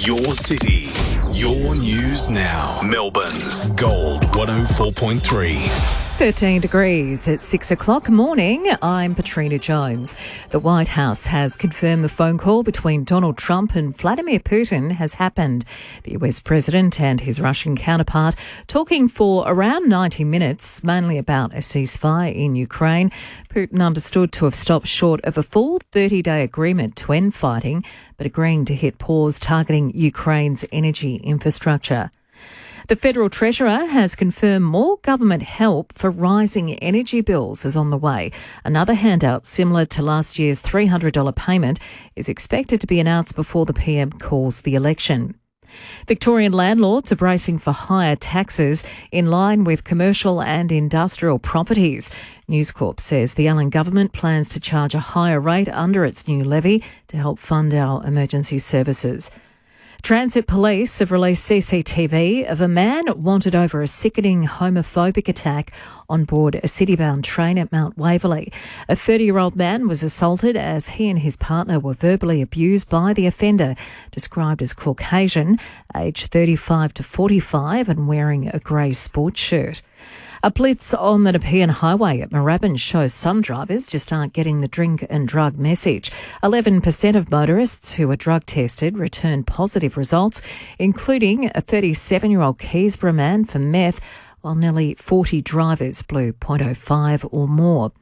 Your city, your news now. Melbourne's Gold 104.3. 13 degrees at 6 o'clock morning. I'm Patrina Jones. The White House has confirmed the phone call between Donald Trump and Vladimir Putin has happened. The US president and his Russian counterpart talking for around 90 minutes, mainly about a ceasefire in Ukraine. Putin understood to have stopped short of a full 30-day agreement to end fighting, but agreeing to hit pause targeting Ukraine's energy infrastructure. The Federal Treasurer has confirmed more government help for rising energy bills is on the way. Another handout similar to last year's $300 payment is expected to be announced before the PM calls the election. Victorian landlords are bracing for higher taxes in line with commercial and industrial properties. News Corp says the Allen government plans to charge a higher rate under its new levy to help fund our emergency services. Transit police have released CCTV of a man wanted over a sickening homophobic attack on board a city-bound train at Mount Waverley. A 30-year-old man was assaulted as he and his partner were verbally abused by the offender, described as Caucasian, aged 35 to 45 and wearing a grey sports shirt. A blitz on the Nepean Highway at Moorabbin shows some drivers just aren't getting the drink and drug message. 11% of motorists who were drug tested returned positive results, including a 37-year-old Keysborough man for meth, while nearly 40 drivers blew .05 or more.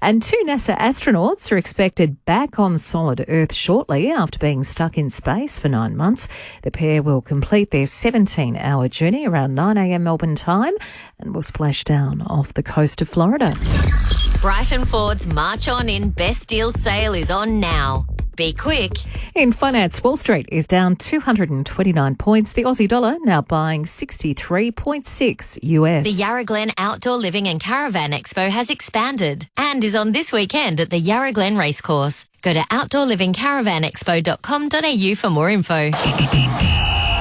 And 2 NASA astronauts are expected back on solid Earth shortly after being stuck in space for 9 months. The pair will complete their 17-hour journey around 9am Melbourne time and will splash down off the coast of Florida. Brighton Ford's March On In Best Deals sale is on now. Be quick. In finance, Wall Street is down 229 points. The Aussie dollar now buying 63.6 US. The Yarra Glen Outdoor Living and Caravan Expo has expanded and is on this weekend at the Yarra Glen Racecourse. Go to outdoorlivingcaravanexpo.com.au for more info.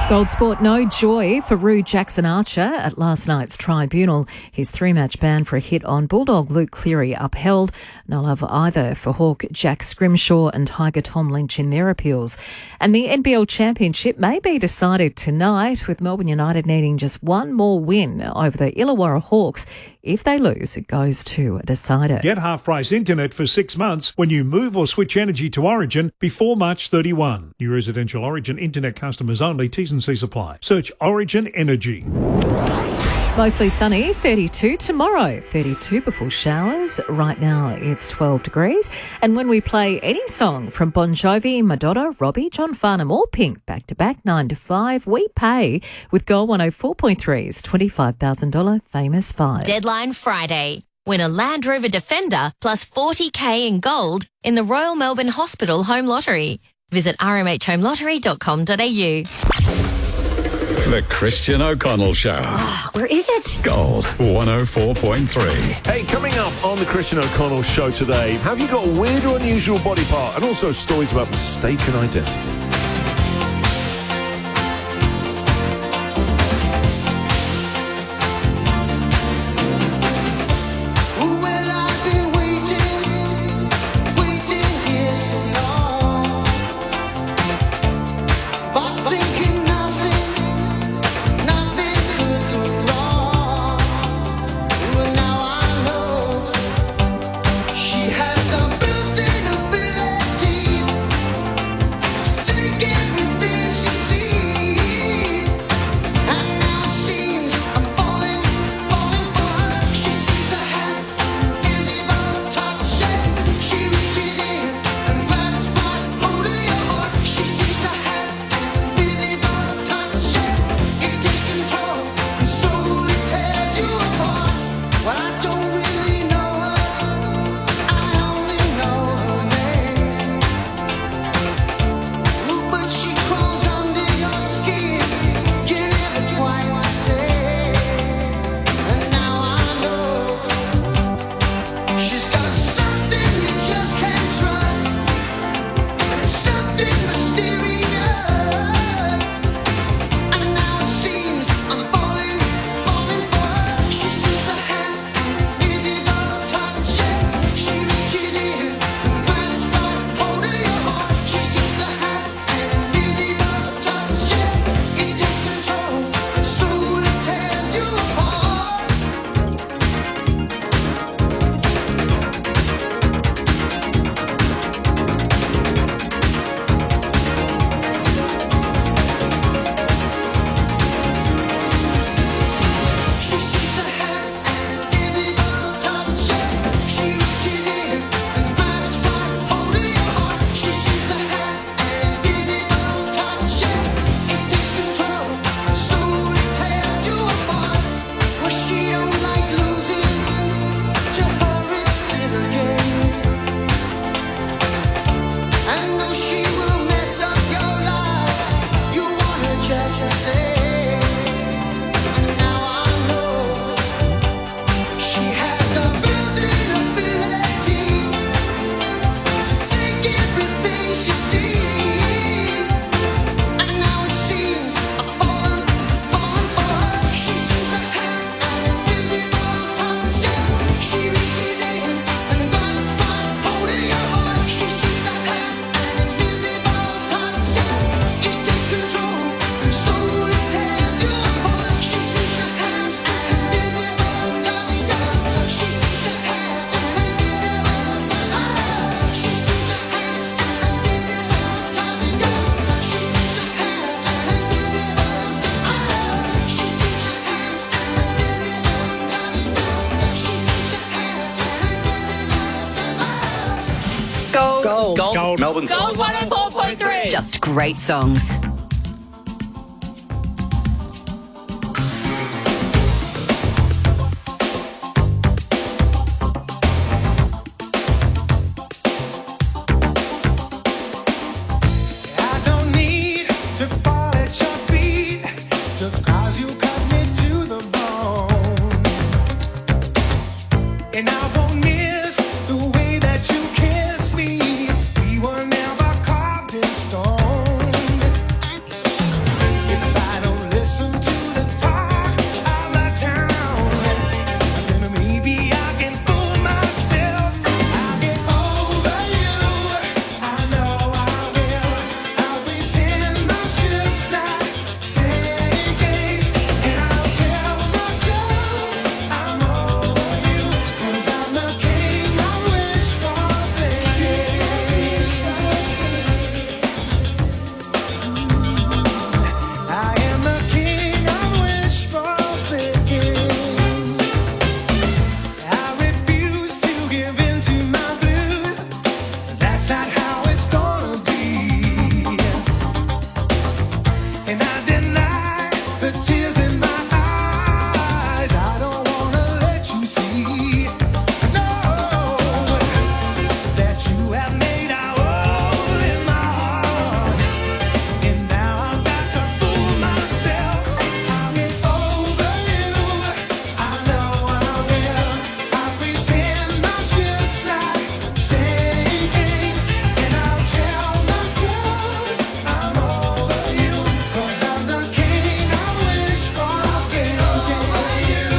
Gold Sport, no joy for Rue Jackson Archer at last night's tribunal. His 3-match ban for a hit on Bulldog Luke Cleary upheld. No love either for Hawk Jack Scrimshaw and Tiger Tom Lynch in their appeals. And the NBL Championship may be decided tonight, with Melbourne United needing just one more win over the Illawarra Hawks. If they lose, it goes to a decider. Get half-price internet for 6 months when you move or switch energy to Origin before March 31. New residential Origin internet customers only. T's and C's apply. Search Origin Energy. Mostly sunny, 32 tomorrow, 32 before showers. Right now it's 12 degrees. And when we play any song from Bon Jovi, Madonna, Robbie, John Farnham or Pink back-to-back 9 to 5, we pay with Gold 104.3's $25,000 Famous 5. Deadline Friday. Win a Land Rover Defender plus $40,000 in gold in the Royal Melbourne Hospital Home Lottery. Visit rmhhomelottery.com.au. The Christian O'Connell Show. Where is it? Gold 104.3. Hey, coming up on the Christian O'Connell Show today, have you got a weird or unusual body part? And also stories about mistaken identity. She has the built-in ability Melbourne's Gold 104.3. Just great songs. I don't need to fall at your feet just 'cause you cut me to the bone. And I won't miss the way that you kiss me. We were never carved in stone. If I don't listen to the talk of the town, then maybe I can fool myself. I'll get over you. I know I will. I'll pretend my ship's not sinking, and I'll tell myself I'm over you, 'cause I'm the king I wish for thinking. I am the king I wish for thinking. I refuse to give in to my blues. That's not how it's gonna be. And I deny the tears in my eyes. I don't wanna let you see. No, that you have made a hole in my heart. And now I've got to fool myself. I'll get over you. I know I will. I'll pretend my ship's not sinking, and I'll tell myself I'm over you, 'cause I'm the king I wish for thinking. Over you.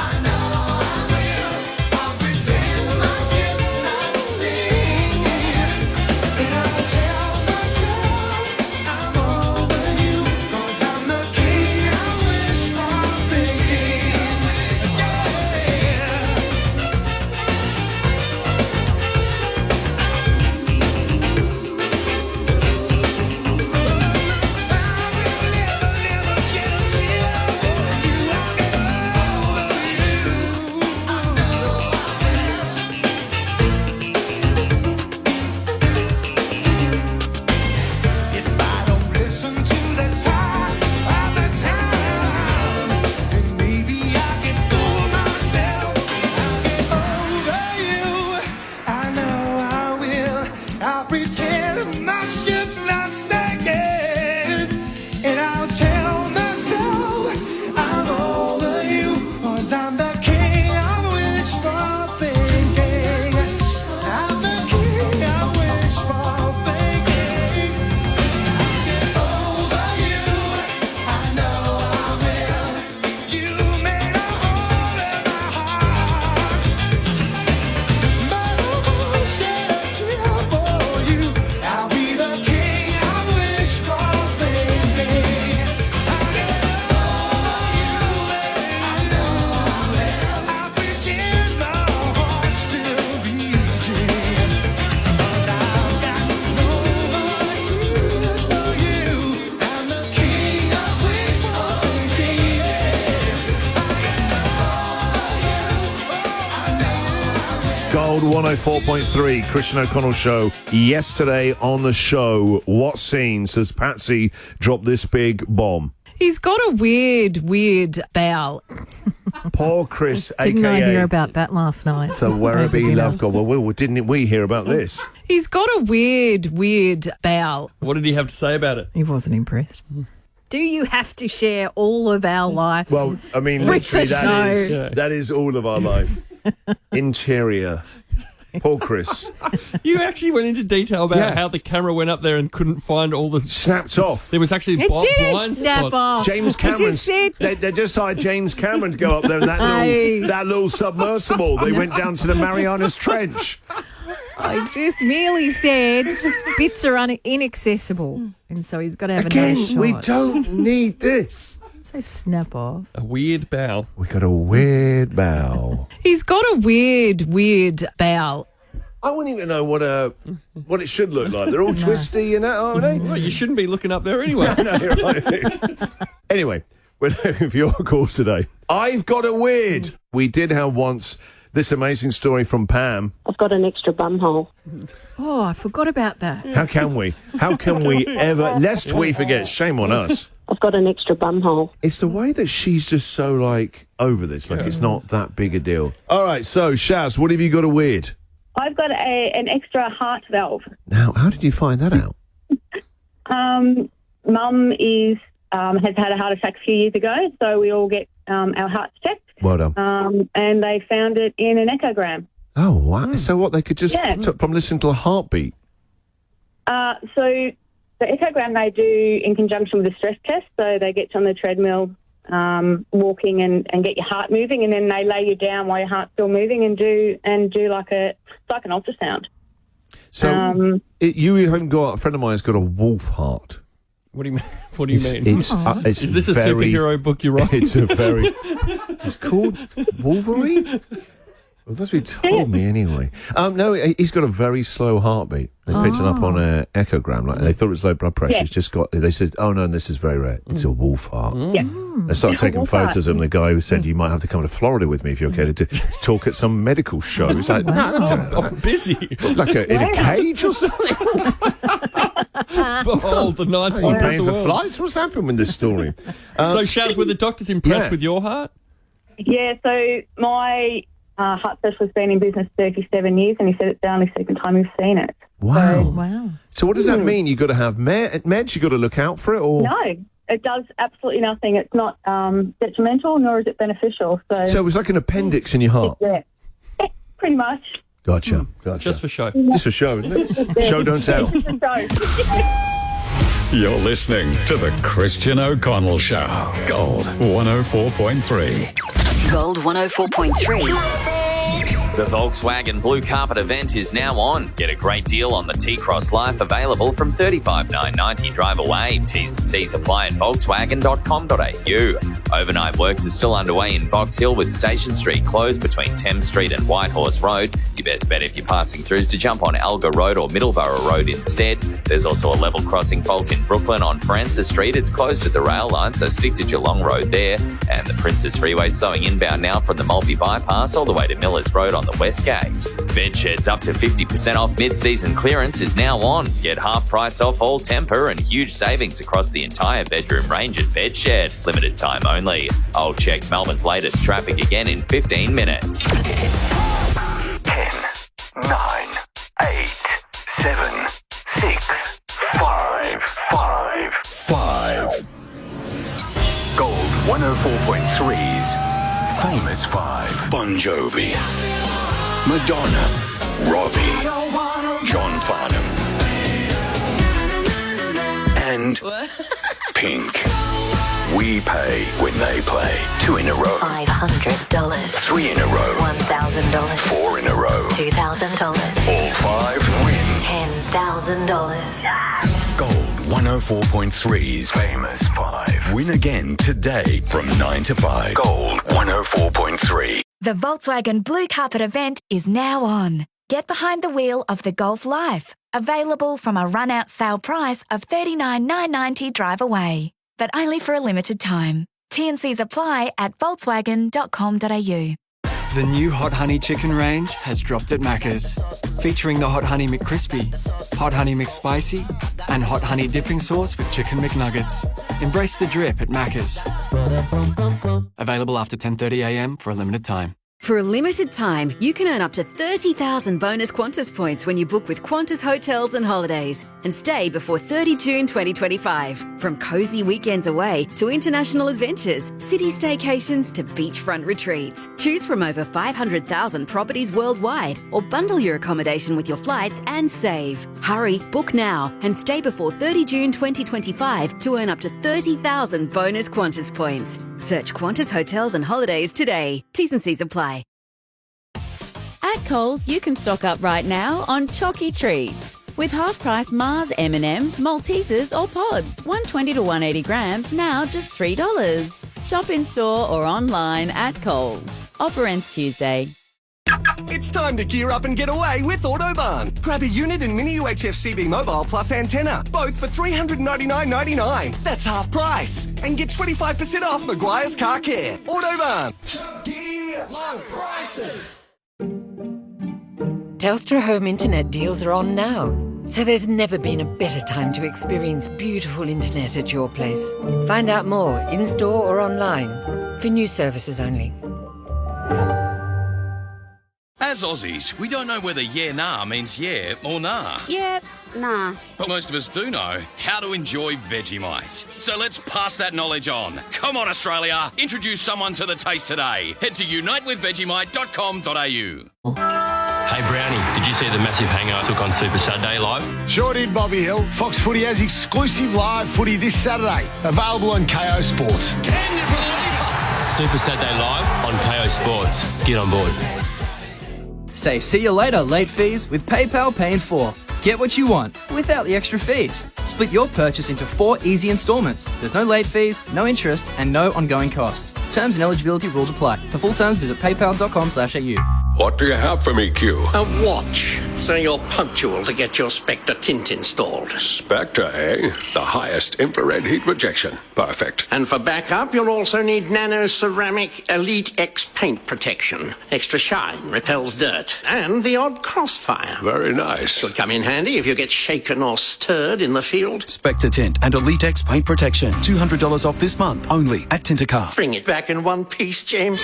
I know I will. I'll pretend my ship's not sinking, and I'll tell myself I'm over you, 'cause I'm the king I wish for thinking. If I don't listen to the talk of the town, then maybe I can fool myself. I'll get over you. I know I will. I'll pretend my ship's not sinking, and I'll tell myself I'm over you, 'cause I'm the king I wish for thinking. I'm the king I wish for thinking. Over you, I know I will. You made a hole in my heart, but I won't shed a tear for you. I'll be the king I wish for thinking. I'll get over you, I know I will. I'll pretend my heart's still beating, 'cause I've got no more tears for you. I'm the king I wish for thinking. Gold 104.3, Christian O'Connell Show. Yesterday on the show, what scene says Patsy dropped this big bomb? He's got a weird bowel. Poor Chris, Didn't I hear a.k.a. about that last night? the over Werribee dinner? Love God. Well, didn't we hear about this? He's got a weird bowel. What did he have to say about it? He wasn't impressed. Do you have to share all of our life? Well, I mean, With literally, the show. that is all of our life. Interior. Poor Chris. You actually went into detail about how the camera went up there and couldn't find all the... Snapped off. There was actually It didn't blind snap spots. off. James I Cameron. just said- They just hired James Cameron to go up there in Hey. that little submersible. They went down to the Marianas Trench. I just merely said bits are inaccessible, and so he's got to have a Again, nice shot. we don't need this. So snap off. A weird bow. We got a weird bow. He's got a weird bow. I wouldn't even know what it should look like. They're all twisty and that, aren't they? Well, you shouldn't be looking up there anyway. No, you're right. Anyway, we're looking for your calls today. I've got a weird. We did have once this amazing story from Pam. I've got an extra bum hole. Oh, I forgot about that. How can we? How can we ever? Lest we forget, shame on us. I've got an extra bum hole. It's the way that she's just so, like, over this. Like, it's not that big a deal. All right, so, Shaz, what have you got a weird? I've got an extra heart valve. Now, how did you find that out? Mum has had a heart attack a few years ago, so we all get our hearts checked. Well done. And they found it in an echogram. Oh, wow. So what, they could just, from listening to a heartbeat? So the echogram they do in conjunction with a stress test, so they get you on the treadmill, walking and get your heart moving, and then they lay you down while your heart's still moving and do like an ultrasound. So you haven't got, a friend of mine has got a wolf heart. What do you mean? What do you mean? It's Is this a superhero book you're writing? It's called Wolverine? Well, that's what he told me anyway. No, he's got a very slow heartbeat. They picked it up on an echogram. Like, they thought it was low blood pressure. It's just got. They said, "Oh no, this is very rare. It's a wolf heart." Yeah. They started taking photos of him. The guy who said, "You might have to come to Florida with me if you're okay to talk at some medical show." He's like, "No, I'm busy. Like in a cage or something." Behold, the ninth Are you wonder of paying the for world. flights? What's happened with this story? So, Shaz, were the doctors impressed Yeah. with your heart? Yeah, so my heart specialist's been in business 37 years, and he said it's the only second time he's seen it. Wow. Wow. So what does that mean? You got to have meds? You got to look out for it, or No, it does absolutely nothing. It's not detrimental, nor is it beneficial. So So it was like an appendix in your heart. yeah, pretty much. Gotcha. Just for show. Just for show, isn't it? Show, don't tell. So, You're listening to The Christian O'Connell Show. Gold 104.3. Gold 104.3. The Volkswagen Blue Carpet event is now on. Get a great deal on the T-Cross Life, available from $35,990 drive away. T's and C's apply at volkswagen.com.au. Overnight works are still underway in Box Hill, with Station Street closed between Thames Street and Whitehorse Road. Your best bet if you're passing through is to jump on Alga Road or Middleborough Road instead. There's also a level crossing fault in Brooklyn on Francis Street. It's closed at the rail line, so stick to Geelong Road there. And the Princess Freeway slowing inbound now from the Multi Bypass all the way to Millers Road on the West Gate. Bed sheds up to 50% off mid-season clearance is now on. Get half price off all Tempur and huge savings across the entire bedroom range at Bed Shed. Limited time only. I'll check Melbourne's latest traffic again in 15 minutes. 10, 9, 8, 7, 6, 5, 5. 5. Gold 104.3's Famous 5. Bon Jovi, Madonna, Robbie, John Farnham, and Pink. We pay when they play. 2 in a row. $500. 3 in a row. $1,000. 4 in a row. $2,000. All 5 win. $10,000. Gold 104.3's Famous 5. Win again today from 9 to 5. Gold 104.3. The Volkswagen Blue Carpet event is now on. Get behind the wheel of the Golf Life, available from a run-out sale price of $39,990 drive away, but only for a limited time. T&Cs apply at volkswagen.com.au. The new Hot Honey Chicken range has dropped at Macca's, featuring the Hot Honey McCrispy, Hot Honey McSpicy, and Hot Honey Dipping Sauce with Chicken McNuggets. Embrace the drip at Macca's. Available after 10:30am for a limited time. For a limited time, you can earn up to 30,000 bonus Qantas points when you book with Qantas Hotels and Holidays and stay before 30 June 2025. From cosy weekends away to international adventures, city staycations to beachfront retreats. Choose from over 500,000 properties worldwide or bundle your accommodation with your flights and save. Hurry, book now and stay before 30 June 2025 to earn up to 30,000 bonus Qantas points. Search Qantas Hotels and Holidays today. T's and C's apply. At Coles, you can stock up right now on Chalky Treats. With half-price Mars M&Ms, Maltesers or pods, 120 to 180 grams, now just $3. Shop in-store or online at Coles. Offer ends Tuesday. It's time to gear up and get away with Autobarn. Grab a unit and mini UHF CB mobile plus antenna, both for $399.99. That's half price. And get 25% off Maguire's Car Care. Autobarn. Gear low prices. Telstra Home Internet deals are on now, so there's never been a better time to experience beautiful internet at your place. Find out more in-store or online. For new services only. As Aussies, we don't know whether yeah, nah means yeah or nah. Yeah, nah. But most of us do know how to enjoy Vegemite. So let's pass that knowledge on. Come on, Australia. Introduce someone to the taste today. Head to unitewithvegemite.com.au. Hey Brownie, did you see the massive hanger I took on Super Saturday Live? Sure did, Bobby Hill. Fox Footy has exclusive live footy this Saturday. Available on KO Sports. Can you believe it? Super Saturday Live on KO Sports. Get on board. Say see you later, late fees, with PayPal Pay in 4. Get what you want, without the extra fees. Split your purchase into 4 easy instalments. There's no late fees, no interest, and no ongoing costs. Terms and eligibility rules apply. For full terms, visit paypal.com/au. What do you have for me, Q? A watch, so you're punctual to get your Spectre tint installed. Spectre, eh? The highest infrared heat rejection. Perfect. And for backup, you'll also need Nano Ceramic Elite X paint protection. Extra shine, repels dirt, and the odd crossfire. Very nice. Could come in handy if you get shaken or stirred in the field. Spectre Tint and Elite X paint protection. $200 off this month, only at Tintercar. Bring it back in one piece, James.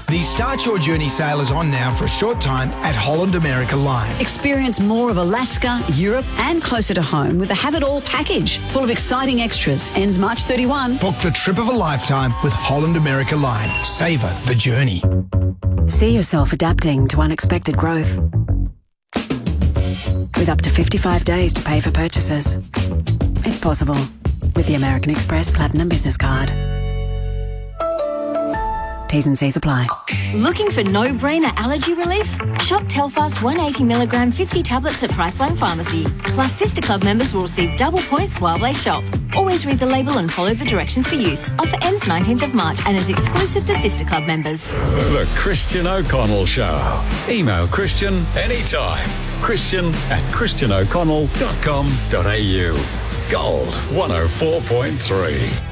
The Start Your Journey sale is on now for a short time at Holland America Line. Experience more of Alaska, Europe and closer to home with the Have It All package, full of exciting extras. Ends March 31. Book the trip of a lifetime with Holland America Line. Savour the journey. See yourself adapting to unexpected growth. With up to 55 days to pay for purchases. It's possible with the American Express Platinum Business Card. T's and C's apply. Looking for no-brainer allergy relief? Shop Telfast 180mg 50 tablets at Priceline Pharmacy. Plus, Sister Club members will receive double points while they shop. Always read the label and follow the directions for use. Offer ends 19th of March and is exclusive to Sister Club members. The Christian O'Connell Show. Email Christian anytime. Christian@christianoconnell.com.au. Gold 104.3.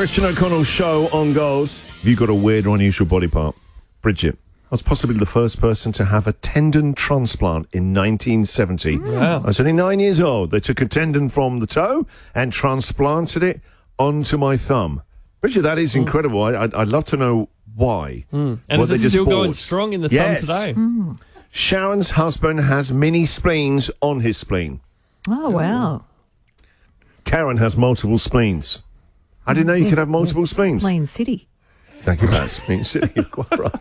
Christian O'Connell show on Gold. Have you got a weird or unusual body part? Bridget, I was possibly the first person to have a tendon transplant in 1970. Wow. I was only 9 years old. They took a tendon from the toe and transplanted it onto my thumb. Bridget, that is incredible. I'd love to know why. And is it still going strong in the thumb today? Sharon's husband has mini spleens on his spleen. Oh, wow. Karen has multiple spleens. I didn't know you could have multiple spleens. Spleen City. Thank you, Pat. Spleen City, you're quite right.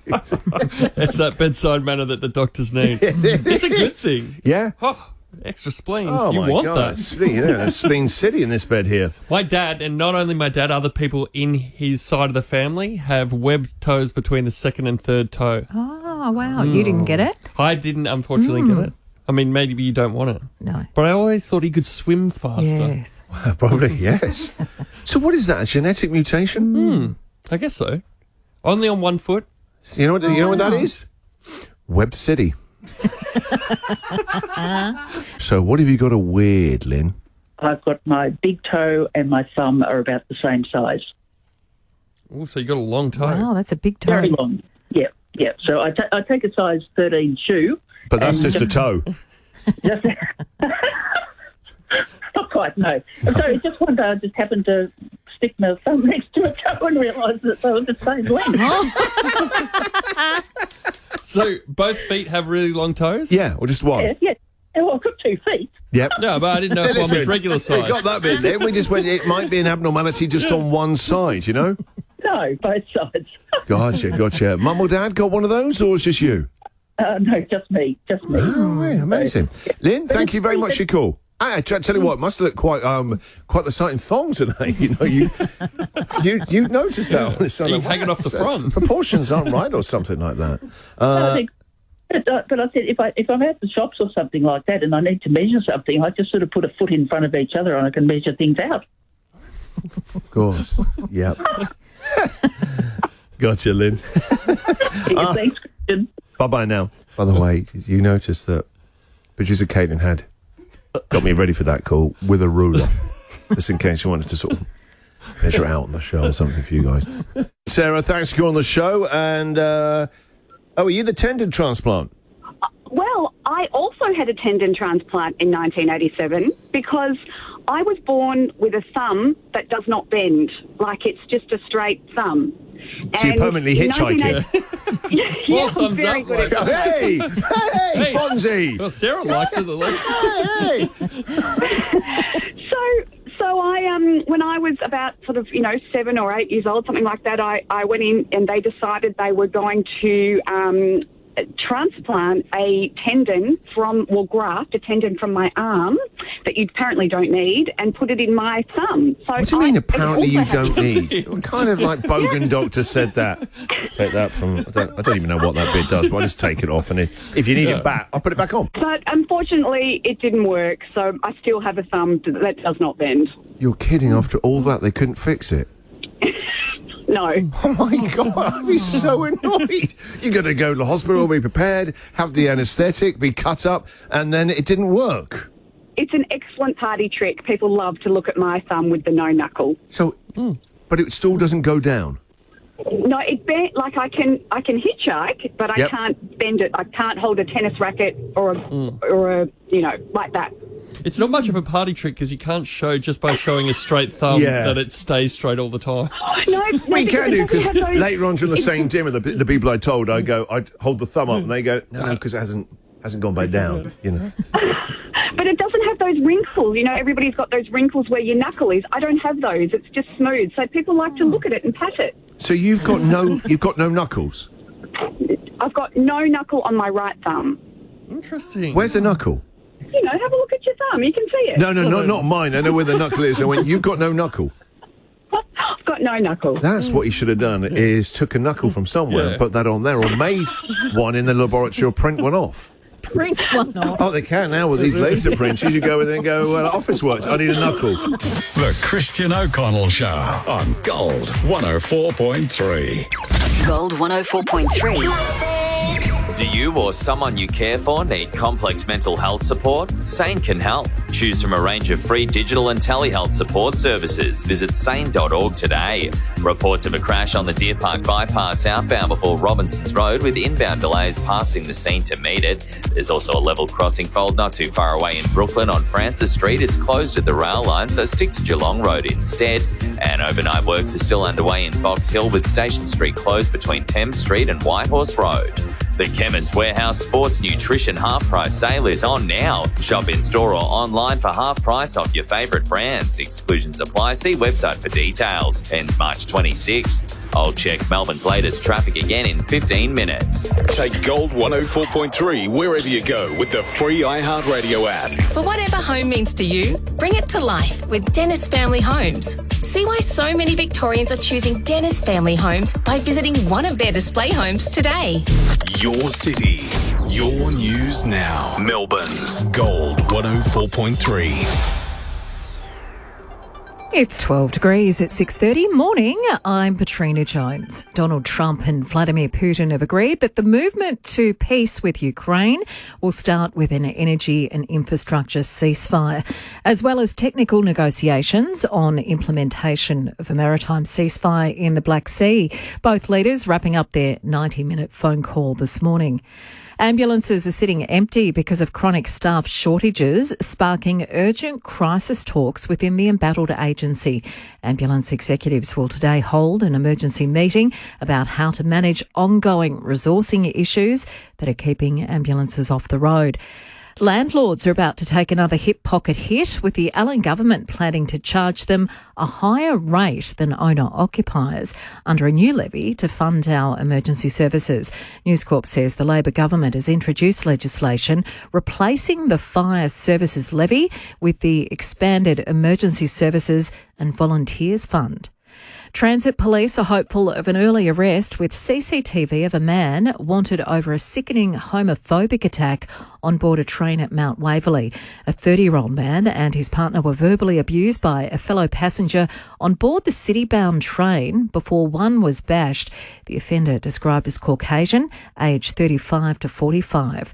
It's that bedside manner that the doctors need. It's a good thing. Yeah? Oh, extra spleens. Oh, you my want God. that. Spleen City in this bed here. My dad, and not only my dad, other people in his side of the family have webbed toes between the second and third toe. Oh, wow. You didn't get it? I didn't, unfortunately, get it. I mean, maybe you don't want it. No. But I always thought he could swim faster. Yes. Probably, yes. So what is that, a genetic mutation? I guess so. Only on one foot. So you know what that is? Web City. So what have you got a weird, Lynn? I've got my big toe and my thumb are about the same size. Oh, so you got a long toe. Wow, that's a big toe. Very long. Yeah. So I take a size 13 shoe. But that's just a toe. Not quite, no. So just one day I just happened to stick my thumb next to a toe and realised that they were the same length. So both feet have really long toes? Yeah, or just one? Yeah. Well, I've got 2 feet. Yep. No, but I didn't know if one was regular size. We got that bit there. We just went, it might be an abnormality just on one side, you know? No, both sides. Gotcha. Mum or Dad got one of those, or it's just you? No, just me. Oh, yeah, amazing. Lynn, thank you very much for your call. I tell you what, it must look quite the sight in thongs today. You know, you noticed that on this. You're hanging off the front. Proportions aren't right, or something like that. But I said if I'm at the shops or something like that, and I need to measure something, I just sort of put a foot in front of each other, and I can measure things out. Of course. Yep. Gotcha, Lynn. Thanks, Christian. Bye-bye now. By the way, did you notice that producer Caitlin had got me ready for that call with a ruler, just in case you wanted to sort of measure out on the show or something for you guys. Sarah, thanks for coming on the show. And, are you the tendon transplant? Well, I also had a tendon transplant in 1987 because I was born with a thumb that does not bend, like it's just a straight thumb. So you're permanently hitchhiking? Yeah, I'm very good at that. Hey, Fonzie! Well, Sarah likes it at least. So I, when I was about 7 or 8 years old, something like that, I went in and they decided they were going to transplant a tendon graft a tendon from my arm that you apparently don't need and put it in my thumb. So what do you mean apparently you don't need? What kind of bogan doctor said that? Take that from, I don't even know what that bit does, but I'll just take it off, and if you need it back, I'll put it back on. But unfortunately it didn't work, so I still have a thumb that does not bend. You're kidding, after all that they couldn't fix it? No. Oh my God, I'd be so annoyed. You got to go to the hospital, be prepared, have the anaesthetic, be cut up, and then it didn't work. It's an excellent party trick. People love to look at my thumb with the no knuckle. So, but it still doesn't go down. No, it bent like I can hitchhike, but I can't bend it. I can't hold a tennis racket or a like that. It's not much of a party trick because you can't show just by showing a straight thumb that it stays straight all the time. No, we can do, because later on during the same dinner, the people I told, I'd hold the thumb up, and they go, no, because it hasn't gone back down, you know. But it doesn't have those wrinkles. You know, everybody's got those wrinkles where your knuckle is. I don't have those. It's just smooth. So people like to look at it and pat it. So you've got no knuckles? I've got no knuckle on my right thumb. Interesting. Where's the knuckle? You know, have a look at your thumb. You can see it. No, not mine. I know where the knuckle is. I went, you've got no knuckle. I've got no knuckle. That's what you should have done, is took a knuckle from somewhere and put that on there, or made one in the laboratory, or print one off. Print one off? Oh, they can now with these laser prints. You should go in there and go, office works, I need a knuckle. The Christian O'Connell Show on Gold 104.3. Gold 104.3. Do you or someone you care for need complex mental health support? Sane can help. Choose from a range of free digital and telehealth support services. Visit sane.org today. Reports of a crash on the Deer Park bypass outbound before Robinsons Road with inbound delays passing the scene to meet it. There's also a level crossing fault not too far away in Brooklyn on Francis Street. It's closed at the rail line, so stick to Geelong Road instead. And overnight works are still underway in Box Hill with Station Street closed between Thames Street and Whitehorse Road. The Chemist Warehouse Sports Nutrition Half Price Sale is on now. Shop in store or online for half price off your favourite brands. Exclusions apply. See website for details. Ends March 26th. I'll check Melbourne's latest traffic again in 15 minutes. Take Gold 104.3 wherever you go with the free iHeartRadio app. For whatever home means to you, bring it to life with Dennis Family Homes. See why so many Victorians are choosing Dennis Family Homes by visiting one of their display homes today. Your city, your news now. Melbourne's Gold 104.3. It's 12 degrees at 6:30. Morning, I'm Patrina Jones. Donald Trump and Vladimir Putin have agreed that the movement to peace with Ukraine will start with an energy and infrastructure ceasefire, as well as technical negotiations on implementation of a maritime ceasefire in the Black Sea. Both leaders wrapping up their 90-minute phone call this morning. Ambulances are sitting empty because of chronic staff shortages, sparking urgent crisis talks within the embattled agency. Ambulance executives will today hold an emergency meeting about how to manage ongoing resourcing issues that are keeping ambulances off the road. Landlords are about to take another hip pocket hit, with the Allen government planning to charge them a higher rate than owner-occupiers under a new levy to fund our emergency services. News Corp says the Labor government has introduced legislation replacing the fire services levy with the expanded emergency services and volunteers fund. Transit police are hopeful of an early arrest with CCTV of a man wanted over a sickening homophobic attack on board a train at Mount Waverley. A 30-year-old man and his partner were verbally abused by a fellow passenger on board the city-bound train before one was bashed. The offender, described as Caucasian, aged 35 to 45.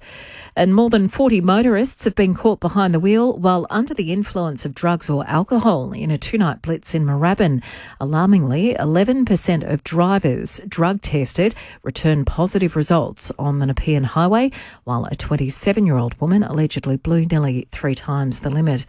And more than 40 motorists have been caught behind the wheel while under the influence of drugs or alcohol in a two-night blitz in Moorabbin. Alarmingly, 11% of drivers drug tested returned positive results on the Nepean Highway, while a 27-year-old woman allegedly blew nearly 3 times the limit.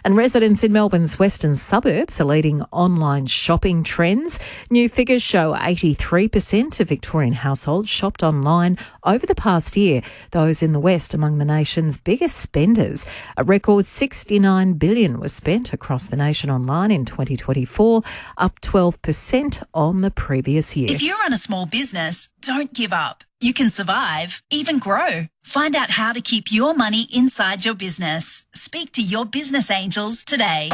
And residents in Melbourne's western suburbs are leading online shopping trends. New figures show 83% of Victorian households shopped online over the past year, those in the west among the nation's biggest spenders. A record $69 billion was spent across the nation online in 2024, up 12% on the previous year. If you run a small business, don't give up. You can survive, even grow. Find out how to keep your money inside your business. Speak to your business angels today.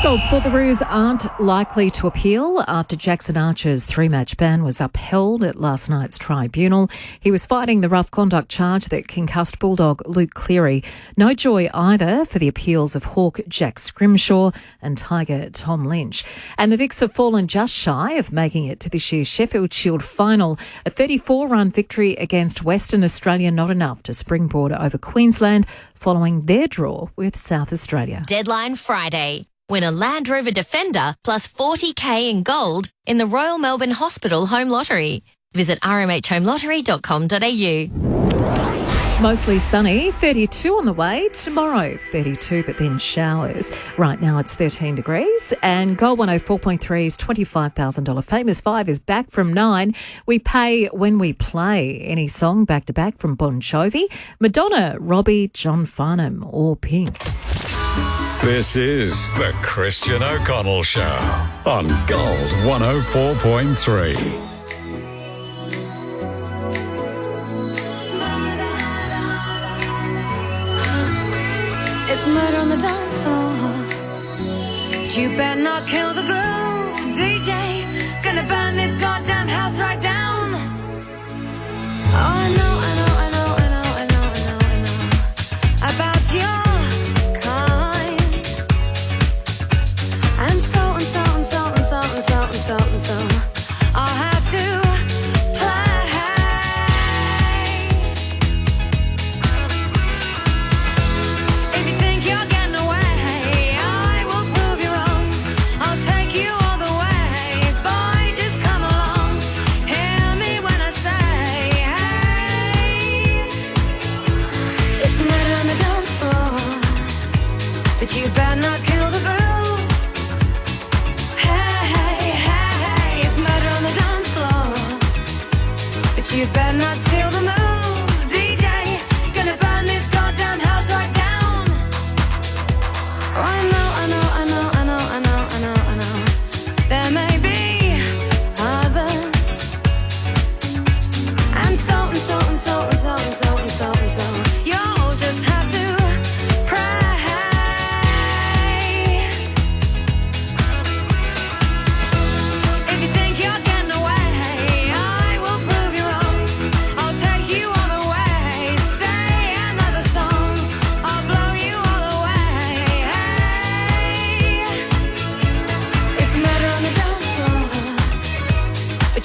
Gold Sport, the Roos aren't likely to appeal after Jackson Archer's 3-match ban was upheld at last night's tribunal. He was fighting the rough conduct charge that concussed Bulldog Luke Cleary. No joy either for the appeals of Hawk Jack Scrimshaw and Tiger Tom Lynch. And the Vicks have fallen just shy of making it to this year's Sheffield Shield final. A 34-run victory against Western Australia, not enough to springboard over Queensland following their draw with South Australia. Deadline Friday. Win a Land Rover Defender plus $40,000 in gold in the Royal Melbourne Hospital Home Lottery. Visit rmhhomelottery.com.au. Mostly sunny, 32 on the way. Tomorrow, 32, but then showers. Right now, it's 13 degrees. And Gold 104.3's $25,000 Famous 5 is back from 9. We pay when we play. Any song back-to-back from Bon Jovi, Madonna, Robbie, John Farnham, or Pink. This is the Christian O'Connell Show on Gold 104.3. It's murder on the dance floor. But you better not kill the groove, DJ. Gonna burn this goddamn house right down. Oh, I know about your kind. And so I'll have to play.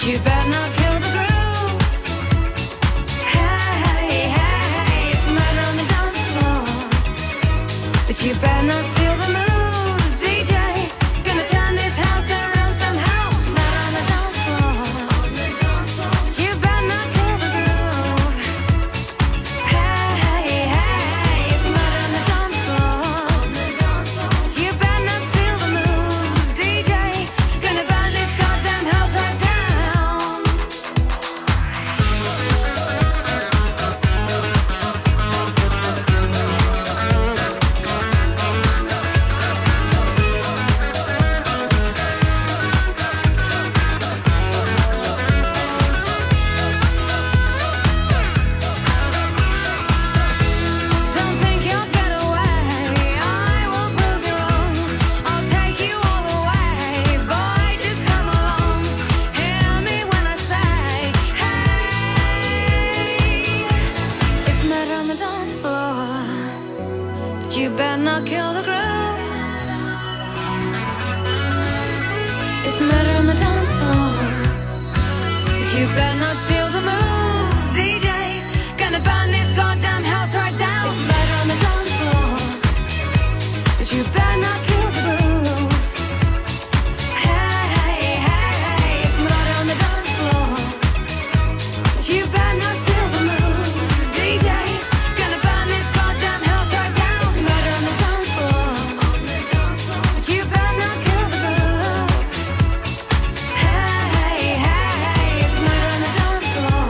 but you better not kill the groove. Hey, hey, it's murder on the dance floor, but you better not steal the moves, DJ. Gonna turn this house around somehow. Murder on the dance floor, but you better not kill the groove. Hey, hey, it's murder on the dance floor, but you better not steal the moves, DJ. Gonna burn this goddamn house right down. Don't think you'll get away. I will prove you wrong. I'll take you all the way. Boy, just come along. Hear me when I say, hey, it's murder on the dance floor, but you better not kill the groove. It's murder on the dance floor, but you better not steal the moves, DJ. Gonna burn this goddamn house right down. It's murder on the dance floor, but you better not kill the groove. Hey, hey, it's murder on the dance floor, but you better not steal the moves, DJ. Gonna burn this goddamn house right down. It's murder on the dance floor, but you better not kill the groove. Hey, hey, it's murder on the dance floor,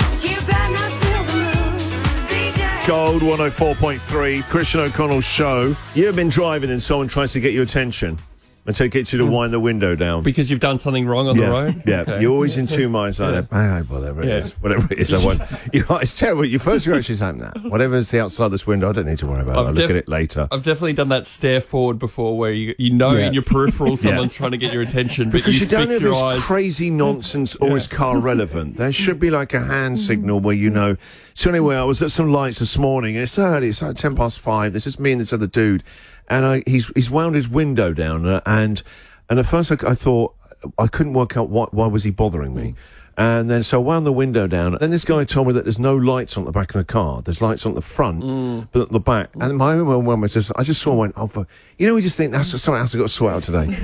but you better not steal the moves, DJ. Gold 104.3, Christian O'Connell's show. You have been driving and someone tries to get your attention and to get you to wind the window down. Because you've done something wrong on the road? Yeah, Okay. you're always in two minds like that. Whatever it is. Whatever it is. I want, it's terrible. Your first reaction is like, nah, whatever's the outside this window, I don't need to worry about it. I'll look at it later. I've definitely done that stare forward before where you know in your peripheral someone's trying to get your attention, but Because you don't fix have your this eyes. crazy nonsense or is car relevant. There should be like a hand signal where you know. So anyway, I was at some lights this morning and it's early, it's like 5:10. There's just me and this other dude. And he's wound his window down and at first I thought I couldn't work out why was he bothering me. And then so I wound the window down. Then this guy told me that there's no lights on the back of the car. There's lights on the front, but at the back. And my overwhelm was just, I just saw and went, we just think that's something else I've got to sort out today.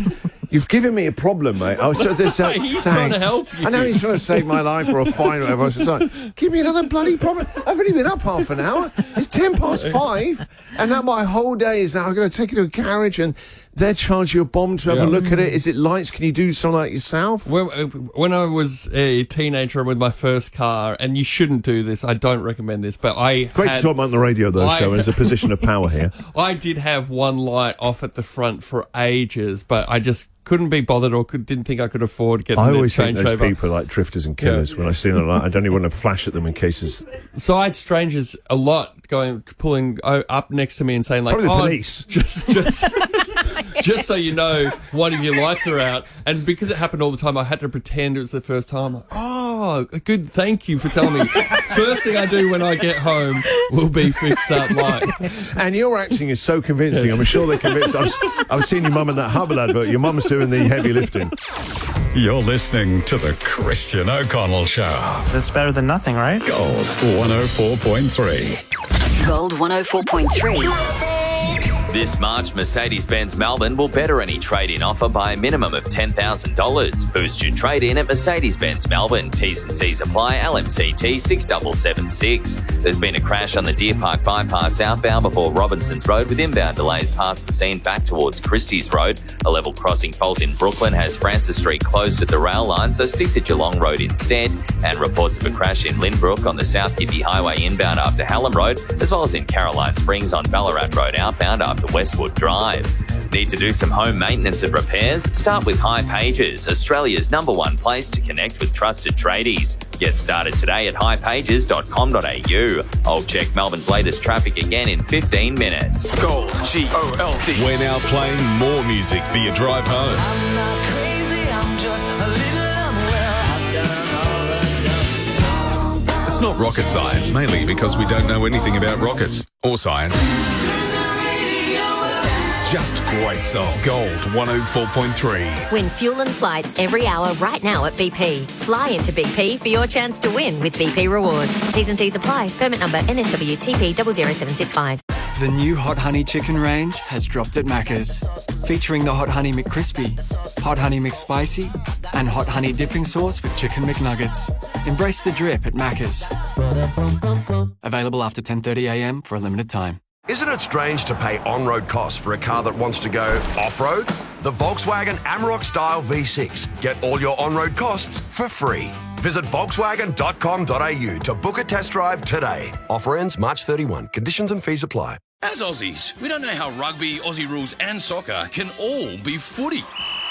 You've given me a problem, mate. Oh, so He's trying to help you. I know he's trying to save my life or a fine or whatever. I was just like, give me another bloody problem. I've only been up half an hour. It's 5:10. And now my whole day is now I'm going to take you to a garage and they'll charge you a bomb to have a look at it. Is it lights? Can you do something like yourself? When I was a teenager with my first car, and you shouldn't do this, I don't recommend this, but Great to talk about on the radio, though, so there's a position of power here. I did have one light off at the front for ages, but I just couldn't be bothered or didn't think I could afford getting I it always think changed those over. people are like drifters and killers. When I see them, I don't even want to flash at them in cases. So I had strangers a lot pulling up next to me and saying like, Probably the police. Just so you know, one of your lights are out. And because it happened all the time, I had to pretend it was the first time. Like, oh, good, thank you for telling me. First thing I do when I get home will be fix that light. And your acting is so convincing. I'm sure they're convinced. I've seen your mum in that Hubble advert. Your mum's doing the heavy lifting. You're listening to the Christian O'Connell Show. That's better than nothing, right? Gold 104.3. Gold 104.3. This March, Mercedes-Benz Melbourne will better any trade-in offer by a minimum of $10,000. Boost your trade-in at Mercedes-Benz Melbourne. T's and C's apply. LMCT 6776. There's been a crash on the Deer Park bypass outbound before Robinsons Road with inbound delays past the scene back towards Christie's Road. A level crossing fault in Brooklyn has Francis Street closed at the rail line, so stick to Geelong Road instead. And reports of a crash in Lynbrook on the South Gympie Highway inbound after Hallam Road, as well as in Caroline Springs on Ballarat Road outbound after Westwood Drive. Need to do some home maintenance and repairs? Start with High Pages, Australia's #1 place to connect with trusted tradies. Get started today at highpages.com.au. I'll check Melbourne's latest traffic again in 15 minutes. Gold, G-O-L-D. We're now playing more music for your drive home. I'm not crazy, I'm just a little unwell. I've done all the It's not rocket science, mainly because we don't know anything about rockets or science. just great songs. Gold 104.3. Win fuel and flights every hour right now at BP. Fly into BP for your chance to win with BP Rewards. T's and C's apply. Permit number NSWTP 00765. The new Hot Honey Chicken range has dropped at Macca's. Featuring the Hot Honey McCrispy, Hot Honey McSpicy, and Hot Honey Dipping Sauce with Chicken McNuggets. Embrace the drip at Macca's. Available after 10:30am for a limited time. Isn't it strange to pay on-road costs for a car that wants to go off-road? The Volkswagen Amarok Style V6. Get all your on-road costs for free. Visit Volkswagen.com.au to book a test drive today. Offer ends March 31. Conditions and fees apply. As Aussies, we don't know how rugby, Aussie rules and soccer can all be footy.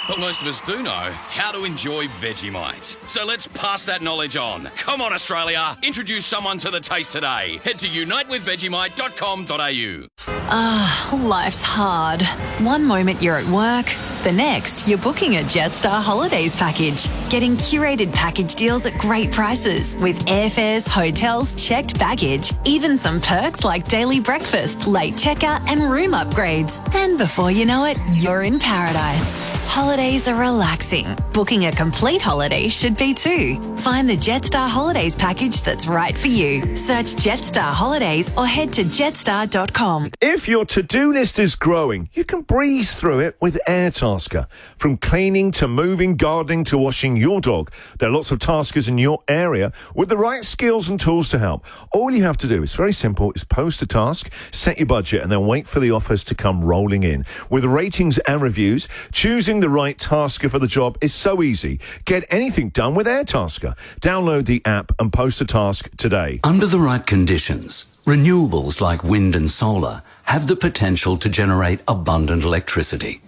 But most of us do know how to enjoy Vegemite. So let's pass that knowledge on. Come on, Australia. Introduce someone to the taste today. Head to unitewithvegemite.com.au. Life's hard. One moment you're at work, the next you're booking a Jetstar Holidays package. Getting curated package deals at great prices with airfares, hotels, checked baggage, even some perks like daily breakfast, late checkout and room upgrades. And before you know it, you're in paradise. Holidays are relaxing. Booking a complete holiday should be too. Find the Jetstar Holidays package that's right for you. Search Jetstar Holidays or head to jetstar.com. If your to-do list is growing, you can breeze through it with AirTasker. From cleaning to moving, gardening to washing your dog, there are lots of taskers in your area with the right skills and tools to help. All you have to do is very simple, is post a task, set your budget, and then wait for the offers to come rolling in. With ratings and reviews, choosing the right tasker for the job is so easy. Get anything done with AirTasker. Download the app and post a task today. Under the right conditions, renewables like wind and solar have the potential to generate abundant electricity.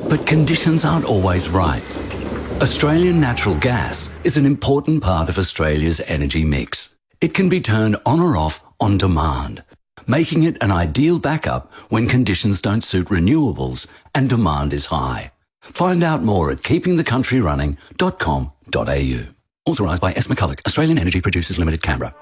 But conditions aren't always right. Australian natural gas is an important part of Australia's energy mix. It can be turned on or off on demand, making it an ideal backup when conditions don't suit renewables and demand is high. Find out more at keepingthecountryRunning.com.au. Authorised by S. McCulloch, Australian Energy Producers Limited, Canberra.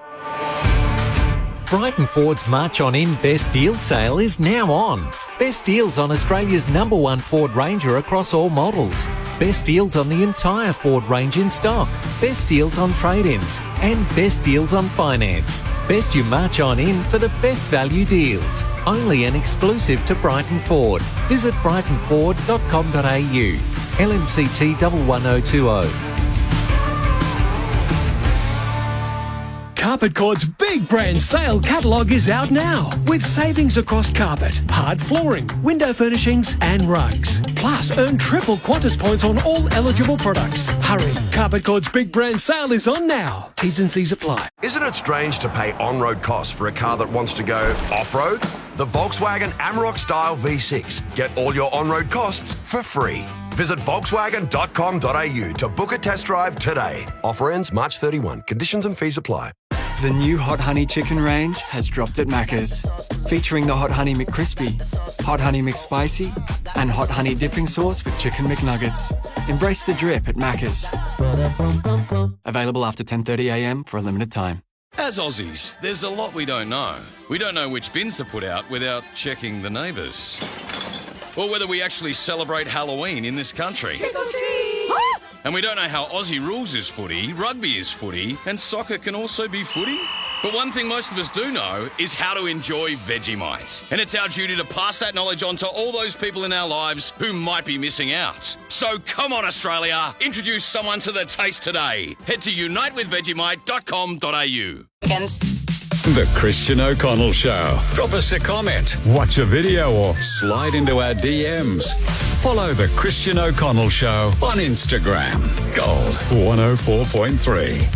Brighton Ford's March On In Best Deal sale is now on. Best deals on Australia's #1 Ford Ranger across all models. Best deals on the entire Ford range in stock. Best deals on trade-ins. And best deals on finance. Best you march on in for the best value deals. Only and exclusive to Brighton Ford. Visit brightonford.com.au. LMCT 11020. Carpet Cord's big brand sale catalogue is out now, with savings across carpet, hard flooring, window furnishings and rugs. Plus, earn triple Qantas points on all eligible products. Hurry, Carpet Cord's big brand sale is on now. T's and C's apply. Isn't it strange to pay on-road costs for a car that wants to go off-road? The Volkswagen Amarok Style V6. Get all your on-road costs for free. Visit Volkswagen.com.au to book a test drive today. Offer ends March 31. Conditions and fees apply. The new Hot Honey Chicken range has dropped at Macca's. Featuring the Hot Honey McCrispy, Hot Honey McSpicy, and Hot Honey Dipping Sauce with Chicken McNuggets. Embrace the drip at Macca's. Available after 10:30am for a limited time. As Aussies, there's a lot we don't know. We don't know which bins to put out without checking the neighbours. Or whether we actually celebrate Halloween in this country. Trick or treat! And we don't know how Aussie rules is footy, rugby is footy, and soccer can also be footy. But one thing most of us do know is how to enjoy Vegemite. And it's our duty to pass that knowledge on to all those people in our lives who might be missing out. So come on, Australia, introduce someone to the taste today. Head to unitewithvegemite.com.au. The Christian O'Connell Show. Drop us a comment, watch a video, or slide into our DMs. Follow The Christian O'Connell Show on Instagram. Gold 104.3.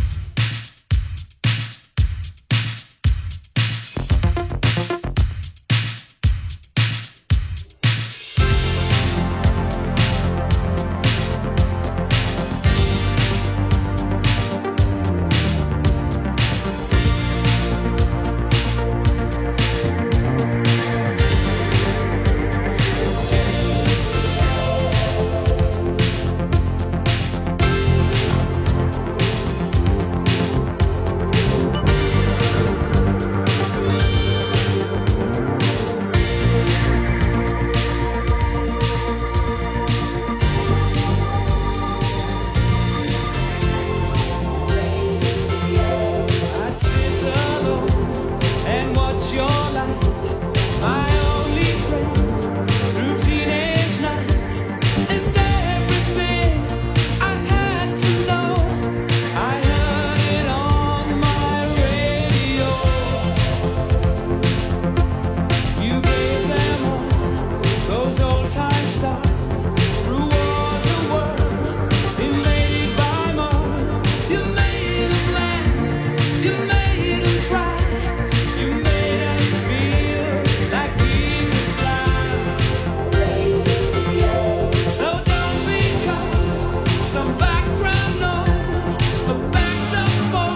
some background noise, a backdrop for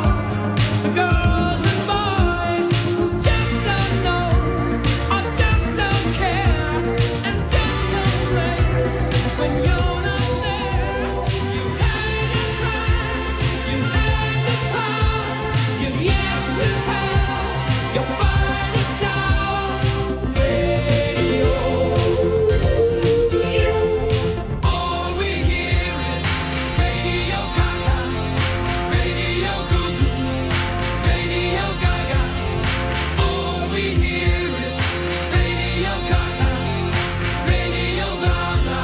the girls and boys who just don't know or just don't care and just complain when you're not there. You had your time, you had the power, you've yet to have your finest hour. Radio. All we hear is Radio Gaga, Radio Goo Goo, Radio Gaga. All we hear is Radio Gaga, Radio Gaga.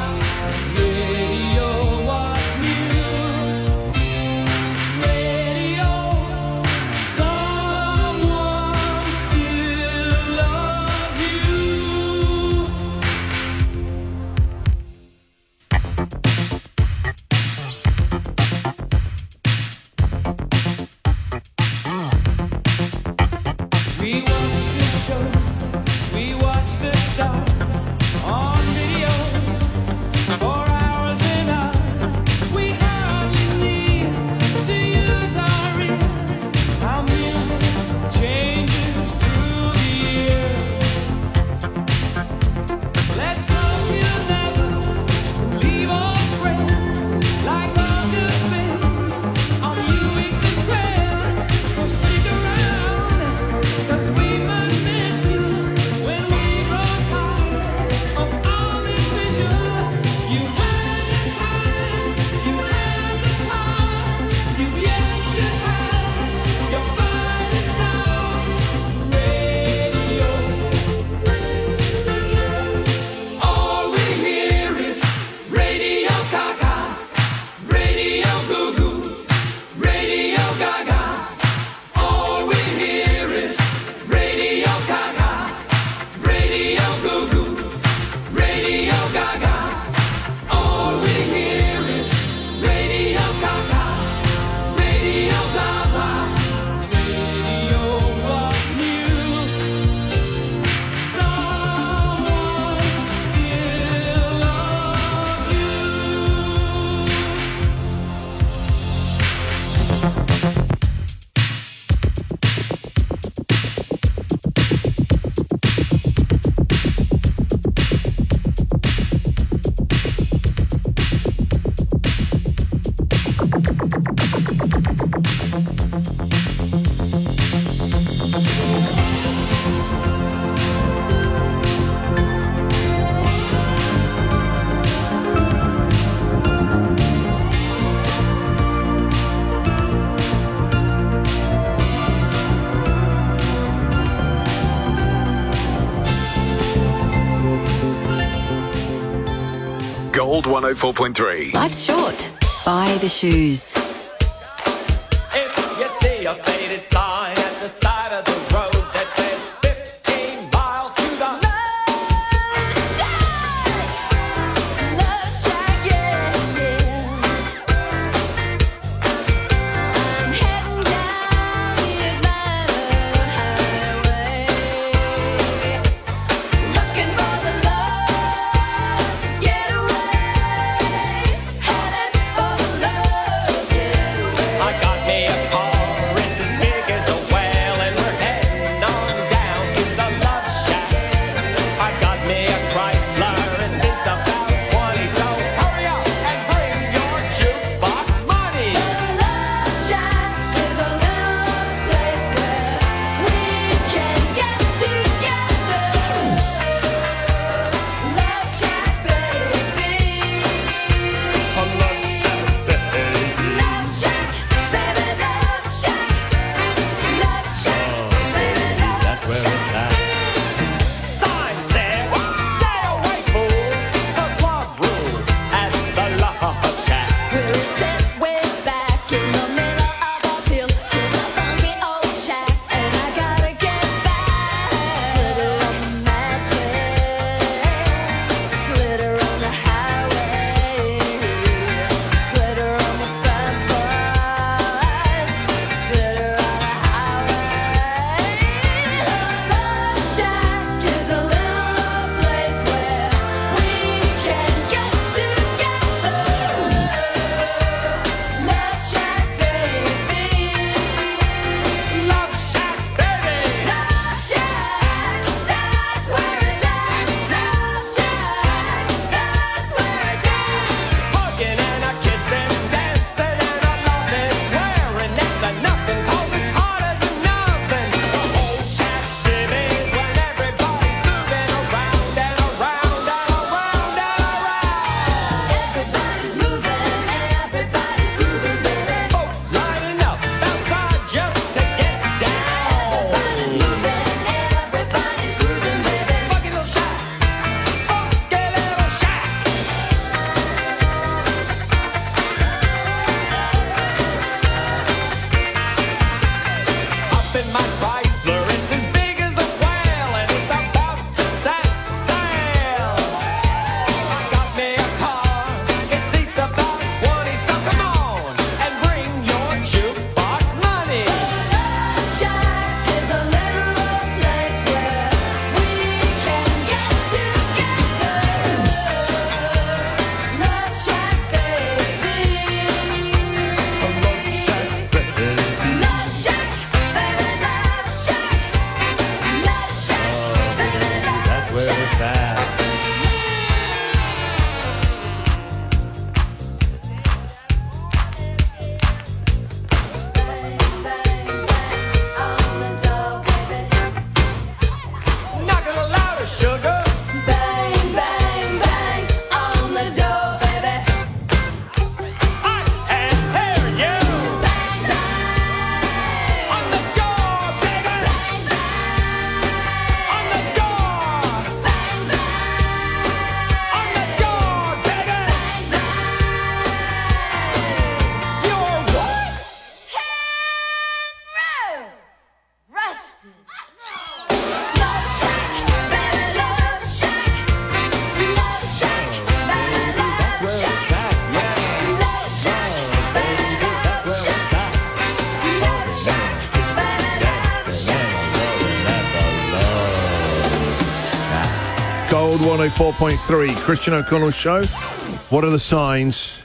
Radio was new. Radio, someone still loves you. We watch the shows, we watch the stars on videos for hours and hours. We hardly need to use our ears. Our music changes through the year. Let's hope you never leave our friend like other things on Newington Grand. So stick around, 'cause we might miss you when we grow tired of all this vision. You had the time, you had the power, you've yet to have your finest hour. Radio. All we hear is Radio Gaga, Radio Goo Goo, Radio Gaga. All we hear is Radio Gaga, Radio Goo Goo, Radio Gaga. All we hear is Radio Gaga, Radio Gaga. Radio was new. Someone still loves you. Gold 104.3. Life's short. Buy the shoes. If you see a faded sign at the side of the road that says 15 miles to the Looking for the love, get away, headed for the love. 104.3, Christian O'Connell Show. What are the signs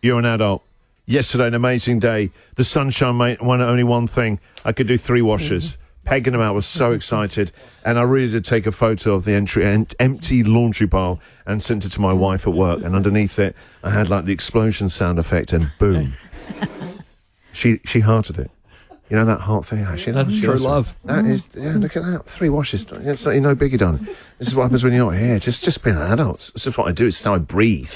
you're an adult? Yesterday, an amazing day. The sunshine made only one thing. I could do 3 washes. Pegging them out, was so excited. And I really did take a photo of the empty laundry pile and sent it to my wife at work. And underneath it, I had like the explosion sound effect and boom. She hearted it. You know that heart thing? That's true love. That is, look at that. 3 washes. It's like, no biggie done. This is what happens when you're not here. Just being an adult. This is what I do. It's how I breathe.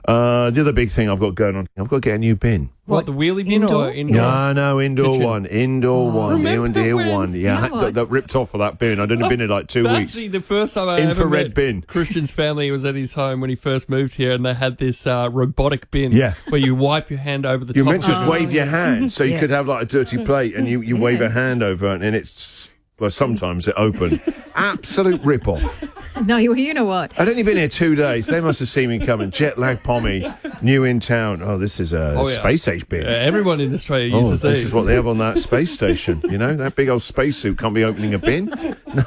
The other big thing I've got going on, I've got to get a new bin. What, the wheelie bin or indoor? No, indoor kitchen? one. Indoor one. Remember Indoor when- one. Yeah, You know what? that ripped off of that bin. I'd only been in like 2 weeks. That's the first time I ever Infrared met bin. Christian's family was at his home when he first moved here, and they had this robotic bin Yeah. where you wipe your hand over the You top. meant to just wave your hand, so you Yeah. could have like a dirty plate, and you wave a hand over it, and it's, well, sometimes it opened. Absolute rip-off. No, you know what? I'd only been here 2 days. They must have seen me coming. Jet lag pommy, new in town. Oh, this is a space age bin. Everyone in Australia uses this these. is what they have on that space station. You know, that big old spacesuit can't be opening a bin.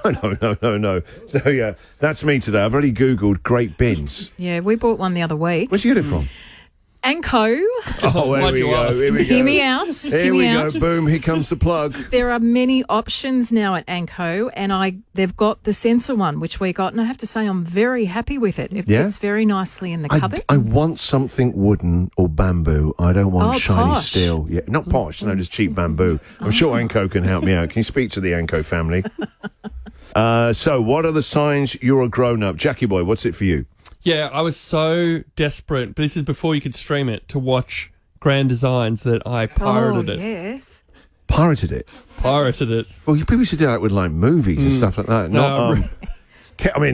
No. So yeah, that's me today. I've already Googled great bins. Yeah, we bought one the other week. Where'd you get it from? Anco. Oh, here we go. Here we go. Hear me out. Here Hear we me go. out. Boom. Here comes the plug. There are many options now at Anco, and they've got the sensor one, which we got, and I have to say I'm very happy with it. It Yeah? fits very nicely in the cupboard. I want something wooden or bamboo. I don't want shiny posh. steel. Yeah, not posh. No, just cheap bamboo. I'm sure Anco can help me out. Can you speak to the Anco family? So, what are the signs you're a grown-up? Jackie boy, what's it for you? Yeah, I was so desperate, but this is before you could stream it, to watch Grand Designs that I pirated it. Yes. Pirated it? Pirated it. Well, you people should do that with, like, movies and stuff like that. No,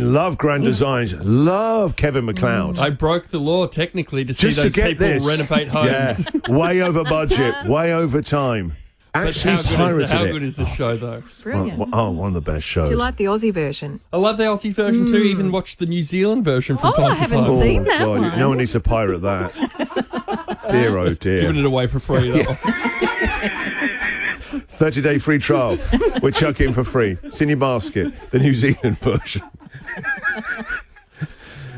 Love Grand Designs. Love Kevin McLeod. I broke the law, technically, to see Just to those get people this. renovate homes. Yeah, way over budget, way over time. But Actually pirated how it. good is this show, though? Brilliant. One of the best shows. Do you like the Aussie version? I love the Aussie version too. Even watched the New Zealand version from Oh, time I to haven't time. seen that God, one. no one needs to pirate that. Dear, oh dear. Giving it away for free, though. 30-day free trial. We're chucking for free. It's in your basket. The New Zealand version.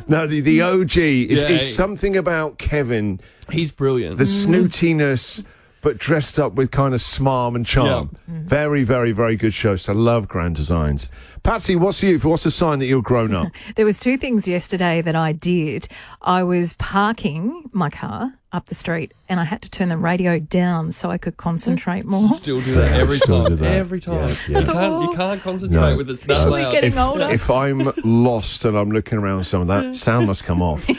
No, the OG is something about Kevin. He's brilliant. The snootiness, but dressed up with kind of smarm and charm. Very, very, very good show. So I love Grand Designs. Patsy, what's the sign that you're grown up? There was 2 things yesterday that I did. I was parking my car up the street, and I had to turn the radio down so I could concentrate more. Still do that every Still time. do that. Every time. Yeah. You can't concentrate with it that loud. If I'm lost and I'm looking around somewhere, that sound must come off.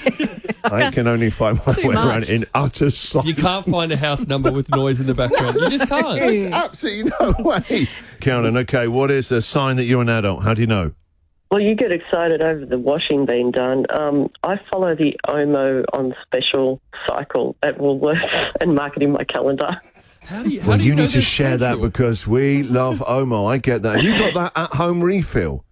I can only find my way around in utter silence. You can't find a house number with noise in the background. You just can't. There's absolutely no way. Karen, okay, what is a sign that you're an adult? How do you know? Well, you get excited over the washing being done. I follow the Omo on special cycle at Woolworths and mark it in my calendar. Well, you need to share that because we love Omo. I get that. Have you got that at-home refill?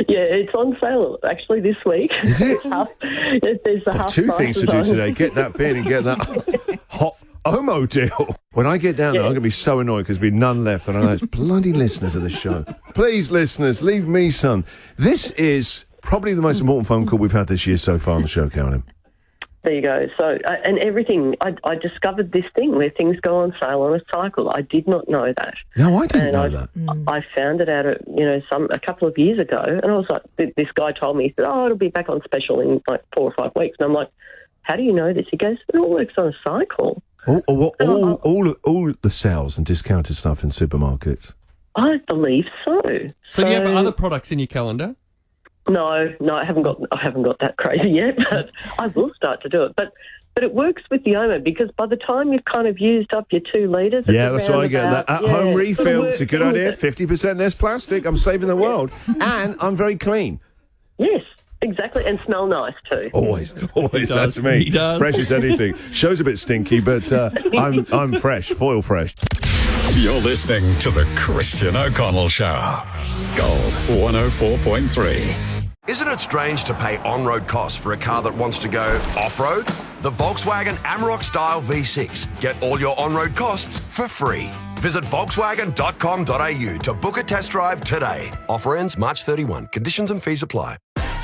Yeah, it's on sale actually this week. Is it? There's the half 2 things to do prices on. today. Get that bin and get that hot Omo deal. When I get down there, I'm going to be so annoyed because there'll be none left. And I know it's bloody listeners of the show. Please, listeners, leave me some. This is probably the most important phone call we've had this year so far on the show, Karen. There you go. So, and everything, I discovered this thing where things go on sale on a cycle. I did not know that. No, I didn't know that. I found it out, a couple of years ago, and I was like, this guy told me, he said, it'll be back on special in like 4 or 5 weeks. And I'm like, how do you know this? He goes, it all works on a cycle. All the sales and discounted stuff in supermarkets. I believe so. So do you have other products in your calendar? No, I haven't got that crazy yet, but I will start to do it. But it works with the Omo because by the time you've kind of used up your 2 litres, Yeah, that's why I get that at-home refill. It's a good idea. 50% less plastic. I'm saving the world. And I'm very clean. Yes, exactly. And smell nice too. Always. He That's does. me. He does. Fresh as anything. Show's a bit stinky, but I'm fresh. Foil fresh. You're listening to The Christian O'Connell Show. Gold 104.3. Isn't it strange to pay on-road costs for a car that wants to go off-road? The Volkswagen Amarok Style V6. Get all your on-road costs for free. Visit Volkswagen.com.au to book a test drive today. Offer ends March 31. Conditions and fees apply.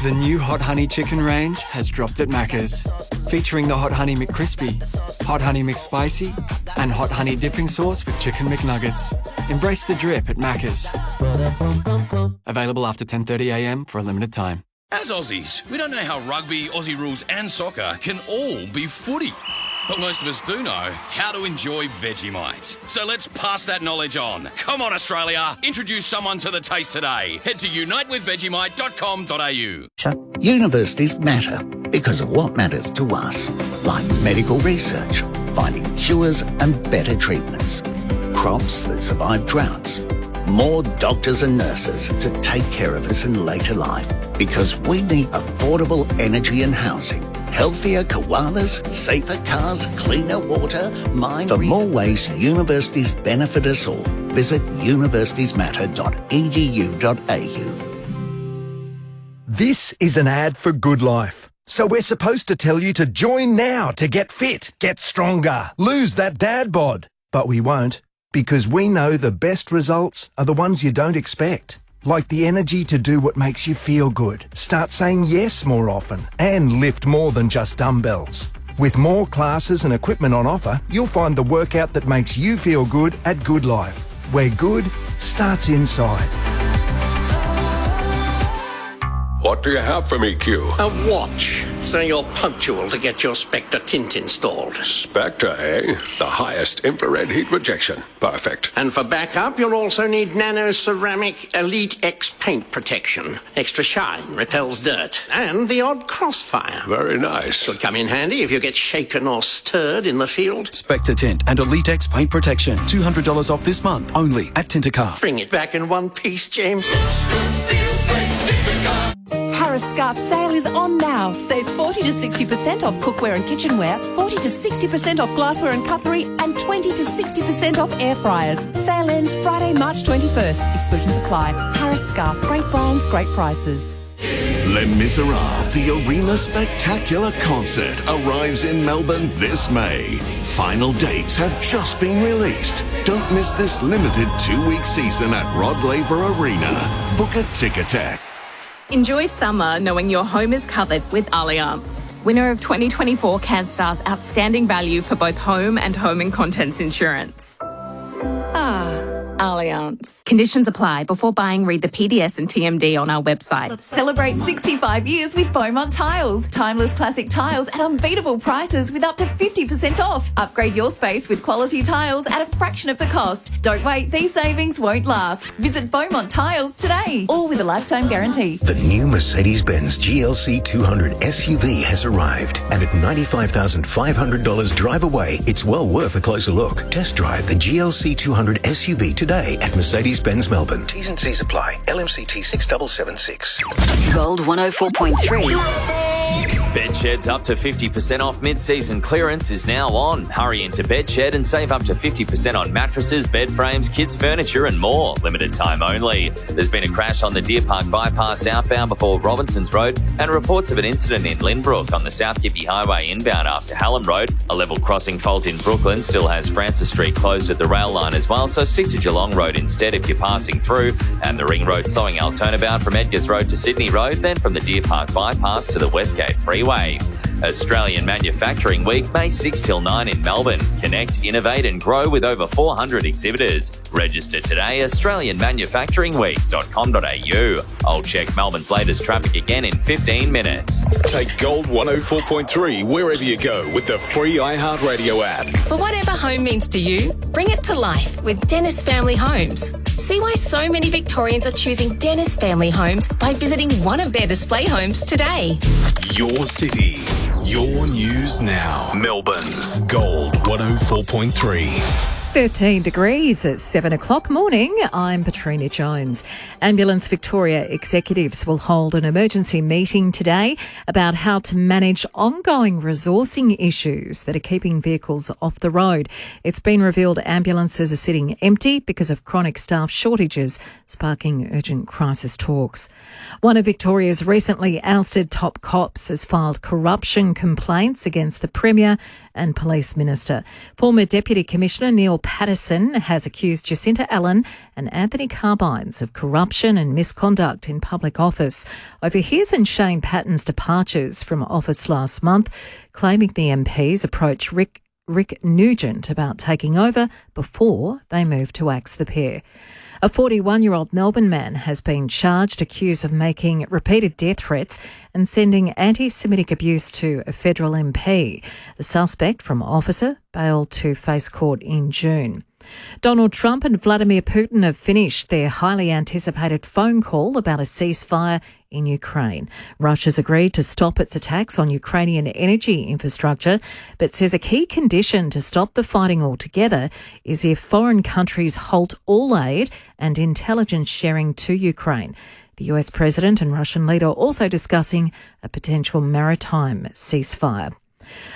The new Hot Honey Chicken range has dropped at Macca's. Featuring the Hot Honey McCrispy, Hot Honey McSpicy, and Hot Honey Dipping Sauce with Chicken McNuggets. Embrace the drip at Macca's. Available after 10:30am for a limited time. As Aussies, we don't know how rugby, Aussie rules and soccer can all be footy. But most of us do know how to enjoy Vegemite. So let's pass that knowledge on. Come on, Australia. Introduce someone to the taste today. Head to unitewithvegemite.com.au. Universities matter because of what matters to us, like medical research, finding cures and better treatments, crops that survive droughts, more doctors and nurses to take care of us in later life, because we need affordable energy and housing, healthier koalas, safer cars, cleaner water, For more ways universities benefit us all, visit universitiesmatter.edu.au. This is an ad for Good Life. So we're supposed to tell you to join now to get fit, get stronger, lose that dad bod. But we won't, because we know the best results are the ones you don't expect. Like the energy to do what makes you feel good, start saying yes more often, and lift more than just dumbbells. With more classes and equipment on offer, you'll find the workout that makes you feel good at Good Life, where good starts inside. What do you have for me, Q? A watch, so you're punctual to get your Spectre tint installed. Spectre, eh? The highest infrared heat rejection. Perfect. And for backup, you'll also need Nano Ceramic Elite X paint protection. Extra shine, repels dirt, and the odd crossfire. Very nice. Could come in handy if you get shaken or stirred in the field. Spectre Tint and Elite X paint protection. $200 off this month, only at Tintercar. Bring it back in one piece, James. Harris Scarf sale is on now. Save 40 to 60% off cookware and kitchenware, 40 to 60% off glassware and cutlery, and 20 to 60% off air fryers. Sale ends Friday, March 21st. Exclusions apply. Harris Scarf, great brands, great prices. Les Miserables, the Arena Spectacular concert, arrives in Melbourne this May. Final dates have just been released. Don't miss this limited 2-week season at Rod Laver Arena. Book a Ticketek. Enjoy summer knowing your home is covered with Allianz. Winner of 2024 CanStar's Outstanding Value for both home and home and contents insurance. Allianz. Conditions apply. Before buying, read the PDS and TMD on our website. Celebrate 65 years with Beaumont Tiles. Timeless classic tiles at unbeatable prices with up to 50% off. Upgrade your space with quality tiles at a fraction of the cost. Don't wait, these savings won't last. Visit Beaumont Tiles today, all with a lifetime guarantee. The new Mercedes-Benz GLC 200 SUV has arrived, and at $95,500 drive away, it's well worth a closer look. Test drive the GLC 200 SUV today at Mercedes-Benz Melbourne. T's and C's apply. LMCT 6776. Gold 104.3. Bedsheds up to 50% off mid-season clearance is now on. Hurry into Bedshed and save up to 50% on mattresses, bed frames, kids' furniture and more. Limited time only. There's been a crash on the Deer Park bypass outbound before Robinsons Road and reports of an incident in Lynbrook on the South Gippy Highway inbound after Hallam Road. A level crossing fault in Brooklyn still has Francis Street closed at the rail line as well, so stick to Geelong Road instead if you're passing through. And the Ring Road slowing our turnabout from Edgars Road to Sydney Road, then from the Deer Park bypass to the Westgate Freeway. Australian Manufacturing Week, May 6 till 9 in Melbourne. Connect, innovate and grow with over 400 exhibitors. Register today, australianmanufacturingweek.com.au. I'll check Melbourne's latest traffic again in 15 minutes. Take Gold 104.3 wherever you go with the free iHeartRadio app. For whatever home means to you, bring it to life with Dennis Family Homes. See why so many Victorians are choosing Dennis Family Homes by visiting one of their display homes today. Your city, your news now. Melbourne's Gold 104.3. 13 degrees at 7 o'clock morning. I'm Patrina Jones. Ambulance Victoria executives will hold an emergency meeting today about how to manage ongoing resourcing issues that are keeping vehicles off the road. It's been revealed ambulances are sitting empty because of chronic staff shortages, sparking urgent crisis talks. One of Victoria's recently ousted top cops has filed corruption complaints against the Premier and Police Minister. Former Deputy Commissioner Neil Patterson has accused Jacinta Allen and Anthony Carbines of corruption and misconduct in public office over his and Shane Patton's departures from office last month, claiming the MPs approached Rick Nugent about taking over before they moved to axe the pair. A 41-year-old Melbourne man has been charged, accused of making repeated death threats and sending anti-Semitic abuse to a federal MP. The suspect, from officer, bailed to face court in June. Donald Trump and Vladimir Putin have finished their highly anticipated phone call about a ceasefire in Ukraine. Russia's agreed to stop its attacks on Ukrainian energy infrastructure, but says a key condition to stop the fighting altogether is if foreign countries halt all aid and intelligence sharing to Ukraine. The US President and Russian leader are also discussing a potential maritime ceasefire.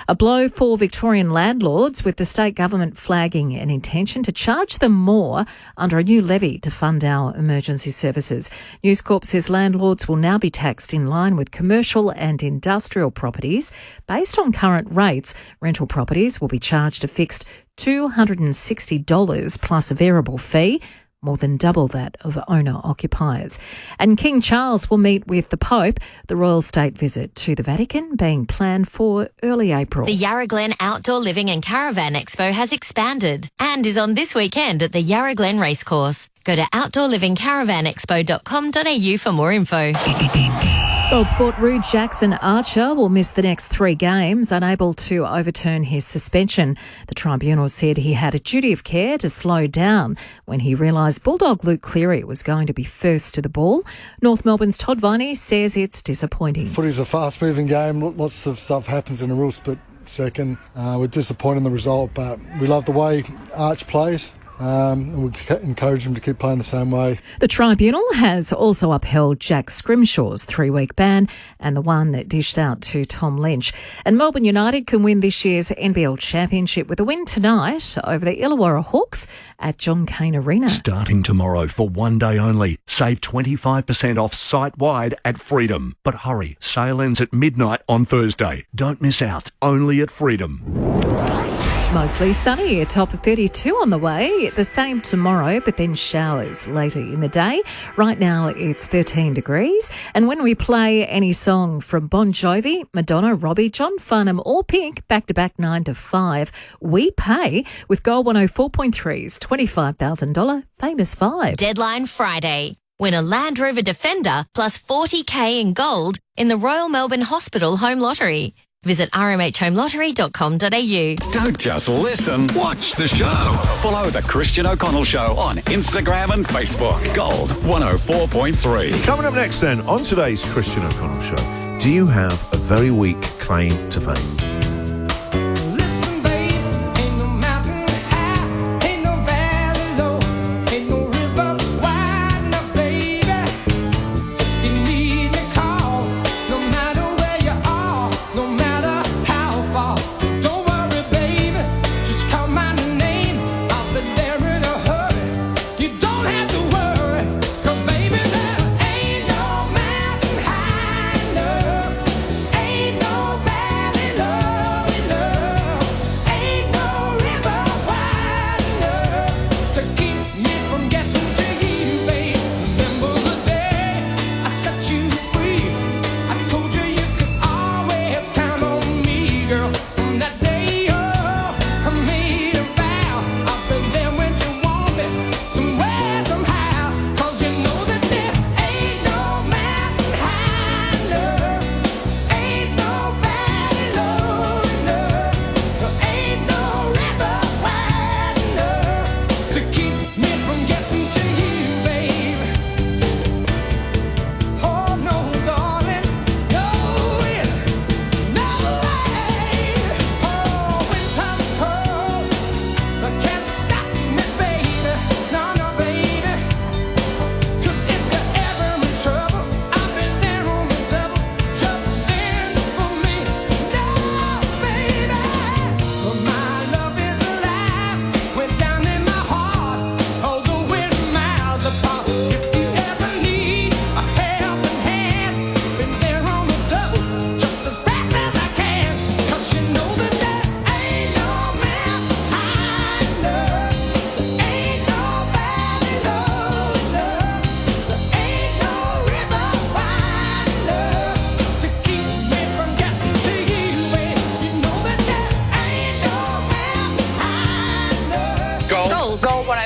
A blow for Victorian landlords, with the state government flagging an intention to charge them more under a new levy to fund our emergency services. News Corp says landlords will now be taxed in line with commercial and industrial properties. Based on current rates, rental properties will be charged a fixed $260 plus a variable fee, more than double that of owner-occupiers. And King Charles will meet with the Pope, the royal state visit to the Vatican being planned for early April. The Yarra Glen Outdoor Living and Caravan Expo has expanded and is on this weekend at the Yarra Glen Racecourse. Go to outdoorlivingcaravanexpo.com.au for more info. Gold sport Rude Jackson Archer will miss the next 3 games, unable to overturn his suspension. The tribunal said he had a duty of care to slow down when he realised Bulldog Luke Cleary was going to be first to the ball. North Melbourne's Todd Viney says it's disappointing. Footy's a fast-moving game. Lots of stuff happens in a real split second. We're disappointed in the result, but we love the way Arch plays. And we encourage him to keep playing the same way. The tribunal has also upheld Jack Scrimshaw's 3-week ban and the one that dished out to Tom Lynch. And Melbourne United can win this year's NBL Championship with a win tonight over the Illawarra Hawks at John Cain Arena. Starting tomorrow for one day only. Save 25% off site-wide at Freedom. But hurry, sale ends at midnight on Thursday. Don't miss out. Only at Freedom. Mostly sunny, a top of 32 on the way. The same tomorrow, but then showers later in the day. Right now it's 13 degrees. And when we play any song from Bon Jovi, Madonna, Robbie, John Farnham or Pink, back-to-back 9 to 5, we pay with Gold 104.3's $25,000 Famous 5. Deadline Friday. Win a Land Rover Defender plus $40,000 in gold in the Royal Melbourne Hospital Home Lottery. Visit rmhomeLottery.com.au. Don't just listen, watch the show. Follow The Christian O'Connell Show on Instagram and Facebook. Gold 104.3. Coming up next then, on today's Christian O'Connell Show, do you have a very weak claim to fame? Love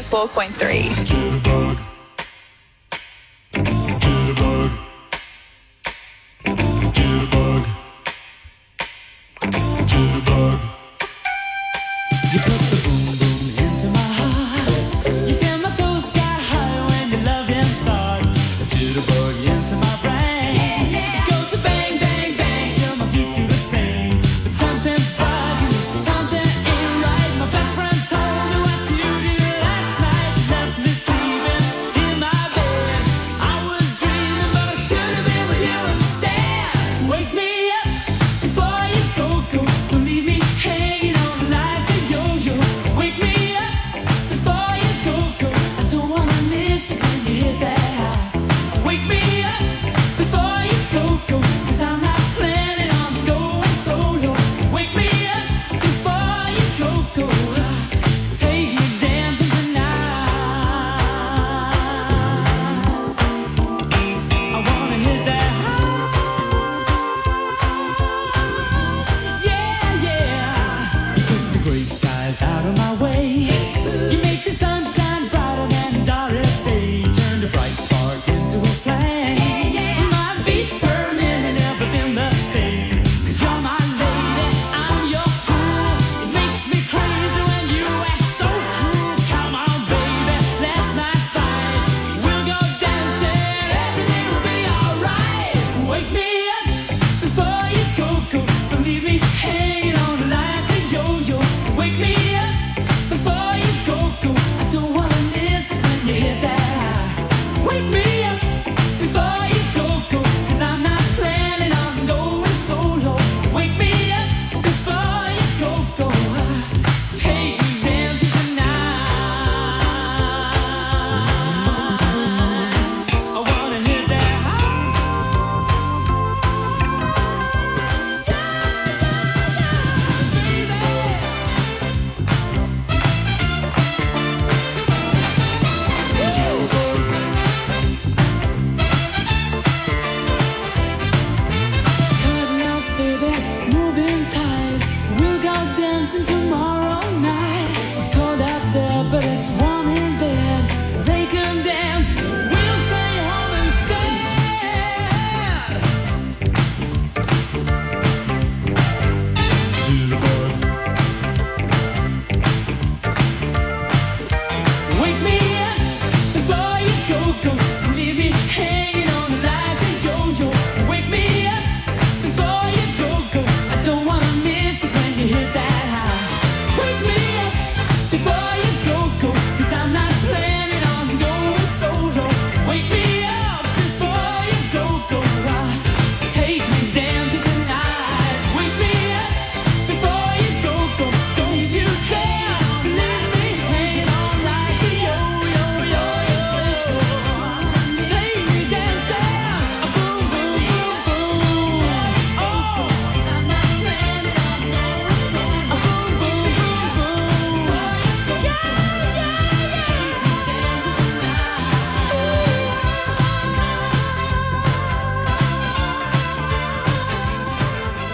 104.3.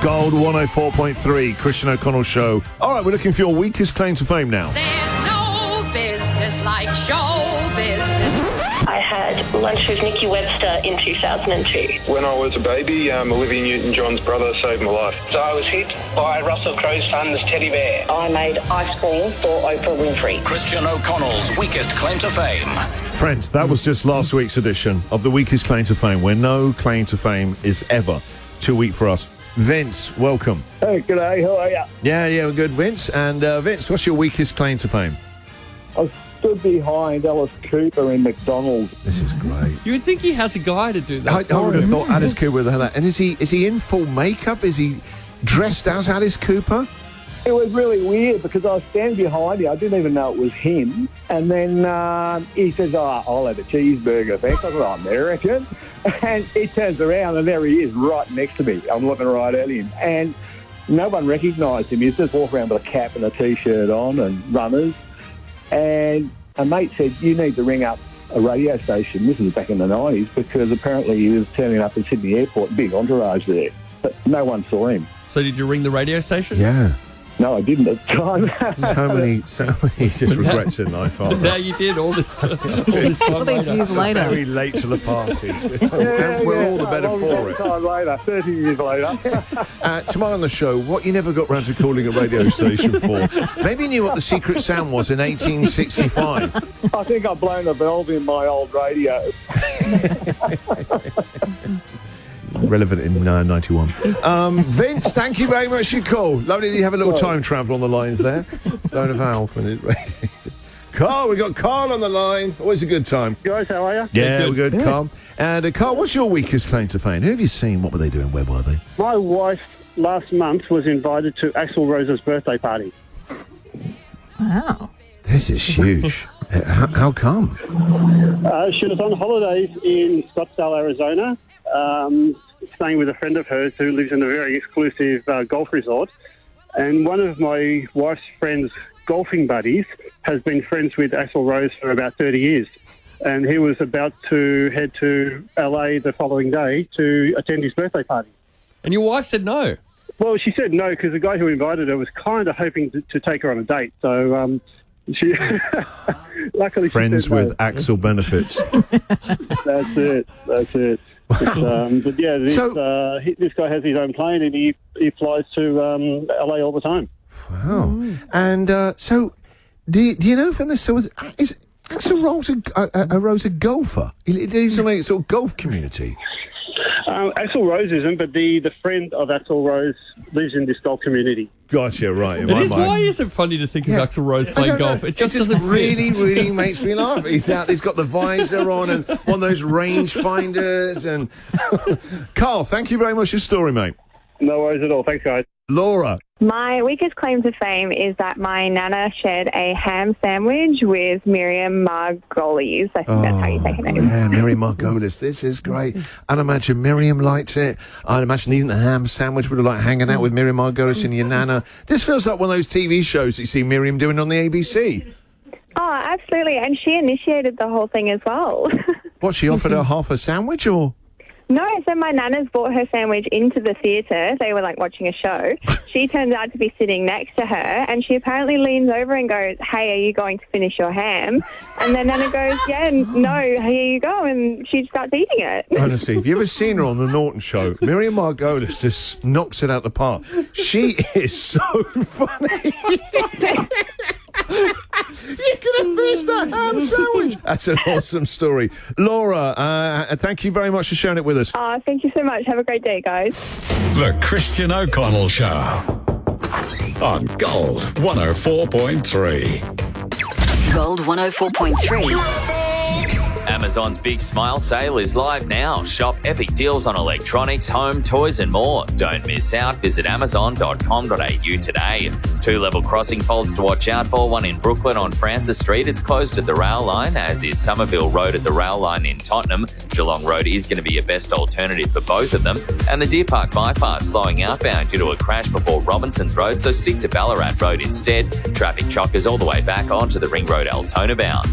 Gold 104.3, Christian O'Connell Show. All right, we're looking for your weakest claim to fame now. There's no business like show business. I had lunch with Nicky Webster in 2002. When I was a baby, Olivia Newton-John's brother saved my life. So I was hit by Russell Crowe's son's teddy bear. I made ice cream for Oprah Winfrey. Christian O'Connell's weakest claim to fame. Friends, that was just last week's edition of the weakest claim to fame, where no claim to fame is ever too weak for us. Vince, welcome. Hey, g'day, how are you? Yeah, we're good, Vince. And Vince, what's your weakest claim to fame? I stood behind Alice Cooper in McDonald's. This is great. You would think he has a guy to do that. I would have thought Alice Cooper would have that. And is he in full makeup? Is he dressed as Alice Cooper? It was really weird because I was standing behind him. I didn't even know it was him. And then he says, I'll have a cheeseburger, thanks. I thought, American. And he turns around and there he is right next to me. I'm looking right at him. And no one recognised him. He's just walking around with a cap and a T-shirt on and runners. And a mate said, you need to ring up a radio station. This was back in the 90s because apparently he was turning up in Sydney Airport, big entourage there. But no one saw him. So did you ring the radio station? Yeah. No, I didn't at the time. So many just regrets in life, aren't there? Now you did all this time. All these years later. Very late to the party. And we're all the better for it. Time later, 30 years later. Tomorrow on the show, what you never got round to calling a radio station for. Maybe you knew what the secret sound was in 1865. I think I've blown a valve in my old radio. Relevant in 91. Vince, thank you very much for your call. Lovely that you have a little time travel on the lines there. Blown a valve. Carl, we got Carl on the line. Always a good time. Guys, how are you? Yeah, we're good, Carl. And Carl, what's your weakest claim to fame? Who have you seen? What were they doing? Where were they? My wife last month was invited to Axl Rose's birthday party. Wow. This is huge. How come? She was on holidays in Scottsdale, Arizona, staying with a friend of hers who lives in a very exclusive golf resort. And one of my wife's friend's golfing buddies has been friends with Axl Rose for about 30 years. And he was about to head to LA the following day to attend his birthday party. And your wife said no? Well, she said no because the guy who invited her was kind of hoping to take her on a date. So she luckily friends she said with Axl benefits. That's it. But yeah, this guy has his own plane and he flies to LA all the time. Wow. And so, do you know from this? So is Axl Rose a golfer? He lives in a sort of golf community. Axl Rose isn't, but the friend of Axl Rose lives in this golf community. Gotcha, right. Why is it funny to think of Axl Rose playing golf? It just doesn't really makes me laugh. He's out, he's got the visor on and one of those range finders. And Carl, thank you very much for your story, mate. No worries at all. Thanks, guys. Laura. My weakest claim to fame is that my nana shared a ham sandwich with Miriam Margolyes. I think that's how you say her name. Yeah, Miriam Margolyes. This is great. I'd imagine Miriam liked it. I'd imagine eating the ham sandwich would have liked hanging out with Miriam Margolyes and your nana. This feels like one of those TV shows that you see Miriam doing on the ABC. Oh, absolutely. And she initiated the whole thing as well. What, she offered her half a sandwich or...? No, so my nana's brought her sandwich into the theatre. They were, watching a show. She turns out to be sitting next to her, and she apparently leans over and goes, "Hey, are you going to finish your ham?" And then Nana goes, "Yeah, no, here you go," and she starts eating it. Honestly, have you ever seen her on The Norton Show? Miriam Margolyes just knocks it out the park. She is so funny. You could have finished that ham sandwich. That's an awesome story. Laura, thank you very much for sharing it with us. Thank you so much. Have a great day, guys. The Christian O'Connell Show on Gold 104.3. Gold 104.3. Amazon's Big Smile Sale is live now. Shop epic deals on electronics, home, toys and more. Don't miss out. Visit amazon.com.au today. 2-level crossing faults to watch out for. One in Brooklyn on Francis Street. It's closed at the rail line, as is Somerville Road at the rail line in Tottenham. Geelong Road is going to be your best alternative for both of them. And the Deer Park bypass slowing outbound due to a crash before Robinson's Road, so stick to Ballarat Road instead. Traffic chockers all the way back onto the Ring Road Altona bound.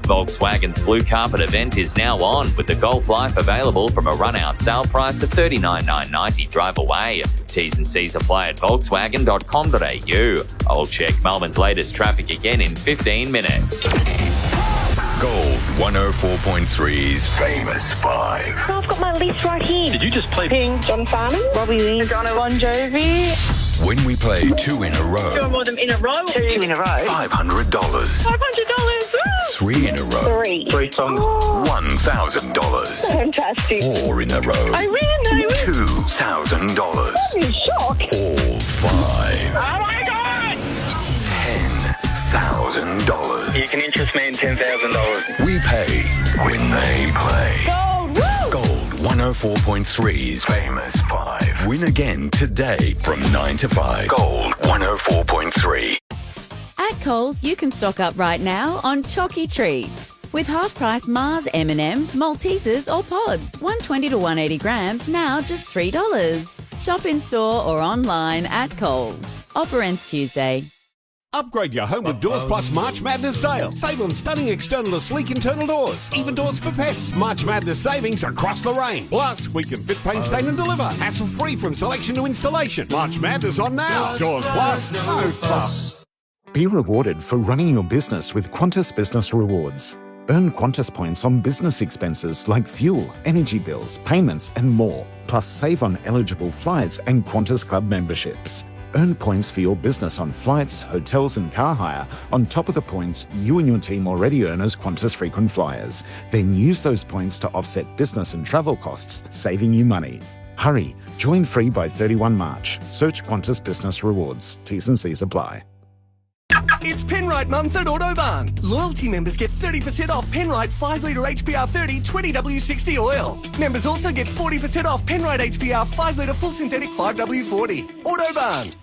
Volkswagen's Blue Carpet event is now on, with the Golf Life available from a run-out sale price of $39,990 drive away. T's and C's apply at volkswagen.com.au. I'll check Melbourne's latest traffic again in 15 minutes. Gold 104.3's Famous 5. I've got my list right here. Did you just play Ping, John Farnham, Robbie Williams, Madonna, Bon Jovi. When we play 2 in a row, 2 more than in a row. 2 in a row. $500. $500. 3 in a row. 3 songs. $1,000. Fantastic. 4 in a row. I win. $2,000. I'm shocked. All 5. Oh my God! $10,000. You can interest me in $10,000. We pay when they play. Gold, woo! Gold 104.3's Famous 5. Win again today from 9 to 5. Gold 104.3. At Coles, you can stock up right now on Chalky Treats. With half-price Mars M&Ms, Maltesers or pods, 120 to 180 grams, now just $3. Shop in-store or online at Coles. Offer ends Tuesday. Upgrade your home with Doors Plus March Madness sale. Save on stunning external or sleek internal doors. Even doors for pets. March Madness savings across the range. Plus, we can fit, paint, stain and deliver. Hassle-free from selection to installation. March Madness on now. Doors Plus, no fuss. Be rewarded for running your business with Qantas Business Rewards. Earn Qantas points on business expenses like fuel, energy bills, payments and more. Plus save on eligible flights and Qantas Club memberships. Earn points for your business on flights, hotels and car hire on top of the points you and your team already earn as Qantas frequent flyers. Then use those points to offset business and travel costs, saving you money. Hurry, join free by 31 March. Search Qantas Business Rewards. T's and C's apply. It's Penrite month at Autobarn. Loyalty members get 30% off Penrite 5-litre HPR30 20W60 oil. Members also get 40% off Penrite HPR 5-litre full synthetic 5W40. Autobarn.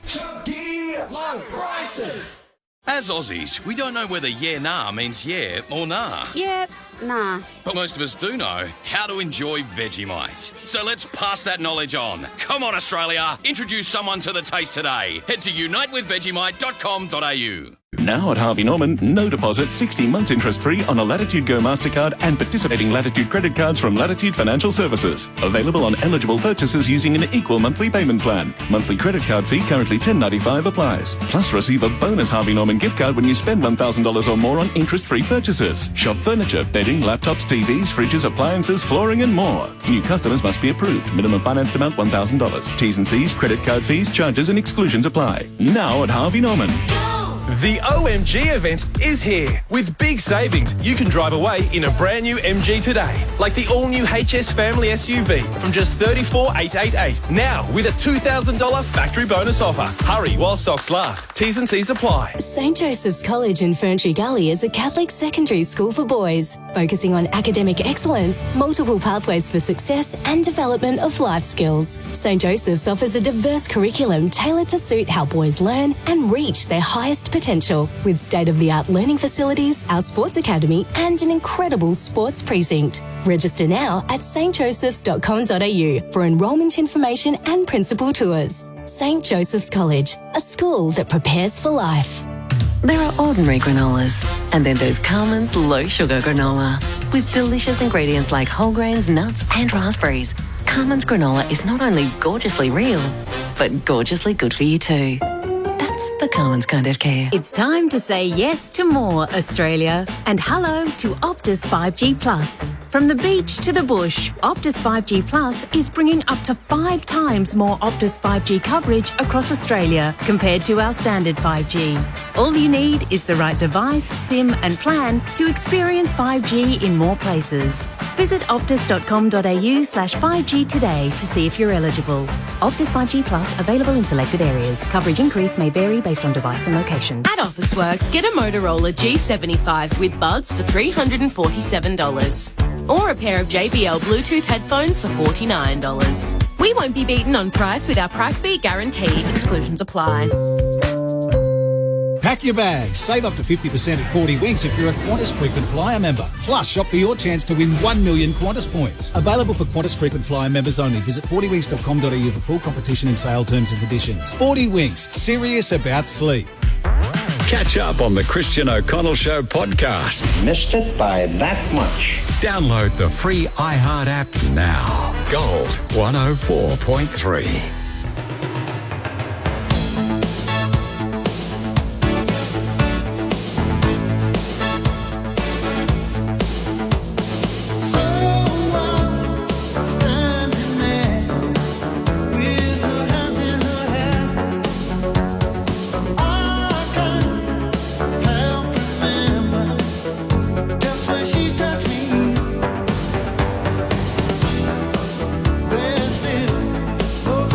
Low prices. As Aussies, we don't know whether yeah nah means yeah or nah. Yeah, nah. But most of us do know how to enjoy Vegemite. So let's pass that knowledge on. Come on, Australia. Introduce someone to the taste today. Head to unitewithvegemite.com.au. Now at Harvey Norman, no deposit, 60 months interest-free on a Latitude Go MasterCard and participating Latitude credit cards from Latitude Financial Services. Available on eligible purchases using an equal monthly payment plan. Monthly credit card fee currently $10.95 applies. Plus receive a bonus Harvey Norman gift card when you spend $1,000 or more on interest-free purchases. Shop furniture, bedding, laptops, TVs, fridges, appliances, flooring and more. New customers must be approved. Minimum financed amount $1,000. T's and C's, credit card fees, charges and exclusions apply. Now at Harvey Norman. The OMG event is here. With big savings, you can drive away in a brand new MG today. Like the all-new HS Family SUV from just $34,888. Now with a $2,000 factory bonus offer. Hurry while stocks last. T's and C's apply. St Joseph's College in Ferntree Gully is a Catholic secondary school for boys, focusing on academic excellence, multiple pathways for success and development of life skills. St Joseph's offers a diverse curriculum tailored to suit how boys learn and reach their highest potential, with state-of-the-art learning facilities, our sports academy and an incredible sports precinct. Register now at stjosephs.com.au for enrolment information and principal tours. St Joseph's College, a school that prepares for life. There are ordinary granolas, and then there's Carmen's low-sugar granola. With delicious ingredients like whole grains, nuts and raspberries, Carmen's granola is not only gorgeously real, but gorgeously good for you too. That's the Carmen's kind of care. It's time to say yes to more, Australia. And hello to Optus 5G Plus. From the beach to the bush, Optus 5G Plus is bringing up to 5 times more Optus 5G coverage across Australia compared to our standard 5G. All you need is the right device, SIM and plan to experience 5G in more places. Visit optus.com.au/5G today to see if you're eligible. Optus 5G Plus available in selected areas. Coverage increase may vary based on device and location. At Officeworks, get a Motorola G75 with buds for $347. Or a pair of JBL Bluetooth headphones for $49. We won't be beaten on price with our Price Beat Guarantee. Exclusions apply. Pack your bags. Save up to 50% at 40 Winks if you're a Qantas Frequent Flyer member. Plus, shop for your chance to win 1 million Qantas points. Available for Qantas Frequent Flyer members only. Visit 40winks.com.au for full competition and sale terms and conditions. 40 Winks. Serious about sleep. Catch up on the Christian O'Connell Show podcast. Missed it by that much. Download the free iHeart app now. Gold 104.3. There's still no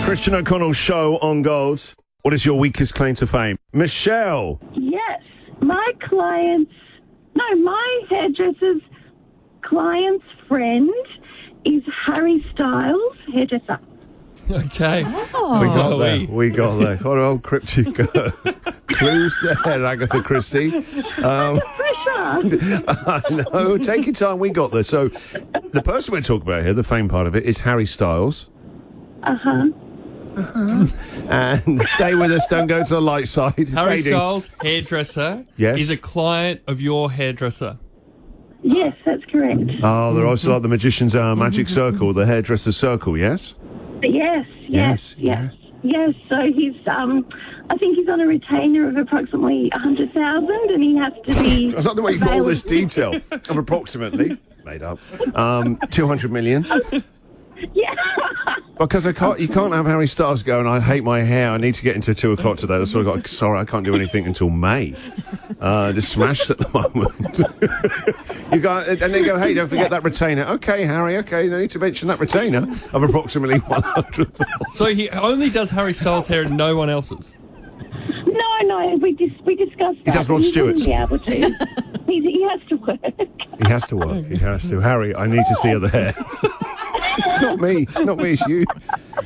Christian O'Connell show on Gold. What is your weakest claim to fame? Michelle. Yes. My hairdresser's client's friend is Harry Styles, hairdresser. Okay. Oh. We got there. What old cryptic clues there, Agatha Christie. I know. Take your time. We got there. So, the person we're talking about here, the fame part of it, is Harry Styles. And stay with us. Don't go to the light side. Harry Fading. Styles, hairdresser, Yes. is a client of your hairdresser. Yes, that's correct. Oh, they're also like the magician's magic circle, the hairdresser's circle, yes? Yes. So he's, I think he's on a retainer of approximately 100,000, and he has to be. I love the way you got all this detail of approximately made up 200 million. Yeah. Because you can't have Harry Styles going, I hate my hair, I need to get into 2 o'clock today. That's what I got. Sorry, I can't do anything until May. Just smashed at the moment. You go, and they go, hey, don't forget that retainer. Okay, Harry, okay, no need to mention that retainer of approximately 100,000. So he only does Harry Styles' hair and no one else's? No, we discussed that. He does Rod Stewart's. He wouldn't be able to. He has to work. He has to work. He has to. Harry, I need to see other hair. It's not me, it's you.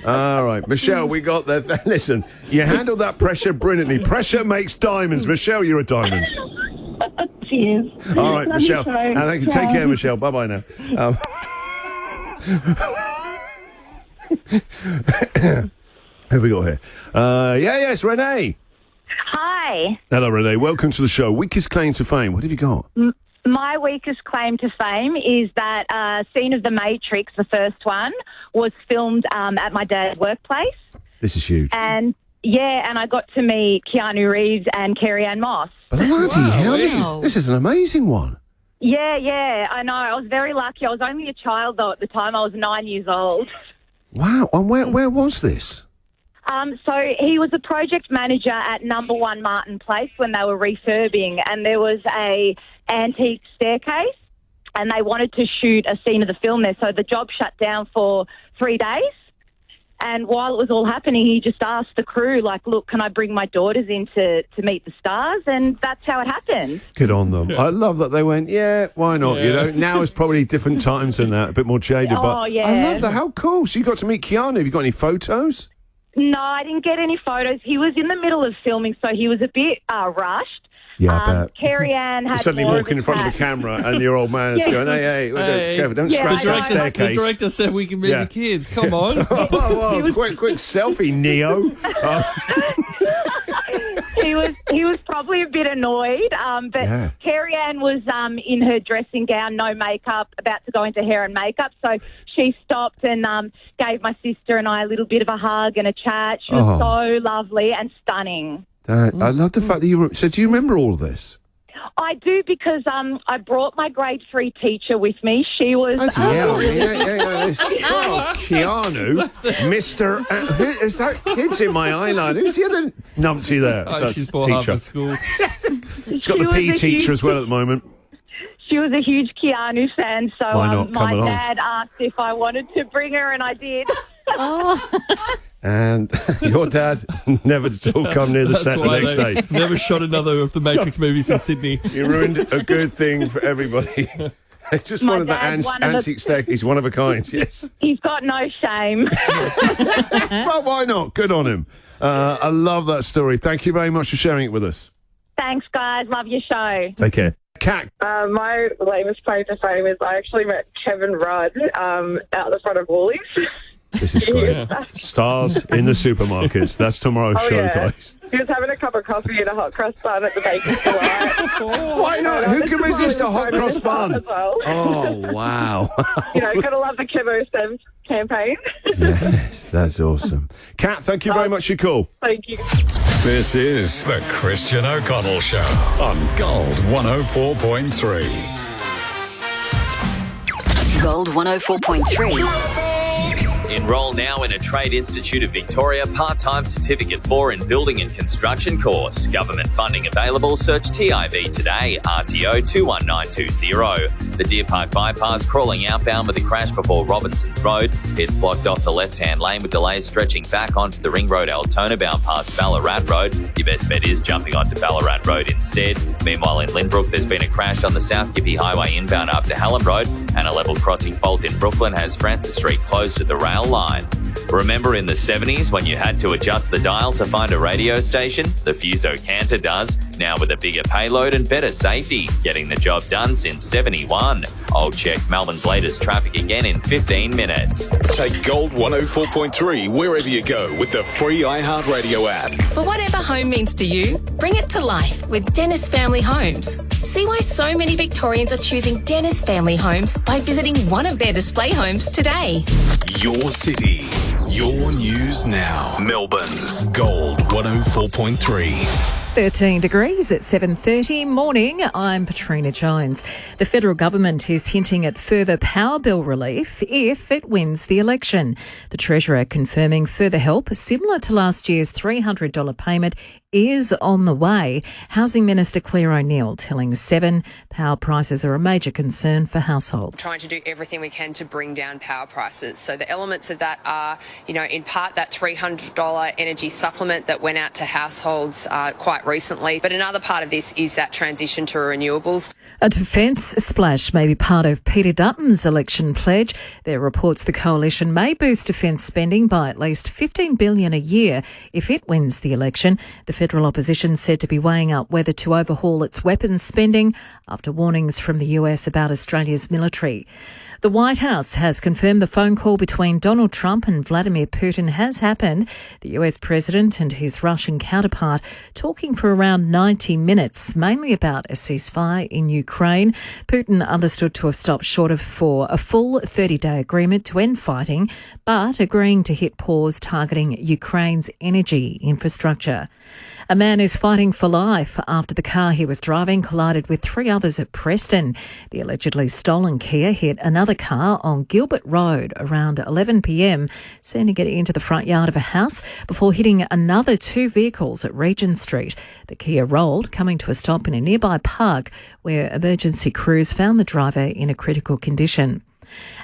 All right, Michelle, we got there. Listen, you handled that pressure brilliantly. Pressure makes diamonds. Michelle, you're a diamond. Cheers. All right, Love Michelle. your show. Thank you. Take care, Michelle. Bye-bye now. Who have we got here? Yes, Renee. Hi. Hello, Renee. Welcome to the show. Weakest claim to fame. What have you got? My weakest claim to fame is that scene of The Matrix, the first one, was filmed at my dad's workplace. This is huge. And I got to meet Keanu Reeves and Carrie-Anne Moss. Bloody hell, this is an amazing one. Yeah, I know. I was very lucky. I was only a child, though, at the time. I was 9 years old. Wow. And where was this? So he was a project manager at number 1 Martin Place when they were refurbing, and there was a antique staircase, and they wanted to shoot a scene of the film there. So the job shut down for 3 days. And while it was all happening, he just asked the crew, like, look, can I bring my daughters in to meet the stars? And that's how it happened. Good on them. Yeah. I love that they went, why not? Yeah. You know, now it's probably different times than that, a bit more jaded. But yeah. I love that. How cool. So you got to meet Keanu. Have you got any photos? No, I didn't get any photos. He was in the middle of filming, so he was a bit rushed. Yeah, I bet. Carrie-Anne had suddenly walking in front of the camera and your old man's going, hey, don't scratch that staircase. The director said we can meet the kids. Come on. Quick selfie, Neo. He was probably a bit annoyed, but Carrie-Anne was in her dressing gown, no makeup, about to go into hair and makeup, so she stopped and gave my sister and I a little bit of a hug and a chat. She was so lovely and stunning. I love the fact that you... So do you remember all of this? I do, because I brought my grade 3 teacher with me. She was... Keanu, Mr... is that kid's in my eyeliner? Who's the other numpty there? She's brought up at school. She's got the PE teacher as well at the moment. She was a huge Keanu fan, so my along. dad asked if I wanted to bring her, and I did. And your dad never at all come near the set the next day. Never shot another of the Matrix movies in Sydney. You ruined a good thing for everybody. Just one of the antique stack. He's one of a kind, yes. He's got no shame. Well, why not? Good on him. I love that story. Thank you very much for sharing it with us. Thanks, guys. Love your show. Take care. Cat. My latest claim to fame is I actually met Kevin Rudd out the front of Woolies. This is great. Stars in the supermarkets. That's tomorrow's show, guys. He was having a cup of coffee and a hot cross bun at the Baker's Delight. Why not? Who can resist a hot cross bun? As well. Oh, wow. Gotta love the Kevo Stems campaign. Yes, that's awesome. Kat, thank you very much for your call. Thank you. This is the Christian O'Connell Show on Gold 104.3. Gold 104.3. Enrol now in a Trade Institute of Victoria part-time Certificate 4 in Building and Construction course. Government funding available. Search TIV today. RTO 21920. The Deer Park bypass crawling outbound with a crash before Robinson's Road. It's blocked off the left-hand lane with delays stretching back onto the Ring Road Altona bound past Ballarat Road. Your best bet is jumping onto Ballarat Road instead. Meanwhile, in Lynbrook, there's been a crash on the South Gippy Highway inbound up to Hallam Road, and a level crossing fault in Brooklyn has Francis Street closed at the rail line. Remember in the 70s when you had to adjust the dial to find a radio station? The Fuso Canter does, now with a bigger payload and better safety, getting the job done since 71. I'll check Melbourne's latest traffic again in 15 minutes. Take Gold 104.3 wherever you go with the free iHeartRadio app. For whatever home means to you, bring it to life with Dennis Family Homes. See why so many Victorians are choosing Dennis Family Homes by visiting one of their display homes today. Your city, your news now. Melbourne's Gold 104.3. 13 degrees at 7:30 morning. I'm Patrina Jones. The federal government is hinting at further power bill relief if it wins the election. The Treasurer confirming further help similar to last year's $300 payment is on the way. Housing Minister Claire O'Neill telling Seven power prices are a major concern for households. Trying to do everything we can to bring down power prices. So the elements of that are, in part that $300 energy supplement that went out to households quite recently. But another part of this is that transition to renewables. A defence splash may be part of Peter Dutton's election pledge. There are reports the coalition may boost defence spending by at least $15 billion a year if it wins the election. The federal opposition said to be weighing up whether to overhaul its weapons spending after warnings from the US about Australia's military. The White House has confirmed the phone call between Donald Trump and Vladimir Putin has happened. The US president and his Russian counterpart talking for around 90 minutes, mainly about a ceasefire in Ukraine. Putin understood to have stopped short of for a full 30-day agreement to end fighting, but agreeing to hit pause targeting Ukraine's energy infrastructure. A man is fighting for life after the car he was driving collided with three others at Preston. The allegedly stolen Kia hit another car on Gilbert Road around 11 p.m, sending it into the front yard of a house before hitting another two vehicles at Regent Street. The Kia rolled, coming to a stop in a nearby park where emergency crews found the driver in a critical condition.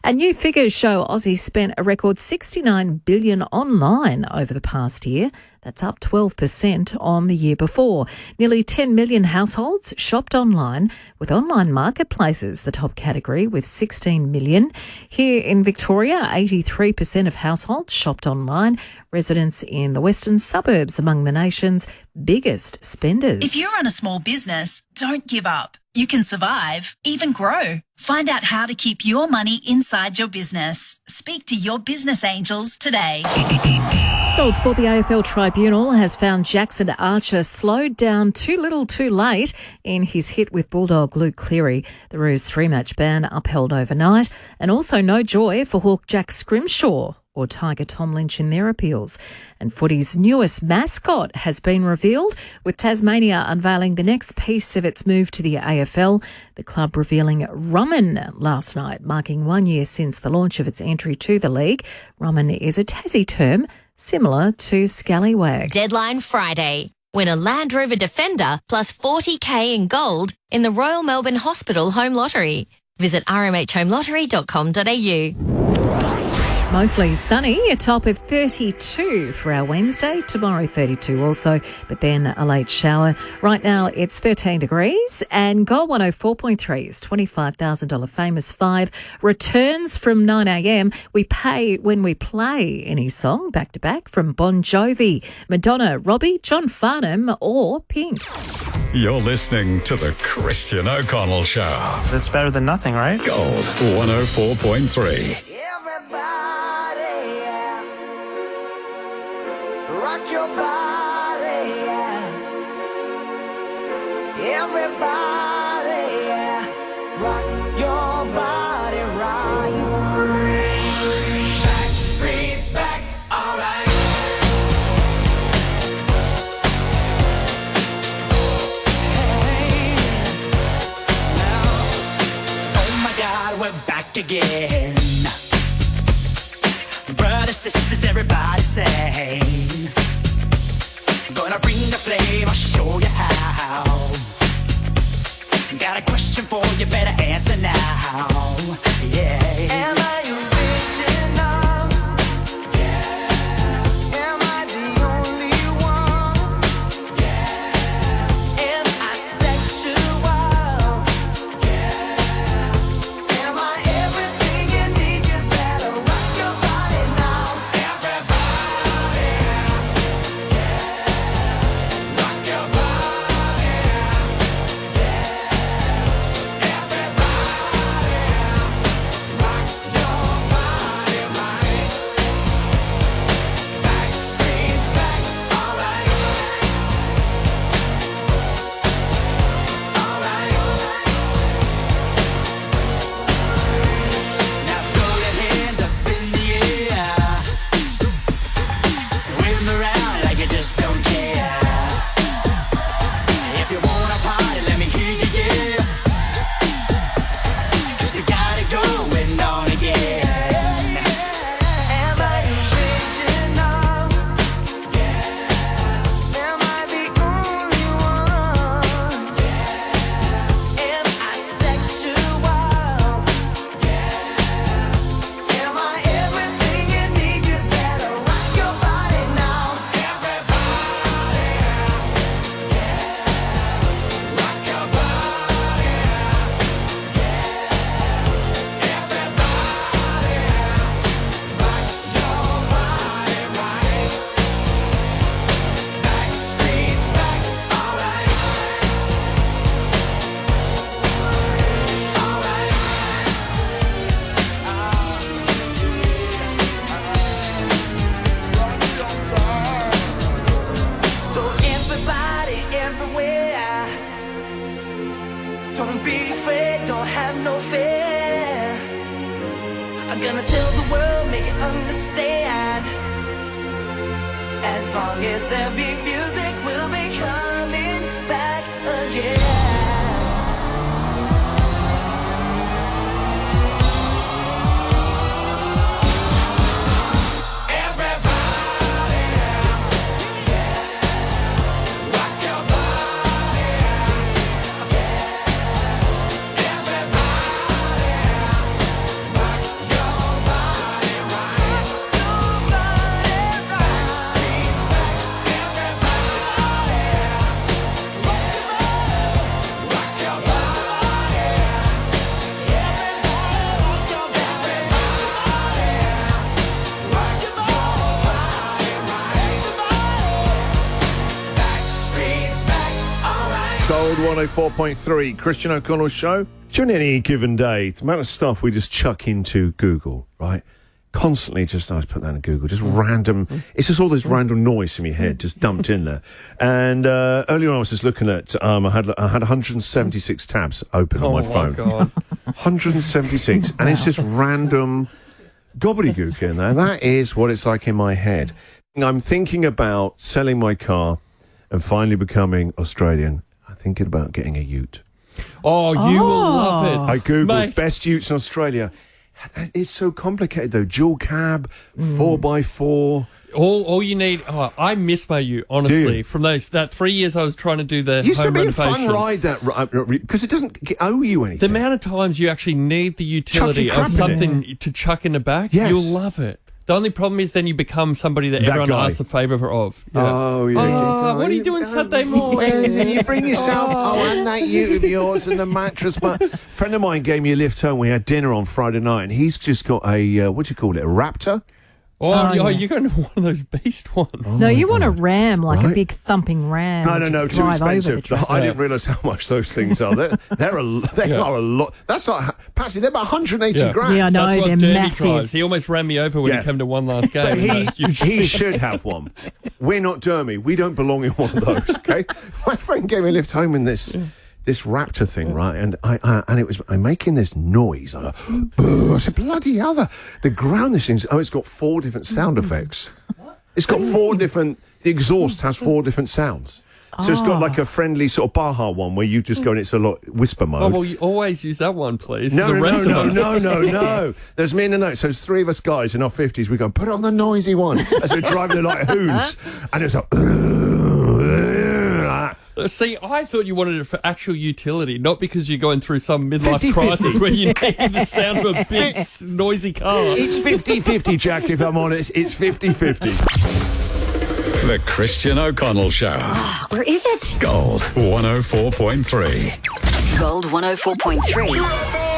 And new figures show Aussie spent a record $69 billion online over the past year. That's up 12% on the year before. Nearly 10 million households shopped online, with online marketplaces the top category with 16 million. Here in Victoria, 83% of households shopped online. Residents in the western suburbs among the nation's biggest spenders. If you run a small business, don't give up. You can survive, even grow. Find out how to keep your money inside your business. Speak to your business angels today. Gold Sport, the AFL Tribunal has found Jackson Archer slowed down too little too late in his hit with Bulldog Luke Cleary. The Roos 3-match ban upheld overnight, and also no joy for Hawk Jack Scrimshaw or Tiger Tom Lynch in their appeals. And footy's newest mascot has been revealed, with Tasmania unveiling the next piece of its move to the AFL. The club revealing Rumman last night, marking 1 year since the launch of its entry to the league. Rumman is a Tassie term similar to Scallywag. Deadline Friday. Win a Land Rover Defender plus $40,000 in gold in the Royal Melbourne Hospital Home Lottery. Visit rmhhomelottery.com.au. Mostly sunny, a top of 32 for our Wednesday. Tomorrow 32 also, but then a late shower. Right now it's 13 degrees and Gold 104.3's $25,000 Famous 5 returns from 9am. We pay when we play any song back to back from Bon Jovi, Madonna, Robbie, John Farnham or Pink. You're listening to The Christian O'Connell Show. That's better than nothing, right? Gold 104.3. Rock your body, yeah. Everybody, yeah. Rock your body right. Back streets back, alright. Hey, now, oh my God, we're back again. Brother everybody sing. Gonna bring the flame, I'll show you how. Got a question for you, better answer now. Yeah. Am I original? Yeah. Am I the only one? Yeah. Am I sexual? Yeah. Am I everything you need? You better rock your body now. Everybody, yeah. Rock your body, yeah. Just don't care. If you wanna party, let me hear you, yeah. 'Cause we got it going on again. Am I original? Yeah. Am I the only one? Yeah. Am I sexual? Yeah. Am I everything you need? You better rock your body now. So everybody, everywhere, don't be afraid, don't have no fear. I'm gonna tell the world, make it understand. As long as there be music, we'll be coming back again. Gold 104.3, Christian O'Connell Show. During any given day, the amount of stuff we just chuck into Google, right? Constantly just, I put that in Google, just random, it's just all this random noise in your head just dumped in there. And earlier on I was just looking at, I had 176 tabs open on my phone. God. 176, and it's just random gobbledygook in there. That is what it's like in my head. I'm thinking about selling my car and finally becoming Australian. I'm thinking about getting a ute. Oh, you will love it. I googled Mate. best utes in Australia. It's so complicated though. Dual cab, 4x4. All you need. Oh, I miss my ute, honestly. From that 3 years I was trying to do the Used to home be a renovation. fun ride that because it doesn't owe you anything. The amount of times you actually need the utility crap of in something to chuck in the back, Yes. you'll love it. The only problem is then you become somebody that everyone guy. asks a favour of. Yeah. Oh, yeah. Oh, what are you doing Saturday morning? You bring yourself, and that ute of yours and the mattress. A friend of mine gave me a lift home. We had dinner on Friday night, and he's just got a, what do you call it, a Raptor? Oh, you're going to one of those beast ones. No, you want a ram, like a Right. big thumping ram. No, just too drive over the expensive. track. I didn't realise how much those things are. They are a lot. That's like, Patsy, they're about 180 grand. Yeah, I know, That's what they're Derby massive. drives. He almost ran me over when Yeah. he came to one last game. But he should have one. We're not Dermy. We don't belong in one of those, okay? My friend gave me a lift home in this Raptor thing, right? And I'm making this noise. I said, bloody hell, the ground this thing's, it's got 4 different sound effects. It's got 4 different, the exhaust has 4 different sounds. So it's got like a friendly sort of Baja one where you just go and it's a lot whisper mode. Oh, well, you always use that one, please. No. Yes. There's me and the note. So it's three of us guys in our 50s. We go, put on the noisy one as we're driving like hoons. And it's like... See, I thought you wanted it for actual utility, not because you're going through some midlife crisis where you need the sound of a big, noisy car. It's 50-50, Jack, if I'm honest. It's 50-50. The Christian O'Connell Show. Where is it? Gold 104.3. Gold 104.3.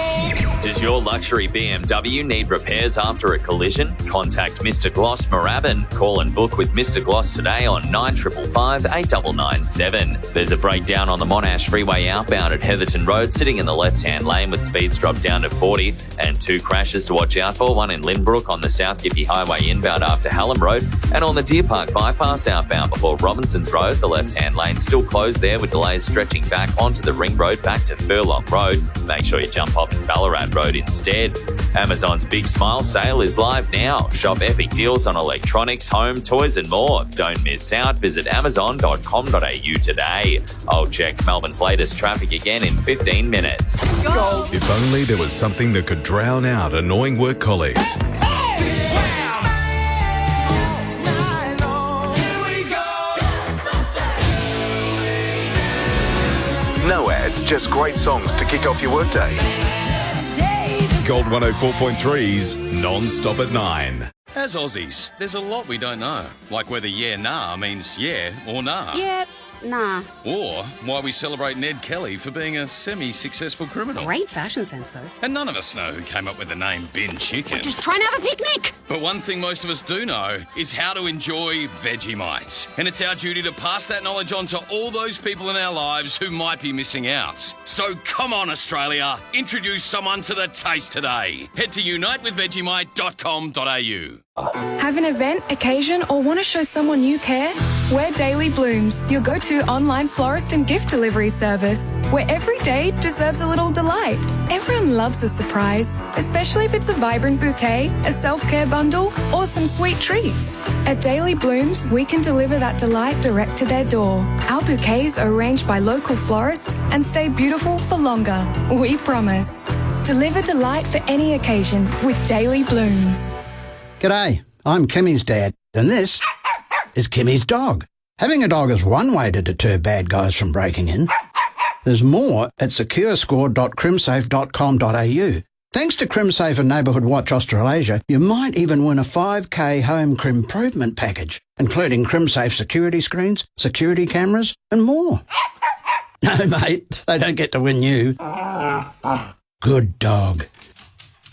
Does your luxury BMW need repairs after a collision? Contact Mr. Gloss Moorabbin. Call and book with Mr. Gloss today on 9555 8997. There's a breakdown on the Monash Freeway outbound at Heatherton Road, sitting in the left-hand lane with speeds dropped down to 40, and 2 crashes to watch out for, one in Lynbrook on the South Gippy Highway inbound after Hallam Road, and on the Deer Park bypass outbound before Robinson's Road. The left-hand lane still closed there with delays stretching back onto the Ring Road back to Furlong Road. Make sure you jump off at Ballarat Road instead. Amazon's Big Smile sale is live now. Shop epic deals on electronics, home, toys and more. Don't miss out. Visit amazon.com.au today. I'll check Melbourne's latest traffic again in 15 minutes. If only there was something that could drown out annoying work colleagues. No ads, just great songs to kick off your workday. Gold 104.3's Non-Stop at 9. As Aussies, there's a lot we don't know. Like whether yeah, nah means yeah or nah. Yeah, nah. Or why we celebrate Ned Kelly for being a semi-successful criminal. Great fashion sense, though. And none of us know who came up with the name Bin Chicken. We're just trying to have a picnic. But one thing most of us do know is how to enjoy Vegemite. And it's our duty to pass that knowledge on to all those people in our lives who might be missing out. So come on, Australia. Introduce someone to the taste today. Head to uniteWithVegemite.com.au. Have an event, occasion, or want to show someone you care? We're Daily Blooms, your go-to online florist and gift delivery service, where every day deserves a little delight. Everyone loves a surprise, especially if it's a vibrant bouquet, a self-care bundle, or some sweet treats. At Daily Blooms, we can deliver that delight direct to their door. Our bouquets are arranged by local florists and stay beautiful for longer. We promise. Deliver delight for any occasion with Daily Blooms. G'day, I'm Kimmy's dad, and this is Kimmy's dog. Having a dog is one way to deter bad guys from breaking in. There's more at securescore.crimsafe.com.au. Thanks to CrimSafe and Neighbourhood Watch Australasia, you might even win a 5K home crim improvement package, including CrimSafe security screens, security cameras, and more. No, mate, they don't get to win you. Good dog.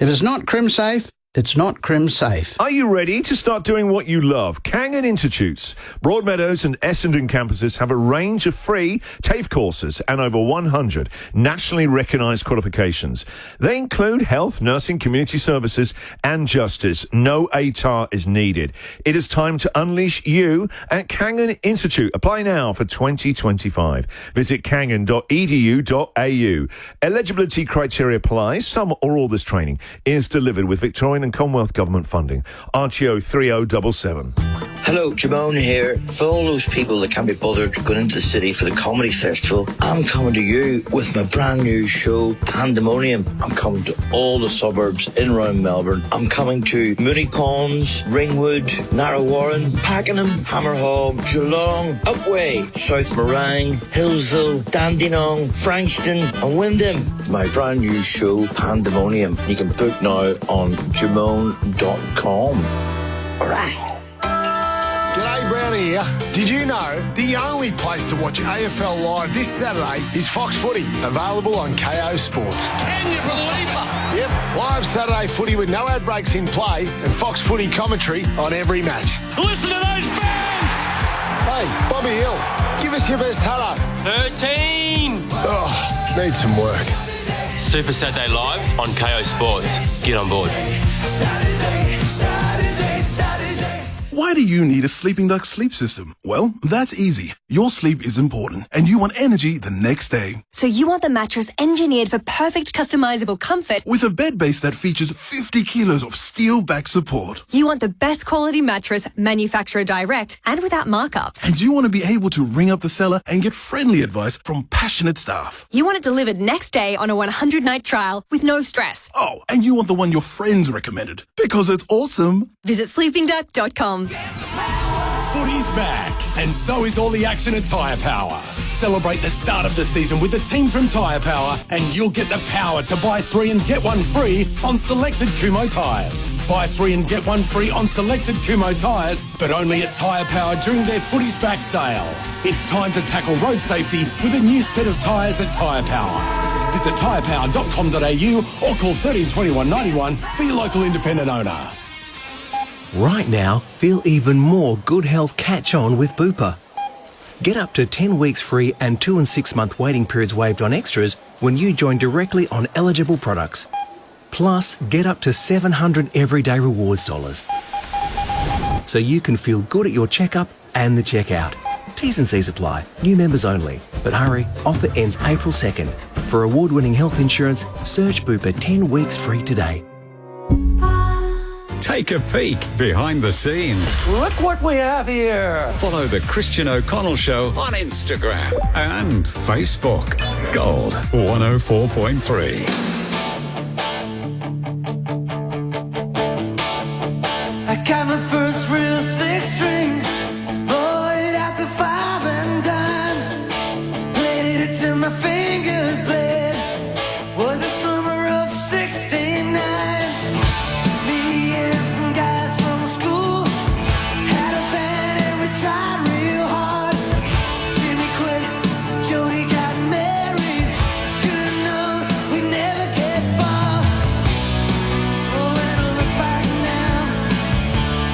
If it's not CrimSafe, it's not CrimSafe. Are you ready to start doing what you love? Kangan Institutes, Broadmeadows and Essendon campuses have a range of free TAFE courses and over 100 nationally recognised qualifications. They include health, nursing, community services and justice. No ATAR is needed. It is time to unleash you at Kangan Institute. Apply now for 2025. Visit kangan.edu.au. Eligibility criteria applies. Some or all this training is delivered with Victorian and Commonwealth Government funding. RTO 3077. Hello, Jamone here. For all those people that can't be bothered going into the city for the comedy festival, I'm coming to you with my brand new show, Pandemonium. I'm coming to all the suburbs in around Melbourne. I'm coming to Mooney Ponds, Ringwood, Narrowarren, Pakenham, Hammerhall, Geelong, Upwey, South Morang, Hillsville, Dandenong, Frankston and Wyndham. My brand new show, Pandemonium. You can book now on jamone.com. All right. G'day, Brownie here. Did you know the only place to watch AFL live this Saturday is Fox Footy, available on KO Sports. Can you believe it? Yep, live Saturday footy with no ad breaks in play and Fox Footy commentary on every match. Listen to those fans! Hey, Bobby Hill, give us your best hello. 13! Oh, needs some work. Super Saturday Live on KO Sports. Get on board. Why do you need a Sleeping Duck sleep system? Well, that's easy. Your sleep is important, and you want energy the next day. So you want the mattress engineered for perfect customizable comfort With a bed base that features 50 kilos of steel back support. You want the best quality mattress, manufacturer direct, and without markups. And you want to be able to ring up the seller and get friendly advice from passionate staff. You want it delivered next day on a 100-night trial with no stress. Oh, and you want the one your friends recommended because it's awesome. Visit sleepingduck.com. Footy's back, and so is all the action at Tyre Power. Celebrate the start of the season with the team from Tyre Power, and you'll get the power to buy 3 and get 1 free on selected Kumho tyres. Buy 3 and get 1 free on selected Kumho tyres, but only at Tyre Power during their Footy's back sale. It's time to tackle road safety with a new set of tyres at Tyre Power. Visit tyrepower.com.au or call 13 21 91 for your local independent owner. Right now, feel even more good health catch-on with Bupa. Get up to 10 weeks free and 2 and 6 month waiting periods waived on extras when you join directly on eligible products. Plus, get up to 700 everyday rewards dollars. So you can feel good at your checkup and the checkout. T's and C's apply. New members only. But hurry, offer ends April 2nd. For award-winning health insurance, search Bupa 10 weeks free today. Take a peek behind the scenes. Look what we have here. Follow the Christian O'Connell Show on Instagram and Facebook. Gold 104.3. I got my first real 6-string, bought it at the 5 and dime, played it till my fingers bled. Was the summer of '69. Me and some guys from school had a band and we tried real hard. Jimmy quit, Jody got married. Should've known we'd never get far. Oh, when I look back now,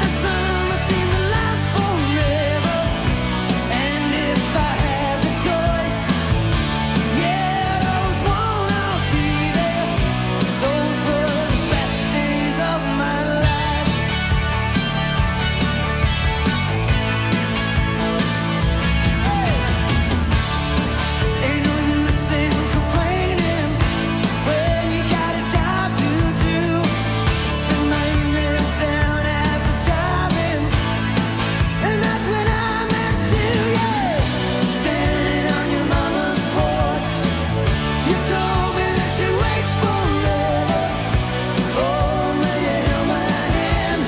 the summer seemed to last forever. And if I had the choice, yeah, those won't all be there. Those were the best days of my life. Ain't no use in complaining when you got a job to do. Spend my evenings down at the drive-in, and that's when I met you, yeah. Standing on your mama's porch, you told me that you'd wait forever. Oh, when you held my hand,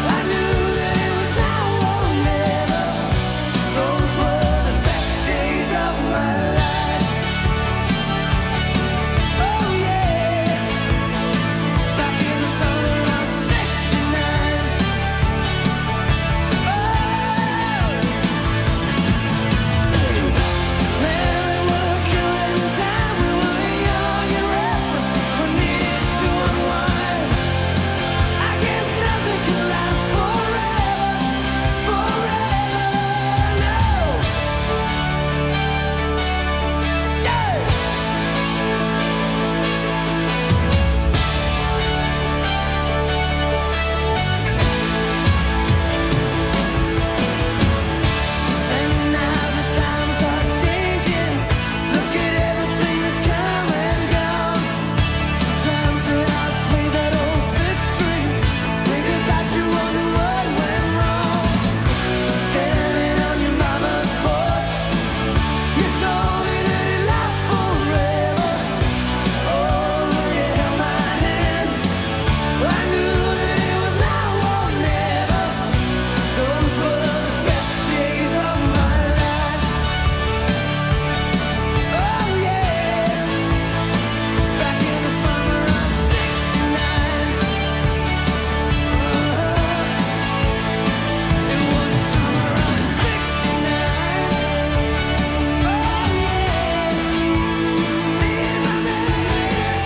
I knew that it was now or never. Those were the best days of my life. Oh yeah, back in the summer of '69. Man, we were killing time. We were young and restless. We needed to unwind. I guess nothing can last forever, forever. No. And now the times are changing. Look at everything that's come and gone. Sometimes when I play that old 6-string, think about you, wonder what went wrong. Standing on your mama's porch, you told me that it lasts forever. Oh, when you held my hand, I knew that it was now or never. Those were the best days of my life. Oh yeah, back in the summer of '69. It was the summer of '69. Oh yeah, me and my baby at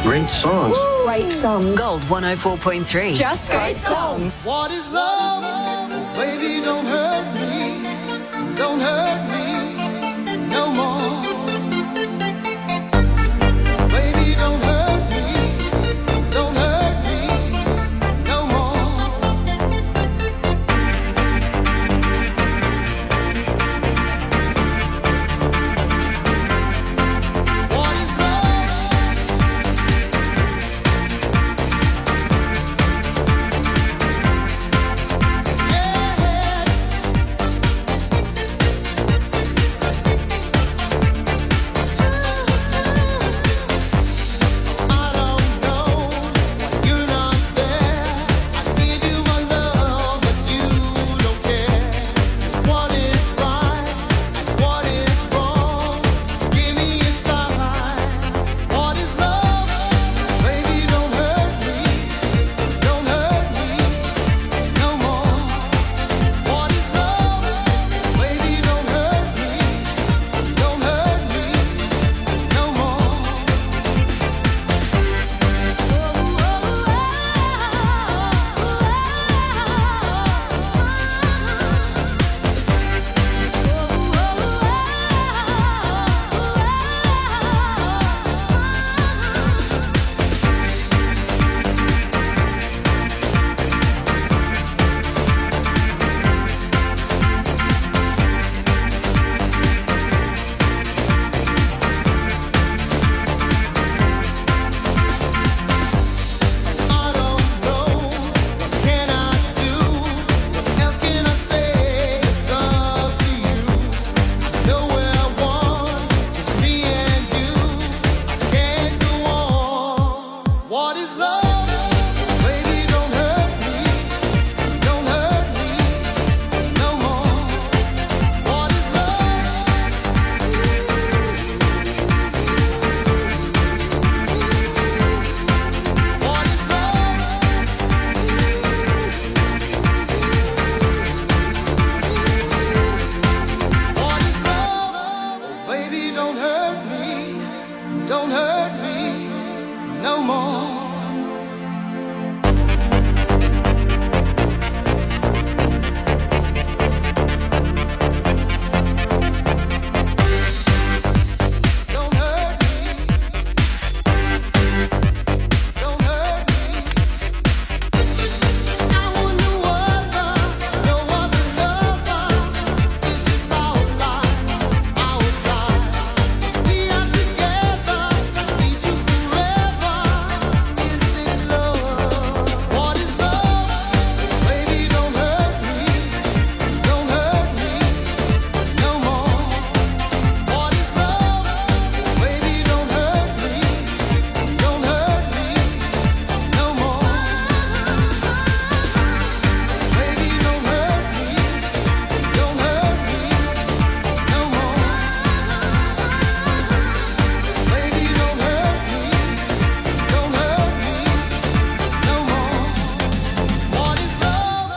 Great songs. great songs. Gold 104.3. Just great songs. What is love? Baby, don't hurt me. Don't hurt me no more. Baby, don't hurt me. Don't hurt me no more. What is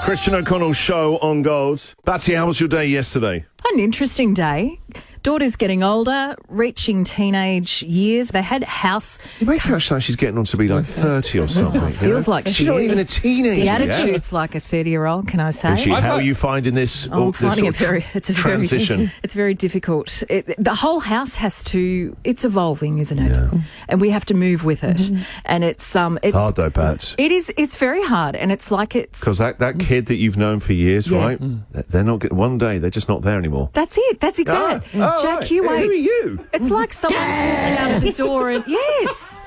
Christian O'Connell's show on Gold. Batsy, how was your day yesterday? An interesting day. Daughter's getting older, reaching teenage years. They had house... You make her sound she's getting on to be like 30 or something. Feels like she's not even a teenager. The attitude's like a 30-year-old, can I say? Is she? How are you finding this, I'm finding it transition? It's very difficult. The whole house has to... It's evolving, isn't it? Yeah. And we have to move with it. Mm-hmm. And it's... hard though, Pat. It is. It's very hard. And it's like it's... Because that kid that you've known for years, right? They're not... One day, they're just not there anymore. That's it. That's exactly it. Jack, right. you wait. Who are you? It's like someone's walked out of the door and... Yes.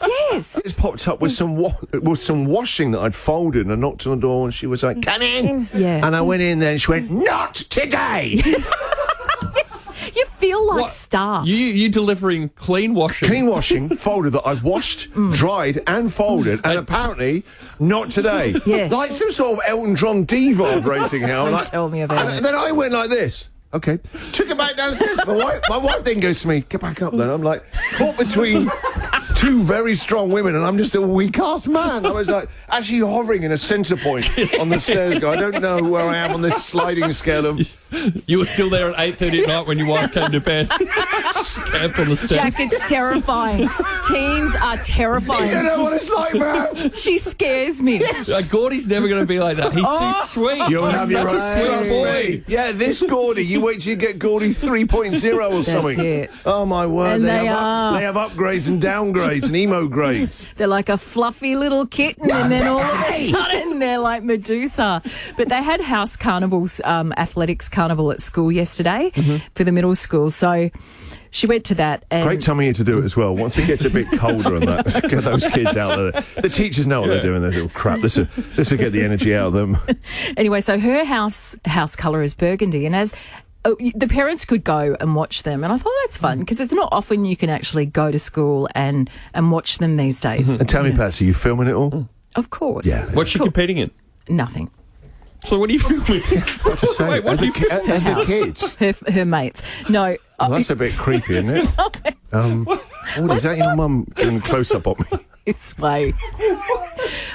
Yes. It's popped up with some washing that I'd folded, and I knocked on the door and she was like, come in. Yeah. And I went in there and she went, not today. You feel like Star. You delivering clean washing. Clean washing, folded, that I've washed, dried and folded, and apparently not today. Yes. Like some sort of Elton John diva operating here. Don't tell me about it. And then I went like this. Okay. Took it back downstairs. My wife then goes to me, get back up then. I'm like, caught between two very strong women and I'm just a weak-ass man. I was like, actually hovering in a centre point on the stairs. I don't know where I am on this sliding scale of You were still there at 8:30 at night when your wife came to bed. Camped on the steps. Jack, it's terrifying. Teens are terrifying. You know what it's like, man. She scares me. Gordy's never going to be like that. He's too sweet. You'll He's have such your a sweet boy. Yeah, this Gordy. You wait till you get Gordy 3.0 or something. it. Oh, my word. And they have upgrades and downgrades and emo grades. They're like a fluffy little kitten, and then all of a sudden they're like Medusa. But they had house carnivals, athletics carnival at school yesterday for the middle school. So she went to that. And great time of year to do it as well. Once it gets a bit colder and that, get those kids out there. The teachers know what they're doing, their little crap. This will get the energy out of them. Anyway, so her house colour is burgundy, and as the parents could go and watch them, and I thought that's fun because it's not often you can actually go to school and watch them these days. And tell me, Patsy, you filming it all? Of course. Yeah. What's she competing in? Nothing. So what are you filming? What to say? Wait, what are you filming? The kids? Her mates. No. Well, that's a bit creepy, isn't it? Is that your mum getting close up on me? This way.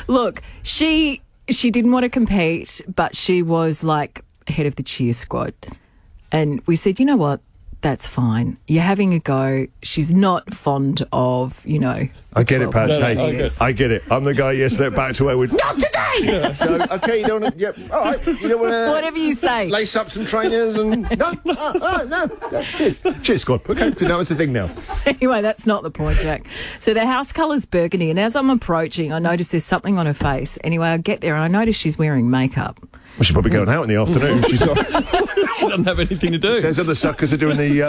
Look, she didn't want to compete, but she was like head of the cheer squad. And we said, you know what? That's fine. You're having a go. She's not fond of, I get it, Pat. I get it. I'm the guy yesterday back to where not today! Yeah. So, okay, you don't want to... Yep, all right. You don't want to... Whatever you say. Lace up some trainers and... No. Cheers, squad. Okay, so that was the thing now. Anyway, that's not the point, Jack. So the house colour's burgundy, and as I'm approaching, I notice there's something on her face. Anyway, I get there and I notice she's wearing makeup. Well, she's probably going out in the afternoon. She doesn't have anything to do. There's other suckers are doing the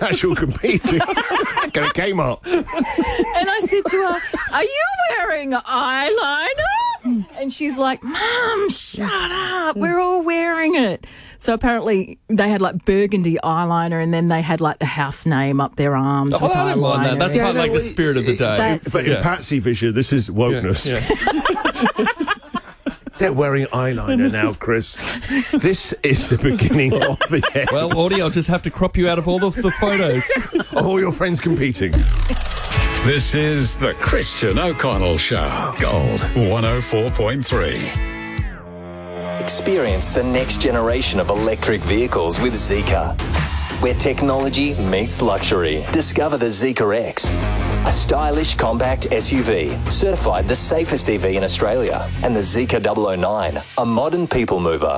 actual competing. Go to Kmart. And I said to her, are you wearing eyeliner? And she's like, Mum, shut up. We're all wearing it. So apparently they had like burgundy eyeliner, and then they had like the house name up their arms. Oh, I don't mind that. That's part of like the spirit of the day. But in Patsy vision, this is wokeness. Yeah. They're wearing eyeliner now, Chris. This is the beginning of the end. Well, Audie, I'll just have to crop you out of all the photos. Of all your friends competing. This is the Christian O'Connell Show. Gold 104.3. Experience the next generation of electric vehicles with Zeekr, where technology meets luxury. Discover the Zeekr X, a stylish compact SUV, certified the safest EV in Australia, and the Zeekr 009, a modern people mover.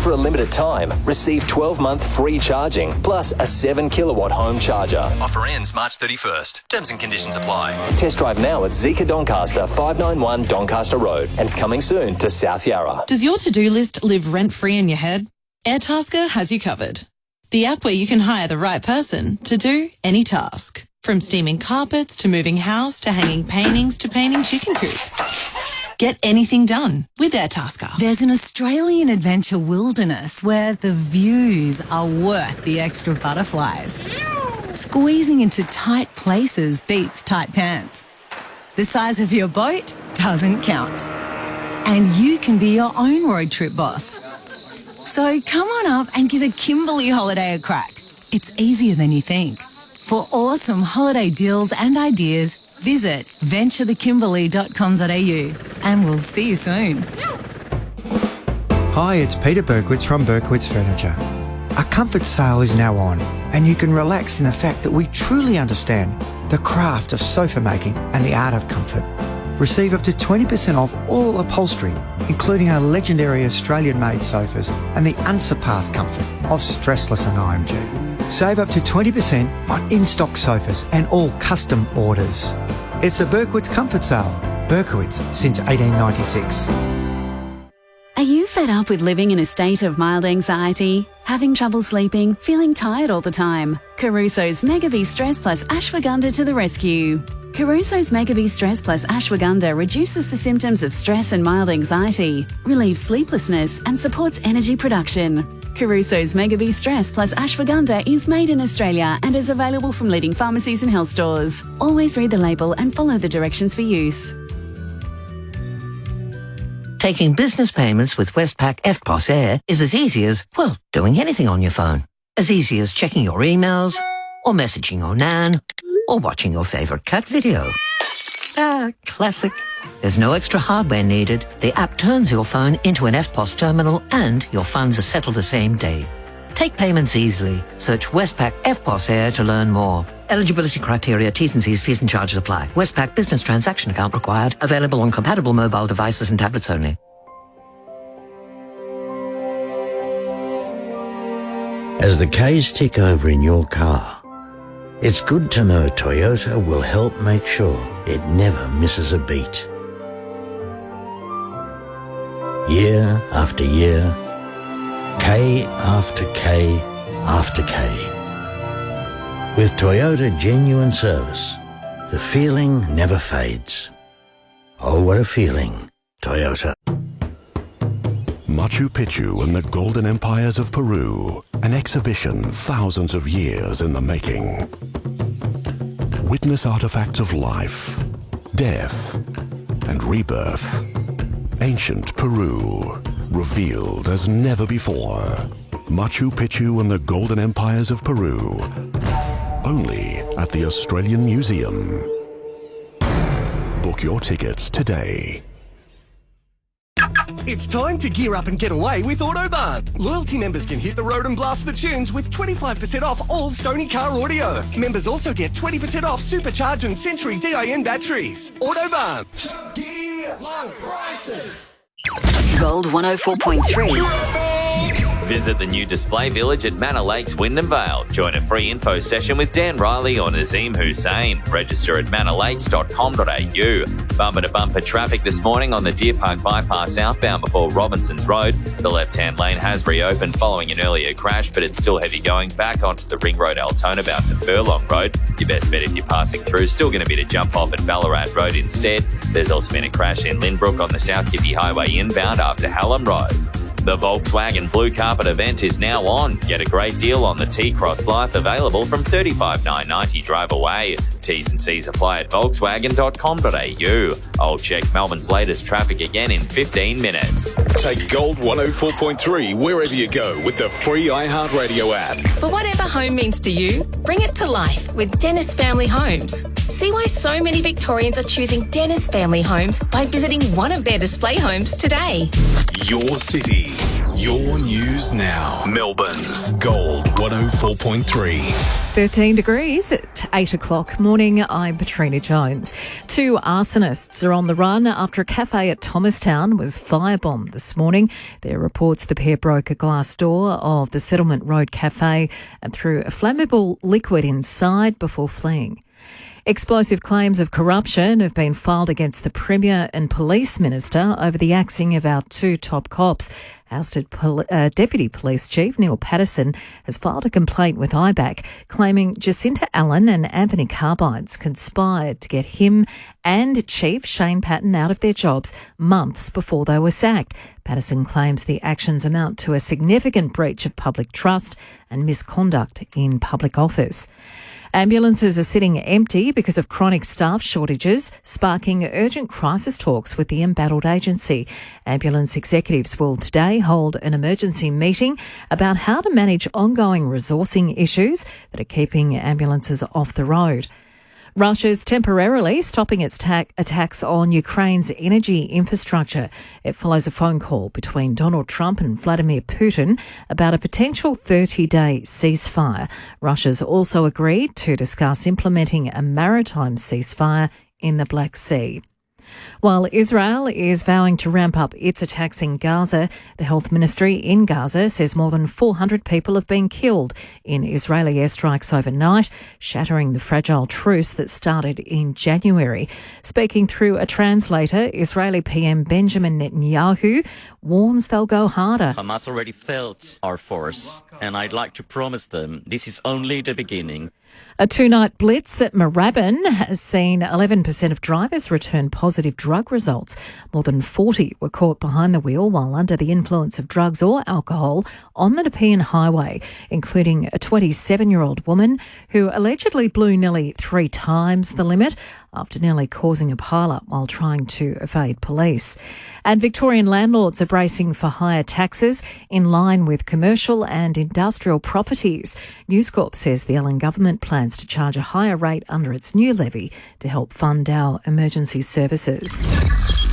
For a limited time, receive 12-month free charging, plus a 7-kilowatt home charger. Offer ends March 31st. Terms and conditions apply. Test drive now at Zeekr Doncaster, 591 Doncaster Road, and coming soon to South Yarra. Does your to-do list live rent-free in your head? Airtasker has you covered. The app where you can hire the right person to do any task. From steaming carpets to moving house to hanging paintings to painting chicken coops. Get anything done with Airtasker. There's an Australian adventure wilderness where the views are worth the extra butterflies. Squeezing into tight places beats tight pants. The size of your boat doesn't count. And you can be your own road trip boss. So come on up and give a Kimberley holiday a crack. It's easier than you think. For awesome holiday deals and ideas, visit venturethekimberley.com.au, and we'll see you soon. Hi, it's Peter Berkowitz from Berkowitz Furniture. Our comfort sale is now on, and you can relax in the fact that we truly understand the craft of sofa making and the art of comfort. Receive up to 20% off all upholstery, including our legendary Australian-made sofas and the unsurpassed comfort of Stressless and IMG. Save up to 20% on in-stock sofas and all custom orders. It's the Berkowitz Comfort Sale. Berkowitz since 1896. Are you fed up with living in a state of mild anxiety? Having trouble sleeping? Feeling tired all the time? Caruso's Mega B Stress Plus Ashwagandha to the rescue. Caruso's Mega B Stress Plus Ashwagandha reduces the symptoms of stress and mild anxiety, relieves sleeplessness, and supports energy production. Caruso's Mega B Stress Plus Ashwagandha is made in Australia and is available from leading pharmacies and health stores. Always read the label and follow the directions for use. Taking business payments with Westpac EFTPOS Air is as easy as, well, doing anything on your phone. As easy as checking your emails, or messaging your nan, or watching your favourite cat video. Ah, classic. There's no extra hardware needed. The app turns your phone into an EFTPOS terminal and your funds are settled the same day. Take payments easily. Search Westpac FPOS Air to learn more. Eligibility criteria, T's and C's, fees and charges apply. Westpac business transaction account required. Available on compatible mobile devices and tablets only. As the K's tick over in your car, it's good to know Toyota will help make sure it never misses a beat. Year after year, K after K after K. With Toyota Genuine Service, the feeling never fades. Oh, what a feeling, Toyota. Machu Picchu and the Golden Empires of Peru, an exhibition thousands of years in the making. Witness artifacts of life, death, and rebirth. Ancient Peru, revealed as never before. Machu Picchu and the Golden Empires of Peru, only at the Australian Museum. Book your tickets today. It's time to gear up and get away with Autobarn. Loyalty members can hit the road and blast the tunes with 25% off all Sony car audio. Members also get 20% off Supercharge and Century DIN batteries. Autobarn. Gear low prices. Gold 104.3. Visit the new display village at Manor Lakes, Wyndham Vale. Join a free info session with Dan Riley or Nazim Hussain. Register at manorlakes.com.au. Bumper-to-bumper traffic this morning on the Deer Park bypass outbound before Robinsons Road. The left-hand lane has reopened following an earlier crash, but it's still heavy going back onto the Ring Road Altona bound to Furlong Road. Your best bet if you're passing through, still going to be to jump off at Ballarat Road instead. There's also been a crash in Lynbrook on the South Gippy Highway inbound after Hallam Road. The Volkswagen Blue Carpet event is now on. Get a great deal on the T-Cross Life, available from $35,990 drive away. T's and C's apply at volkswagen.com.au. I'll check Melbourne's latest traffic again in 15 minutes. Take Gold 104.3 wherever you go with the free iHeartRadio app. For whatever home means to you, bring it to life with Dennis Family Homes. See why so many Victorians are choosing Dennis Family Homes by visiting one of their display homes today. Your city, your news now. Melbourne's Gold 104.3. 13 degrees at 8 o'clock morning. I'm Patrina Jones. 2 arsonists are on the run after a cafe at Thomastown was firebombed this morning. There are reports the pair broke a glass door of the Settlement Road Cafe and threw a flammable liquid inside before fleeing. Explosive claims of corruption have been filed against the Premier and Police Minister over the axing of our 2 top cops. Ousted Deputy Police Chief Neil Patterson has filed a complaint with IBAC claiming Jacinta Allen and Anthony Carbides conspired to get him and Chief Shane Patton out of their jobs months before they were sacked. Patterson claims the actions amount to a significant breach of public trust and misconduct in public office. Ambulances are sitting empty because of chronic staff shortages, sparking urgent crisis talks with the embattled agency. Ambulance executives will today hold an emergency meeting about how to manage ongoing resourcing issues that are keeping ambulances off the road. Russia's temporarily stopping its attacks on Ukraine's energy infrastructure. It follows a phone call between Donald Trump and Vladimir Putin about a potential 30-day ceasefire. Russia's also agreed to discuss implementing a maritime ceasefire in the Black Sea. While Israel is vowing to ramp up its attacks in Gaza, the health ministry in Gaza says more than 400 people have been killed in Israeli airstrikes overnight, shattering the fragile truce that started in January. Speaking through a translator, Israeli PM Benjamin Netanyahu warns they'll go harder. Hamas already felt our force, and I'd like to promise them this is only the beginning. A 2-night blitz at Moorabbin has seen 11% of drivers return positive drug results. More than 40 were caught behind the wheel while under the influence of drugs or alcohol on the Nepean Highway, including a 27-year-old woman who allegedly blew nearly 3 times the limit after nearly causing a pile-up while trying to evade police. And Victorian landlords are bracing for higher taxes in line with commercial and industrial properties. News Corp says the Allen government plans to charge a higher rate under its new levy to help fund our emergency services.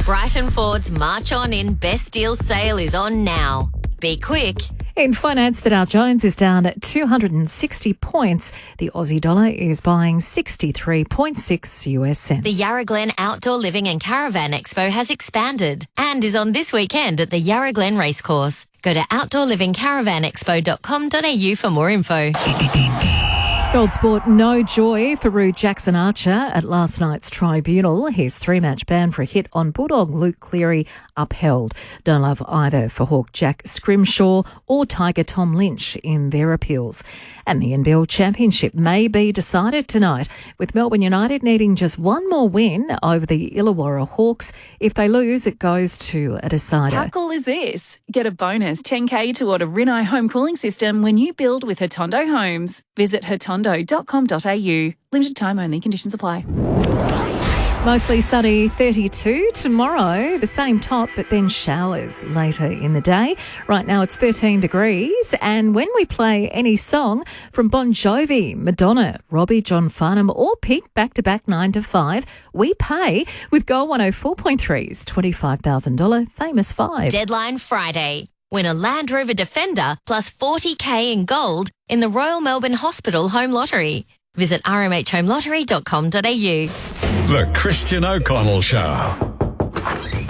Brighton Ford's March On In Best Deal sale is on now. Be quick. In finance, the Dow Jones is down at 260 points. The Aussie dollar is buying 63.6 US cents. The Yarra Glen Outdoor Living and Caravan Expo has expanded and is on this weekend at the Yarra Glen Racecourse. Go to outdoorlivingcaravanexpo.com.au for more info. Gold Sport, no joy for Rue Jackson Archer at last night's tribunal. His 3-match ban for a hit on Bulldog Luke Cleary upheld. No love either for Hawk Jack Scrimshaw or Tiger Tom Lynch in their appeals. And the NBL Championship may be decided tonight, with Melbourne United needing just one more win over the Illawarra Hawks. If they lose, it goes to a decider. How cool is this? Get a bonus $10,000 toward a Rinnai home cooling system when you build with Hotondo Homes. Visit hotondo.com.au. Limited time only. Conditions apply. Mostly sunny, 32. Tomorrow, the same top, but then showers later in the day. Right now, it's 13 degrees. And when we play any song from Bon Jovi, Madonna, Robbie, John Farnham, or Pink back-to-back 9 to 5, we pay with GOLD104.3's $25,000 Famous 5. Deadline Friday. Win a Land Rover Defender plus $40,000 in gold in the Royal Melbourne Hospital Home Lottery. Visit rmhomelottery.com.au. The Christian O'Connell Show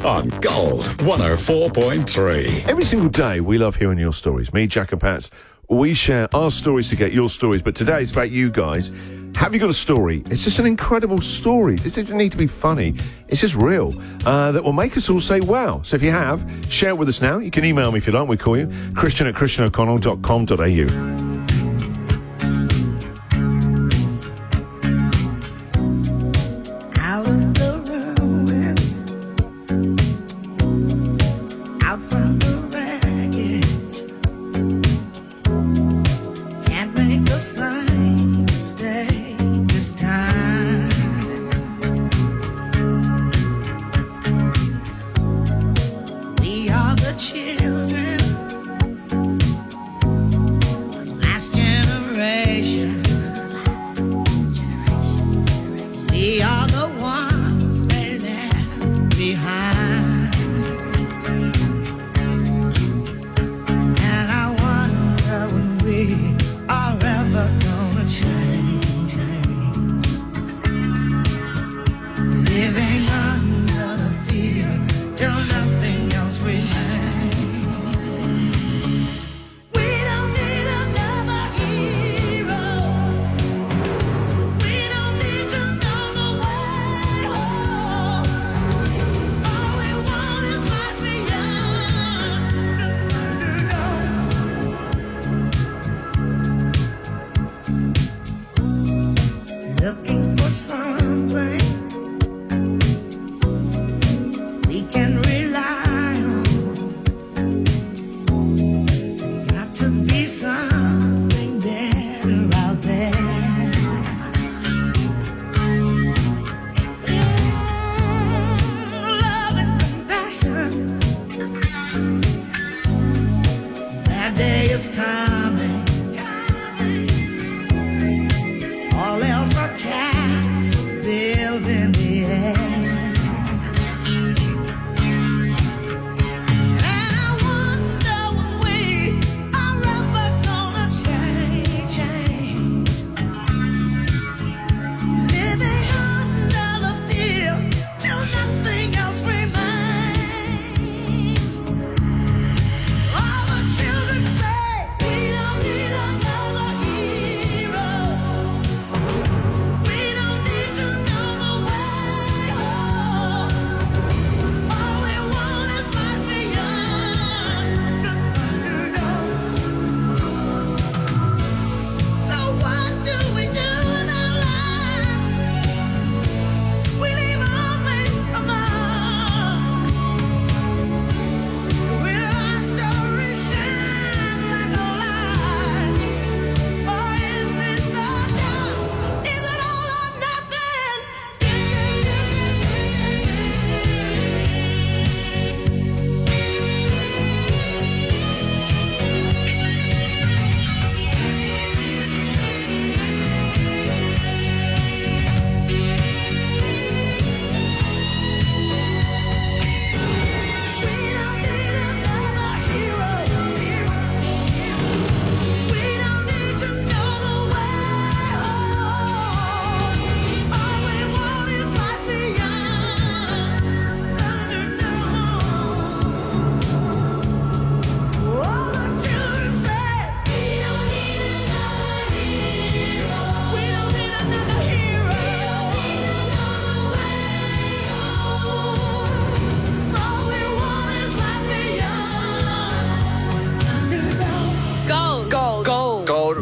on Gold 104.3. Every single day, we love hearing your stories. Me, Jack and Pats, we share our stories to get your stories. But today it's about you guys. Have you got a story? It's just an incredible story. It doesn't need to be funny. It's just real. That will make us all say, wow. So if you have, share it with us now. You can email me if you like. We call you christian@christianoconnell.com.au. We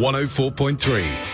104.3.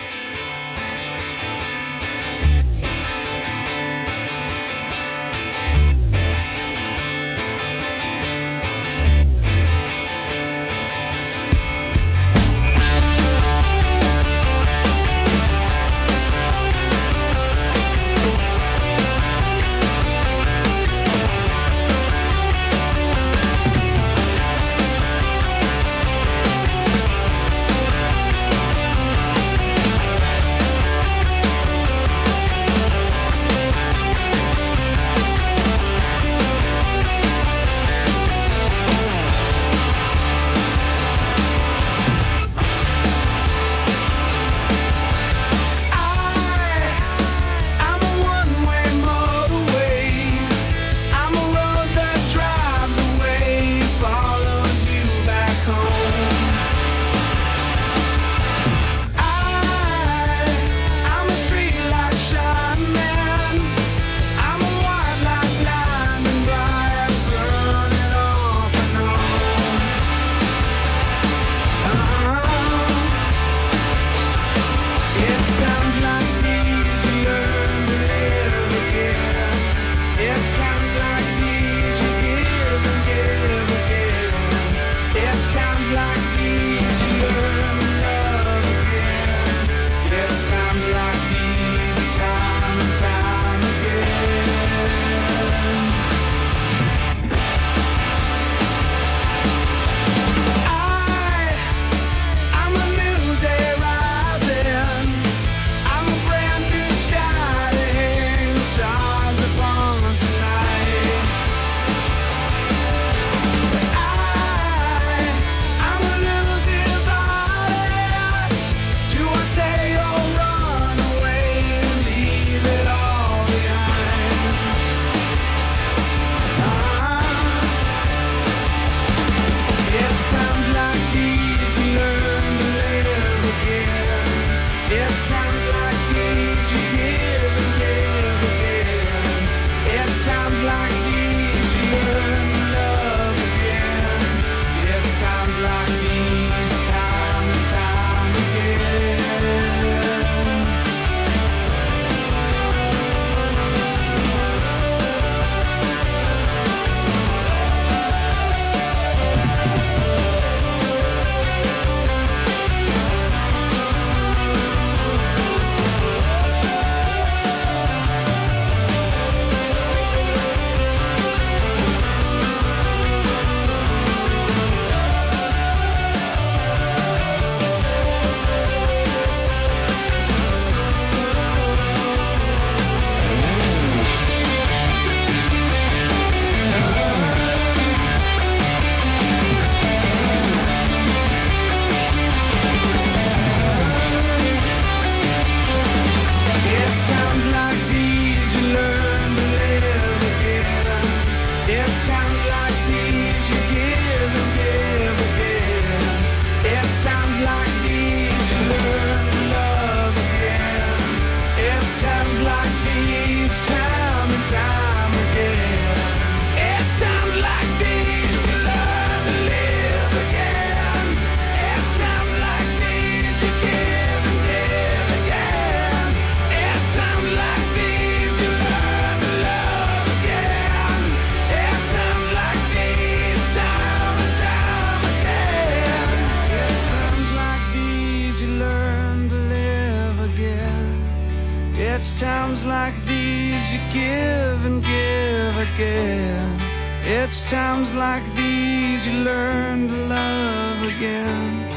It's times like these you give and give again. It's times like these you learn to love again.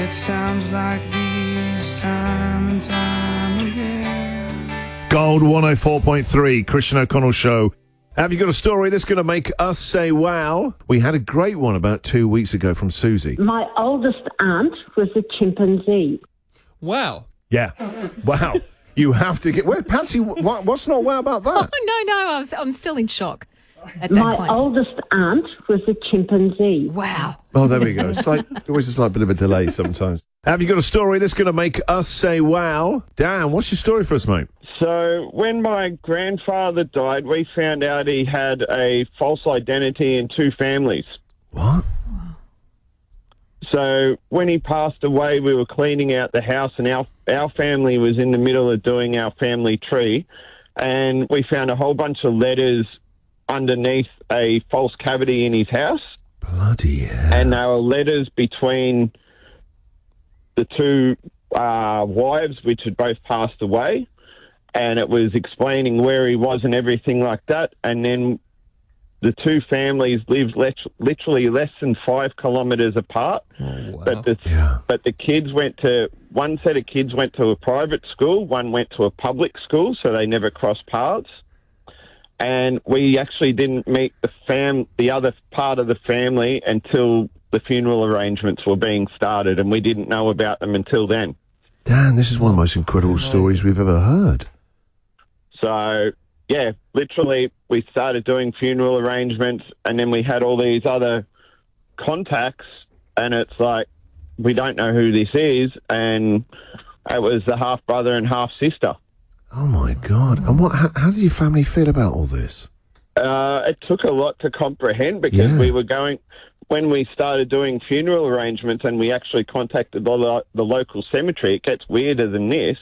It's times like these, time and time again. Gold 104.3, Christian O'Connell Show. Have you got a story that's going to make us say wow? We had a great one about 2 weeks ago from Susie. My oldest aunt was a chimpanzee. Wow. Yeah. Wow. You have to get... Where, Patsy, what's not wow about that? Oh, no, I'm still in shock at that My claim. oldest aunt was a chimpanzee. Wow. Oh, there we go. It's like, always a slight bit of a delay sometimes. Have you got a story that's going to make us say wow? Dan, what's your story for us, mate? So when my grandfather died, we found out he had a false identity in two families. What? So when he passed away, we were cleaning out the house, and our family was in the middle of doing our family tree, and we found a whole bunch of letters underneath a false cavity in his house. Bloody hell. And they were letters between the two wives, which had both passed away, and it was explaining where he was and everything like that. And then the two families lived literally less than 5 kilometres apart. Oh, wow. But the kids one set of kids went to a private school, one went to a public school, so they never crossed paths. And we actually didn't meet the other part of the family until the funeral arrangements were being started, and we didn't know about them until then. Dan, this is one of the most incredible stories we've ever heard. So, yeah, literally we started doing funeral arrangements, and then we had all these other contacts, and it's like, we don't know who this is, and it was the half-brother and half-sister. Oh, my God. And how did your family feel about all this? It took a lot to comprehend, because we were when we started doing funeral arrangements and we actually contacted the local cemetery, it gets weirder than this.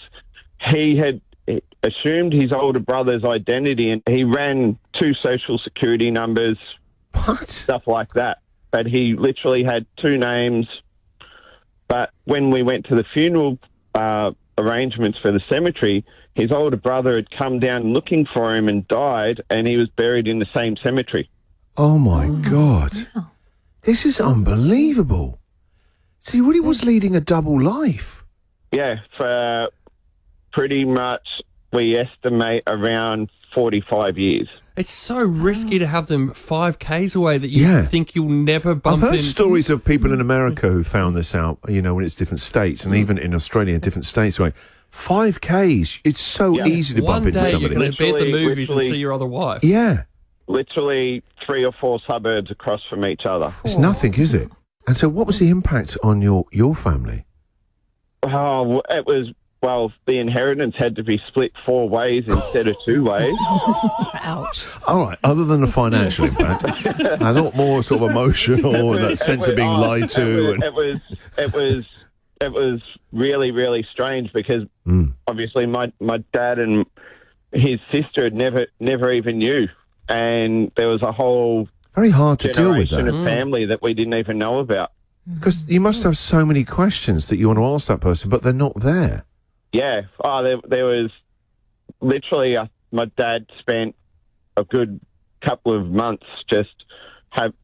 He had assumed his older brother's identity, and he ran 2 social security numbers, stuff like that. But he literally had 2 names. But when we went to the funeral arrangements for the cemetery, his older brother had come down looking for him and died, and he was buried in the same cemetery. Oh, my God. Wow. This is unbelievable. So he really was leading a double life. Yeah, for pretty much, we estimate, around 45 years. It's so risky to have them 5 Ks away that you think you'll never bump I've heard into. stories of people in America who found this out, when it's different states, and even in Australia, different states, like 5 Ks, it's so easy to bump into somebody. One day you're going to be at the movies and see your other wife. Yeah. Literally 3 or 4 suburbs across from each other. It's nothing, is it? And so what was the impact on your family? Oh, it was, the inheritance had to be split 4 ways instead of 2 ways. Ouch. All right, other than the financial impact, I thought more sort of emotional, and that sense of being lied to. It was really, really strange, because obviously my dad and his sister had never even knew. And there was a whole very hard to deal with generation of family that we didn't even know about. Because you must have so many questions that you want to ask that person, but they're not there. Yeah. There was literally my dad spent a good couple of months just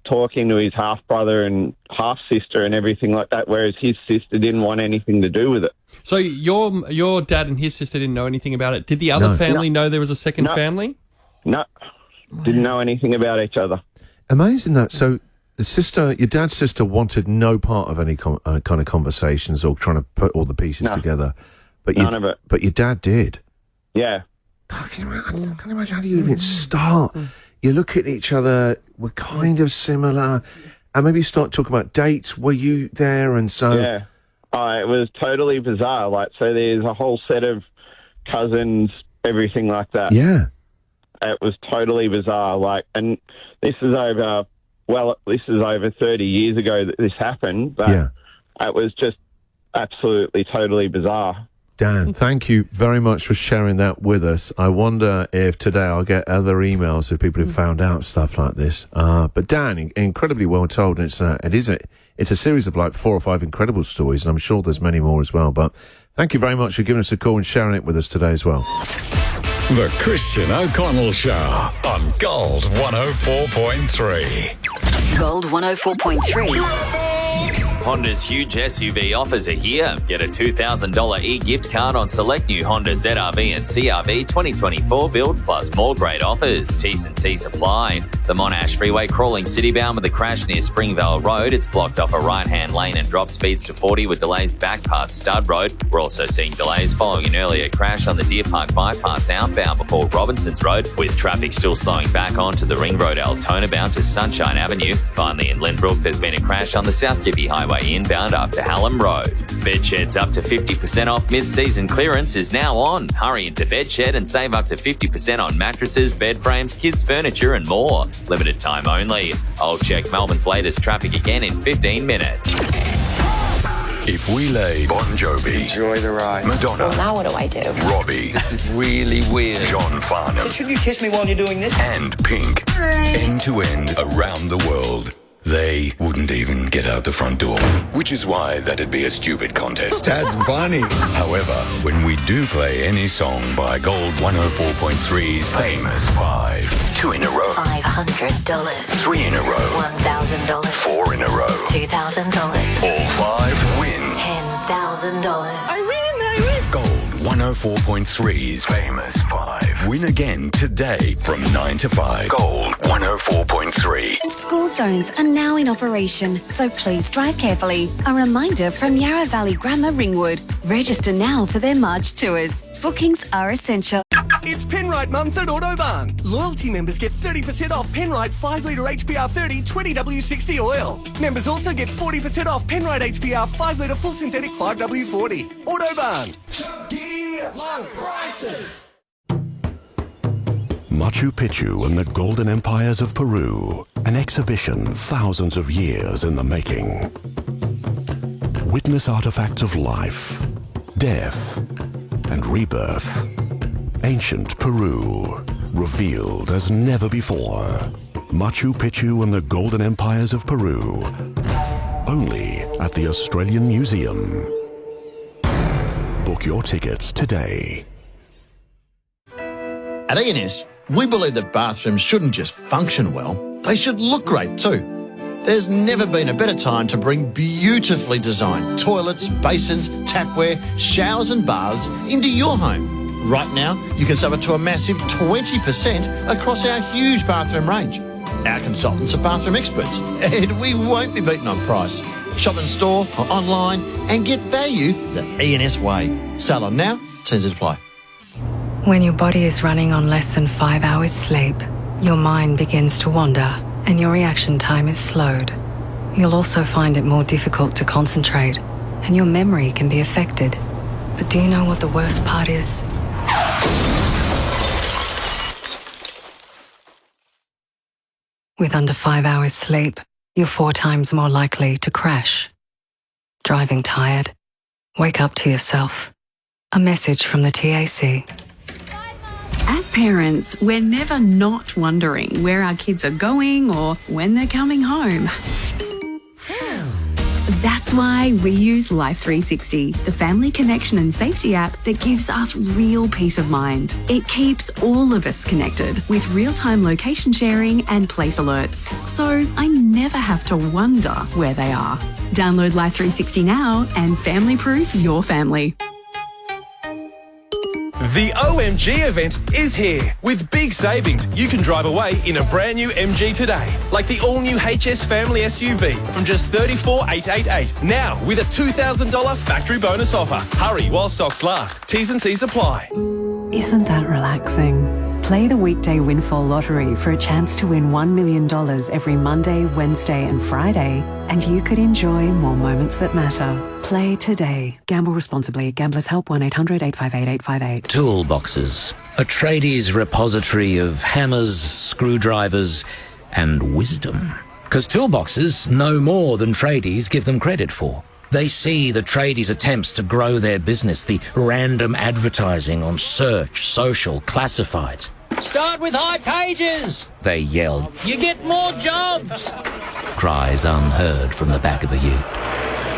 talking to his half-brother and half-sister and everything like that, whereas his sister didn't want anything to do with it. So your dad and his sister didn't know anything about it. Did the other family know there was a second family? No. Didn't know anything about each other. Amazing that. So your dad's sister wanted no part of any kind of conversations or trying to put all the pieces together. But none of it. But your dad did. Yeah. Can you imagine how do you even start? You look at each other, we're kind of similar, and maybe you start talking about dates. Were you there? And so... Yeah. It was totally bizarre. So there's a whole set of cousins, everything like that. Yeah. It was totally bizarre. And this is over 30 years ago that this happened, but it was just absolutely, totally bizarre. Dan, thank you very much for sharing that with us. I wonder if today I'll get other emails of people who found out stuff like this. But Dan, incredibly well told. It's a series of 4 or 5 incredible stories, and I'm sure there's many more as well. But thank you very much for giving us a call and sharing it with us today as well. The Christian O'Connell Show on Gold 104.3. Gold 104.3. Honda's huge SUV offers are here. Get a $2,000 e-gift card on select new Honda ZR-V and CR-V 2024 build, plus more great offers. T's and C's apply. The Monash Freeway crawling citybound with a crash near Springvale Road. It's blocked off a right-hand lane and drop speeds to 40 with delays back past Stud Road. We're also seeing delays following an earlier crash on the Deer Park bypass outbound before Robinsons Road, with traffic still slowing back onto the Ring Road Altona bound to Sunshine Avenue. Finally, in Lynbrook, there's been a crash on the South Gippy Highway inbound up to Hallam Road. Bedsheds up to 50% off mid-season clearance is now on. Hurry into Bedshed and save up to 50% on mattresses, bed frames, kids' furniture and more. Limited time only. I'll check Melbourne's latest traffic again in 15 minutes. If we lay Bon Jovi, enjoy the ride. Madonna, Well, now what do I do? Robbie, This is really weird. John Farnham, So should you kiss me while you're doing this? and Pink, end to end around the world, they wouldn't even get out the front door. Which is why that'd be a stupid contest. That's funny. However, when we do play any song by Gold 104.3's famous 5, 2 in a row, $500. 3 in a row, $1,000. 4 in a row, $2,000. all 5 win. $10,000. Gold 104.3's famous 5. Win again today from 9 to 5. Gold 104.3. School zones are now in operation, so please drive carefully. A reminder from Yarra Valley Grammar Ringwood. Register now for their March tours. Bookings are essential. It's Penrite Month at Autobarn. Loyalty members get 30% off Penrite 5-litre HPR30 20W60 oil. Members also get 40% off Penrite HPR 5-litre full synthetic 5W40. Autobarn. Low prices. Machu Picchu and the Golden Empires of Peru. An exhibition thousands of years in the making. Witness artifacts of life, death, and rebirth. Ancient Peru, revealed as never before. Machu Picchu and the Golden Empires of Peru. Only at the Australian Museum. Book your tickets today. At E&S, we believe that bathrooms shouldn't just function well, they should look great too. There's never been a better time to bring beautifully designed toilets, basins, tapware, showers and baths into your home. Right now, you can save up to a massive 20% across our huge bathroom range. Our consultants are bathroom experts, and we won't be beaten on price. Shop in store or online and get value the E&S way. Sale on now, terms apply. When your body is running on less than 5 hours sleep, your mind begins to wander and your reaction time is slowed. You'll also find it more difficult to concentrate and your memory can be affected. But do you know what the worst part is? With under 5 hours sleep, you're 4 times more likely to crash. Driving tired? Wake up to yourself. A message from the TAC. As parents, we're never not wondering where our kids are going or when they're coming home. That's why we use Life 360, the family connection and safety app that gives us real peace of mind. It keeps all of us connected with real-time location sharing and place alerts, so I never have to wonder where they are. Download Life 360 now and family-proof your family. The OMG event is here. With big savings, you can drive away in a brand new MG today. Like the all-new HS Family SUV from just $34,888. Now with a $2,000 factory bonus offer. Hurry while stocks last. T's and C's apply. Isn't that relaxing? Play the weekday Windfall Lottery for a chance to win $1 million every Monday, Wednesday and Friday, and you could enjoy more moments that matter. Play today. Gamble responsibly. Gamblers Help 1-800-858-858. Toolboxes, a tradies' repository of hammers, screwdrivers and wisdom. Because toolboxes know more than tradies give them credit for. They see the tradies' attempts to grow their business, the random advertising on search, social, classifieds. Start with high pages! They yelled, You get more jobs! cries unheard from the back of a ute.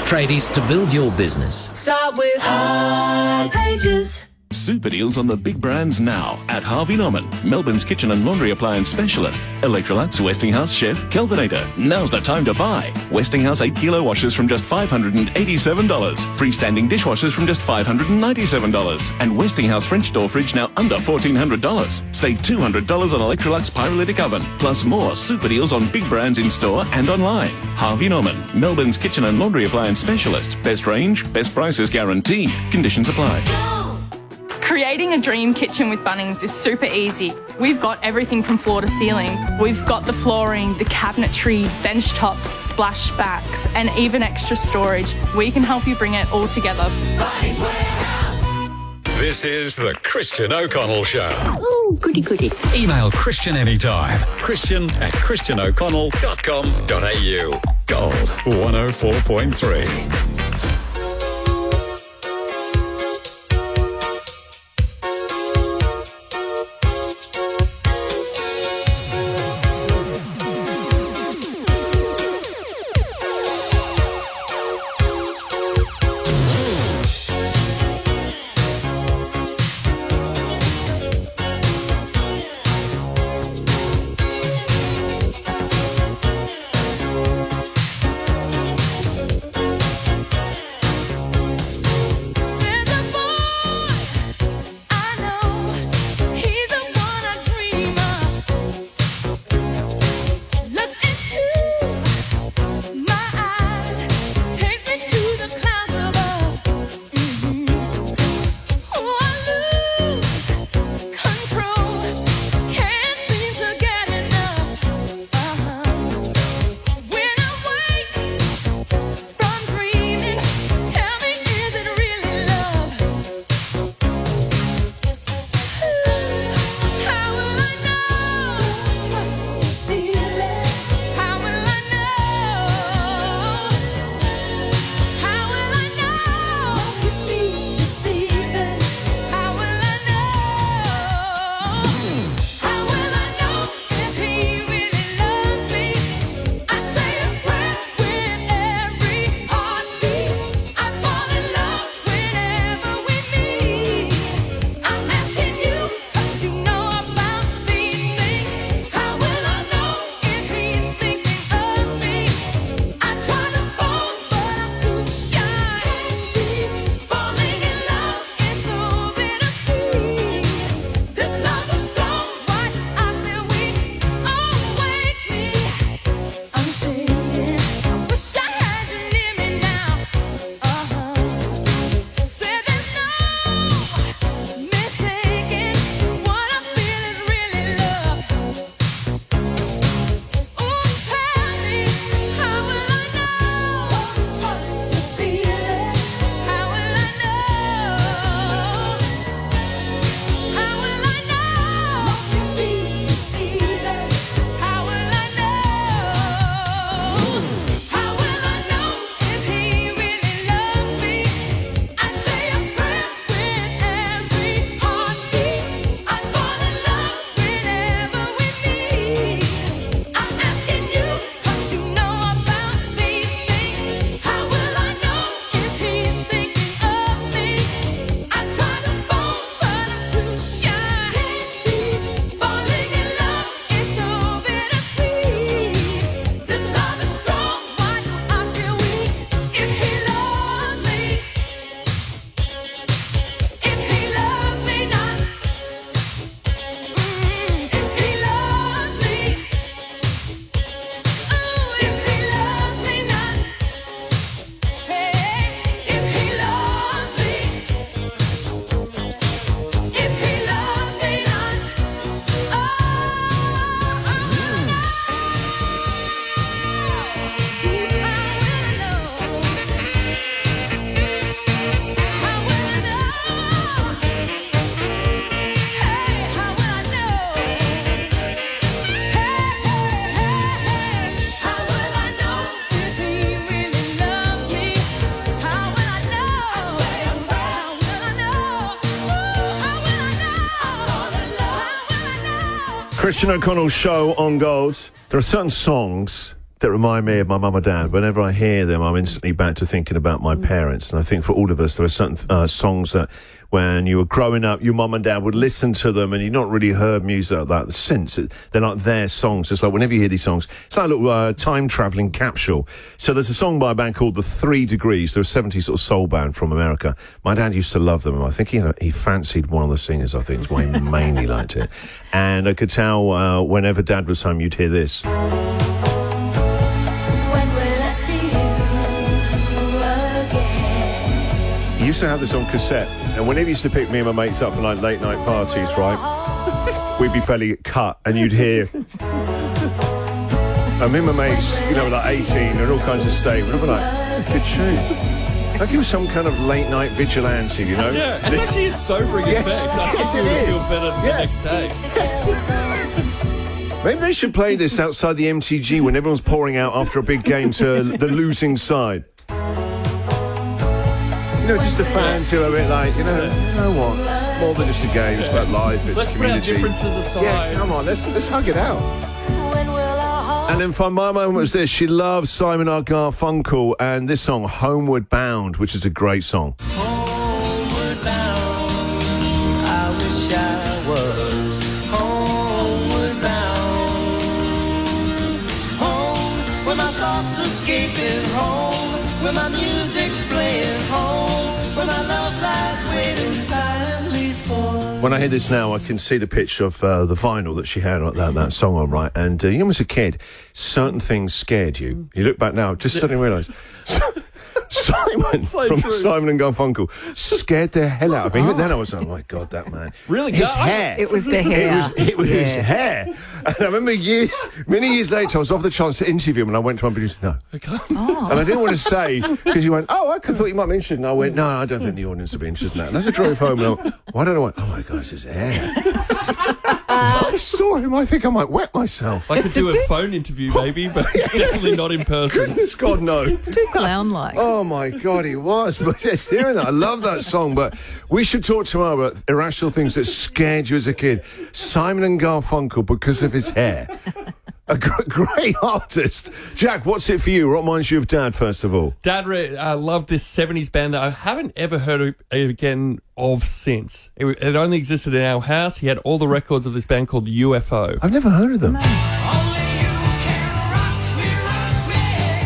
Tradies, to build your business. Start with high pages. Super deals on the big brands now at Harvey Norman, Melbourne's kitchen and laundry appliance specialist. Electrolux, Westinghouse, Chef, Kelvinator. Now's the time to buy. Westinghouse 8-kilo washers from just $587. Freestanding dishwashers from just $597. And Westinghouse French door fridge now under $1,400. Save $200 on Electrolux pyrolytic oven. Plus more super deals on big brands in store and online. Harvey Norman, Melbourne's kitchen and laundry appliance specialist. Best range, best prices guaranteed. Conditions apply. Creating a dream kitchen with Bunnings is super easy. We've got everything from floor to ceiling. We've got the flooring, the cabinetry, bench tops, splashbacks, and even extra storage. We can help you bring it all together. Bunnings Warehouse. This is the Christian O'Connell Show. Oh, goody goody. Email Christian anytime. Christian@christianoconnell.com.au. Gold 104.3. Christian O'Connell show on Gold. There are certain songs that remind me of my mum and dad. Whenever I hear them, I'm instantly back to thinking about my parents. And I think for all of us, there are certain songs that when you were growing up, your mum and dad would listen to them and you've not really heard music like that since. They're like their songs. It's like whenever you hear these songs, it's like a little time-travelling capsule. So there's a song by a band called The 3 Degrees. They're a 70s sort of soul band from America. My dad used to love them. I think he fancied one of the singers, I think. It's why he mainly liked it. And I could tell whenever Dad was home, you'd hear this. He used to have this on cassette, and whenever he used to pick me and my mates up for like late night parties, right, we'd be fairly cut, and you'd hear. And me and my mates, you know, like 18 and all kinds of state, we'd be like, good tune. Like he was some kind of late night vigilante, you know? Yeah, it's actually a sobering effect. I think you would feel better the next day. Maybe they should play this outside the MTG when everyone's pouring out after a big game to the losing side. You know, just the fans who are a bit like, you know what? It's more than just a game, it's about life, it's let's community. Let's put our differences aside. Yeah, come on, let's hug it out. And then for my moment was this. She loves Simon R. Garfunkel and this song, Homeward Bound, which is a great song. Homeward bound, I wish I was homeward bound. Home, where my thoughts escaping, home, where my music's playing, home, where my love lies waiting silently for. When I hear this now, I can see the picture of the vinyl that she had that song on, right? And you know, as a kid, certain things scared you. You look back now, just suddenly realise. Simon from true. Simon and Garfunkel scared the hell out of me. Even then I was like, oh my God, that man. Really? His hair. It was the hair. It was his hair. And I remember many years later, I was offered the chance to interview him and I went to my producer, no. And I didn't want to say, because he went, oh, I thought you might be interested. And I went, no, I don't think the audience will be interested in that. And as I drove home, and I went, why don't I went, oh my God, it's his hair. I saw him, I think I might wet myself. I could do a phone interview, maybe, but definitely not in person. Goodness God, no. It's too clown-like. Oh my God, he was. But just hearing that, I love that song. But we should talk tomorrow about irrational things that scared you as a kid. Simon and Garfunkel because of his hair. A great artist. Jack, what's it for you? What reminds you of Dad, first of all? Dad loved this 70s band that I haven't ever heard again of since. It only existed in our house. He had all the records of this band called UFO. I've never heard of them.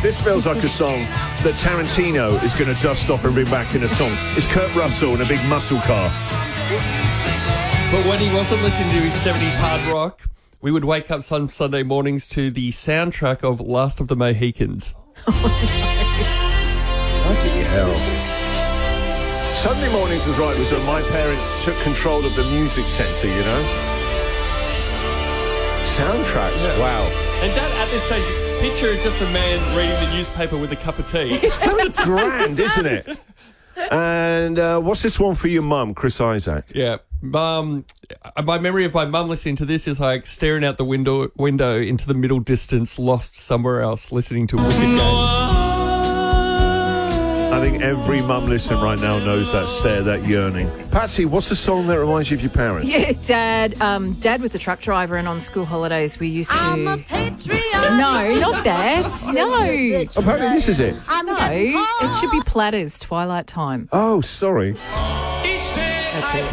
This feels like a song that Tarantino is going to dust off and bring back in a song. It's Kurt Russell in a big muscle car. But when he wasn't listening to his 70s hard rock, we would wake up some Sunday mornings to the soundtrack of Last of the Mohicans. Bloody hell. Sunday mornings was right, was when my parents took control of the music centre, you know? Soundtracks, wow. And Dad, at this stage, picture just a man reading the newspaper with a cup of tea. It's very grand, isn't it? And what's this one for your mum, Chris Isaac? Yeah. My memory of my mum listening to this is like staring out the window into the middle distance, lost somewhere else, listening to a wicked game. I think every mum listening right now knows that stare, that yearning. Patsy, what's the song that reminds you of your parents? Yeah, Dad. Dad was a truck driver, and on school holidays we used to. I'm a patriot. No, not that. No. Apparently this is it. No, it should be Platters, Twilight Time. Oh, sorry. That's it.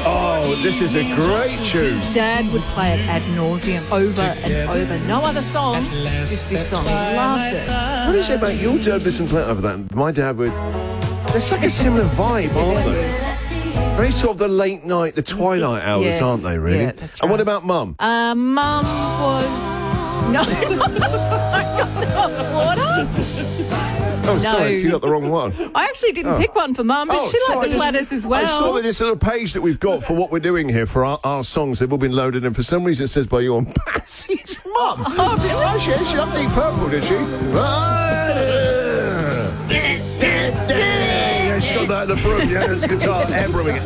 Oh, this is a great tune. Dad would play it ad nauseum, over and over. No other song, just this song. He loved it. What is it about your dad listening to that over that? My dad would. It's like a similar vibe, aren't they? Very sort of the late night, the twilight hours, Yes, aren't they, really? yeah, that's And what right. about Mum? Mum was. No, water? Oh, sorry, you got the wrong one. I actually didn't pick one for Mum, but she liked sorry, the Platters as well. I saw that this little page that we've got for what we're doing here for our songs. They've all been loaded, and for some reason it says by you on Patsy's Mum. Oh, really? Oh, she loved Deep Purple, did she? Yeah, she's got that, the broom, yeah, there's a guitar, air brooming.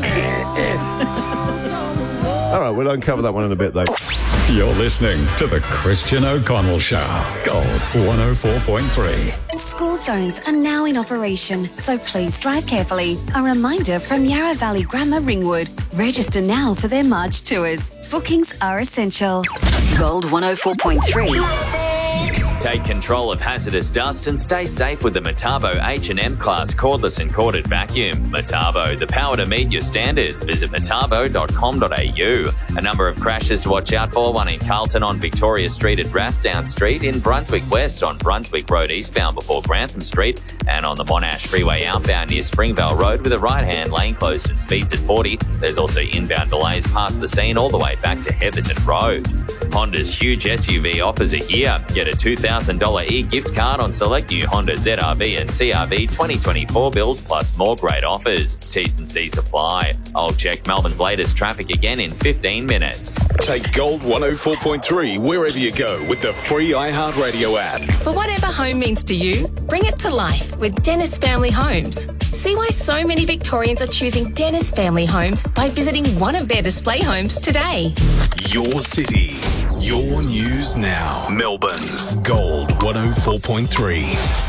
All right, we'll uncover that one in a bit, though. You're listening to The Christian O'Connell Show. Gold 104.3. school zones are now in operation, so please drive carefully. A reminder from Yarra Valley Grammar Ringwood. Register now for their March tours. Bookings are essential. Gold 104.3. Take control of hazardous dust and stay safe with the Metabo H&M Class cordless and corded vacuum. Metabo, the power to meet your standards. Visit metabo.com.au. A number of crashes to watch out for, one in Carlton on Victoria Street at Rathdown Street, in Brunswick West on Brunswick Road eastbound before Grantham Street, and on the Monash Freeway outbound near Springvale Road with a right-hand lane closed and speeds at 40. There's also inbound delays past the scene all the way back to Heatherton Road. Honda's huge SUV offers are here. Get a $2,000 e-gift card on select new Honda ZRV and CRV 2024 builds, plus more great offers. T's and C's apply. I'll check Melbourne's latest traffic again in 15 minutes. Take Gold 104.3 wherever you go with the free iHeartRadio app. For whatever home means to you, bring it to life with Dennis Family Homes. See why so many Victorians are choosing Dennis Family Homes by visiting one of their display homes today. Your city, your news now. Melbourne's Gold 104.3.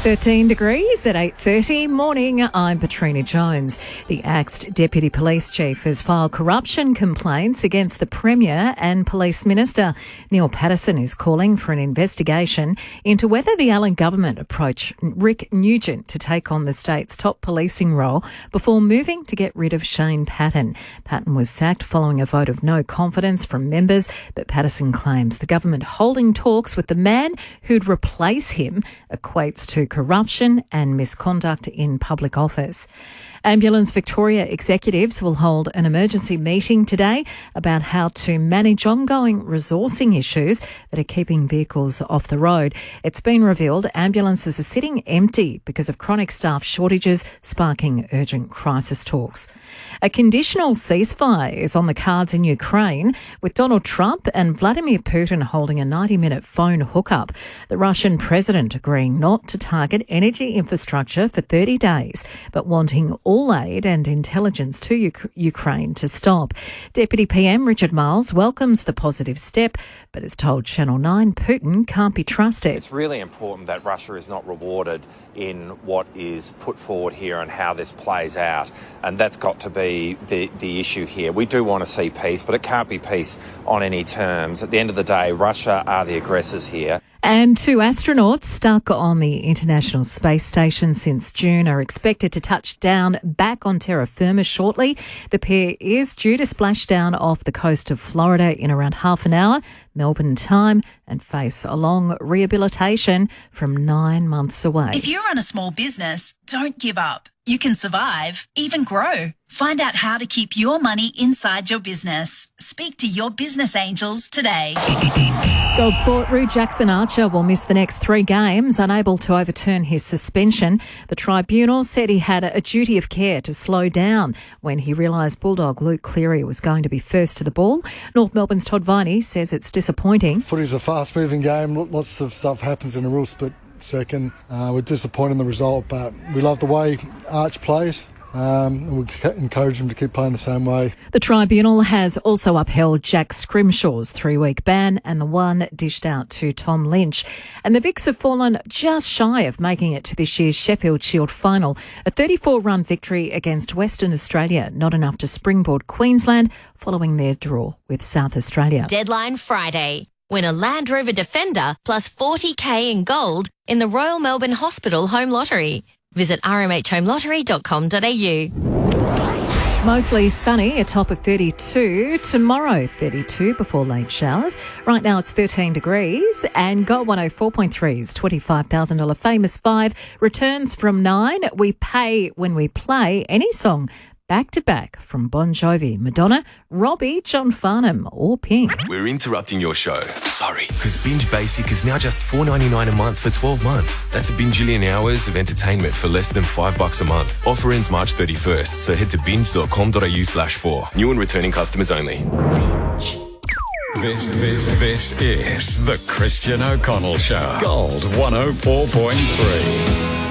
13 degrees at 8:30. Morning, I'm Patrina Jones. The axed Deputy Police Chief has filed corruption complaints against the Premier and Police Minister. Neil Patterson is calling for an investigation into whether the Allen government approached Rick Nugent to take on the state's top policing role before moving to get rid of Shane Patton. Patton was sacked following a vote of no confidence from members, but Patterson claims the government holding talks with the man who'd replace him equates to corruption and misconduct in public office. Ambulance Victoria executives will hold an emergency meeting today about how to manage ongoing resourcing issues that are keeping vehicles off the road. It's been revealed ambulances are sitting empty because of chronic staff shortages, sparking urgent crisis talks. A conditional ceasefire is on the cards in Ukraine, with Donald Trump and Vladimir Putin holding a 90-minute phone hookup. The Russian president agreeing not to target energy infrastructure for 30 days, but wanting all aid and intelligence to Ukraine to stop. Deputy PM Richard Miles welcomes the positive step, but has told Channel 9 Putin can't be trusted. It's really important that Russia is not rewarded in what is put forward here and how this plays out, and that's got to be the issue here. We do want to see peace, but it can't be peace on any terms. At the end of the day, Russia are the aggressors here. And two astronauts stuck on the International Space Station since June are expected to touch down back on terra firma shortly. The pair is due to splash down off the coast of Florida in around half an hour, Melbourne time, and face a long rehabilitation from 9 months away. If you run a small business, don't give up. You can survive, even grow. Find out how to keep your money inside your business. Speak to your business angels today. Gold Sport, Rue Jackson Archer will miss the next 3 games, unable to overturn his suspension. The tribunal said he had a duty of care to slow down when he realised Bulldog Luke Cleary was going to be first to the ball. North Melbourne's Todd Viney says it's disappointing. Footy's a fast-moving game. Lots of stuff happens in a real split second. We're disappointed in the result, but we love the way Arch plays. We encourage him to keep playing the same way. The tribunal has also upheld Jack Scrimshaw's 3-week ban and the one dished out to Tom Lynch. And the Vics have fallen just shy of making it to this year's Sheffield Shield final. A 34-run victory against Western Australia, not enough to springboard Queensland following their draw with South Australia. Deadline Friday. Win a Land Rover Defender plus $40,000 in gold in the Royal Melbourne Hospital Home Lottery. Visit rmhhomelottery.com.au. Mostly sunny, a top of 32. Tomorrow, 32 before late showers. Right now it's 13 degrees. And Gold 104.3's $25,000 Famous 5 returns from 9. We pay when we play any song back to back from Bon Jovi, Madonna, Robbie, John Farnham or Pink. We're interrupting your show. Sorry, because Binge Basic is now just $4.99 a month for 12 months. That's a bingeillion hours of entertainment for less than $5 a month. Offer ends March 31st, so head to binge.com.au/4. New and returning customers only. This is the Christian O'Connell Show. Gold 104.3.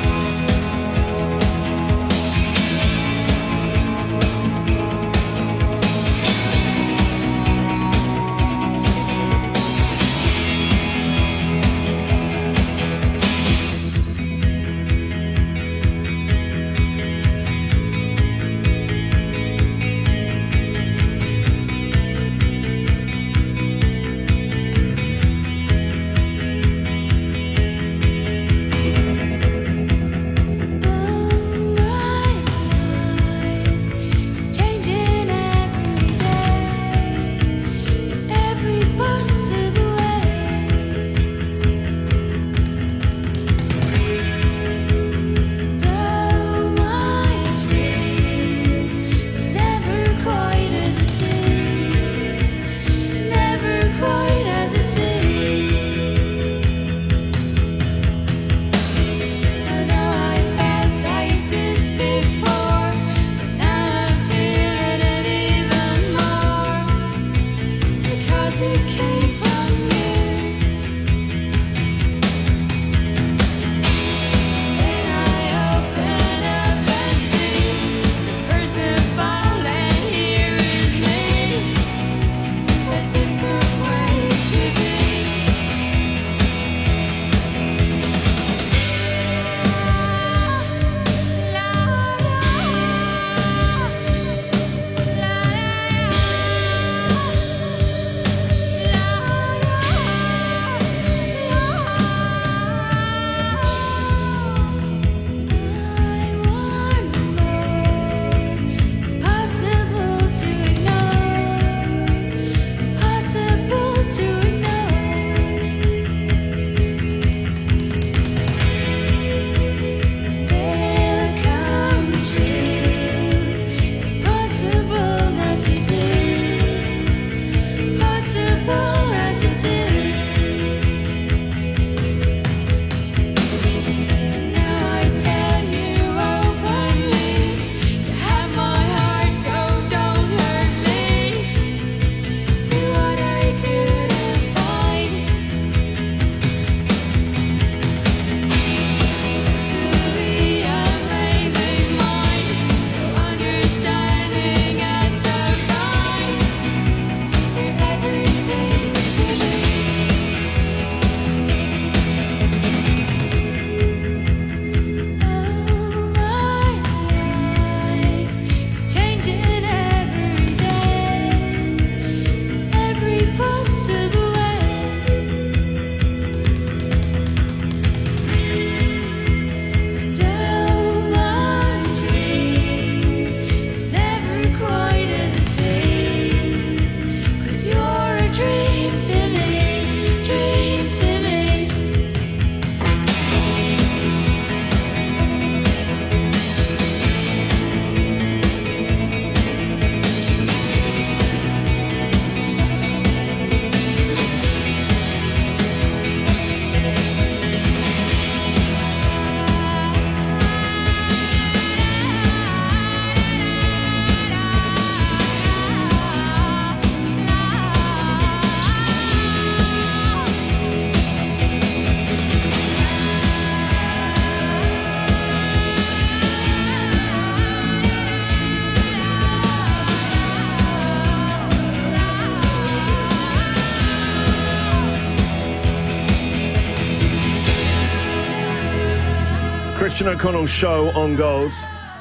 Christian O'Connell Show on Gold.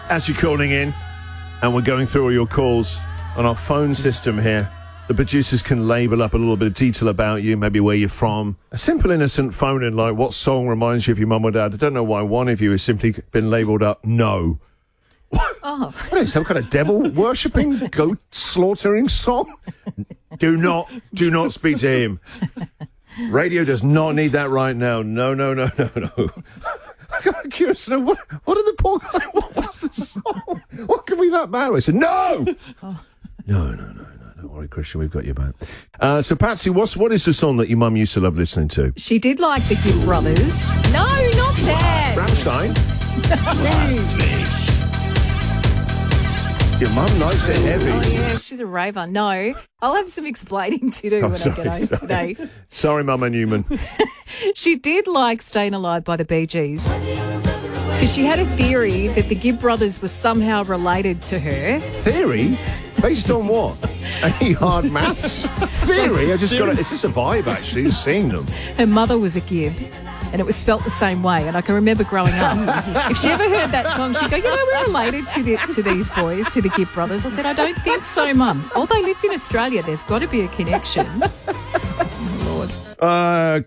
As you're calling in, and we're going through all your calls on our phone system here, the producers can label up a little bit of detail about you, maybe where you're from. A simple, innocent phone-in, like what song reminds you of your mum or dad. I don't know why one of you has simply been labelled up no. Oh. What is some kind of devil-worshipping, goat-slaughtering song? Do not speak to him. Radio does not need that right now. No. I'm curious to know, what did the poor guy want? What's the song? What can be that bad? I said, no! Oh. No. Don't worry, Christian, we've got your back. So, Patsy, what is the song that your mum used to love listening to? She did like the Gibb Brothers. No, not that. Rammstein? Your mum likes it heavy. Oh, yeah, she's a raver. No, I'll have some explaining to do when I get home today. Sorry, Mama Newman. She did like Staying Alive by the Bee Gees because she had a theory that the Gibb Brothers were somehow related to her. Theory? Based on what? Any hard maths? Theory? I just got it. It's just a vibe, actually, seeing them. Her mother was a Gibb, and it was spelt the same way. And I can remember growing up, if she ever heard that song, she'd go, we're related to these boys, to the Gibb Brothers. I said, I don't think so, Mum. Oh, they lived in Australia. There's got to be a connection.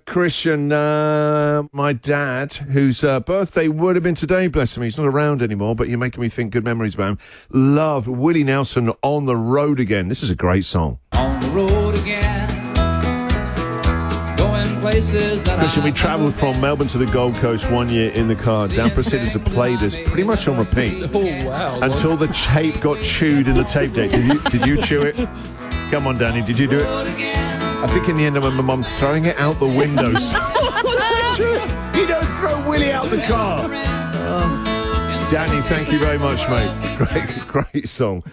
Christian, my dad, whose birthday would have been today, bless him, he's not around anymore, but you're making me think good memories about him, loved Willie Nelson, On the Road Again. This is a great song. On the road again, going places that Christian, we travelled from Melbourne to the Gold Coast one year in the car. Dan proceeded to play this pretty much on repeat. Oh, wow. Until the tape got chewed in the tape deck. Did you chew it? Come on, Danny, did you do it? I think in the end I remember Mum throwing it out the windows. You don't throw Willie out the car. Danny, thank you very much, mate. Great song.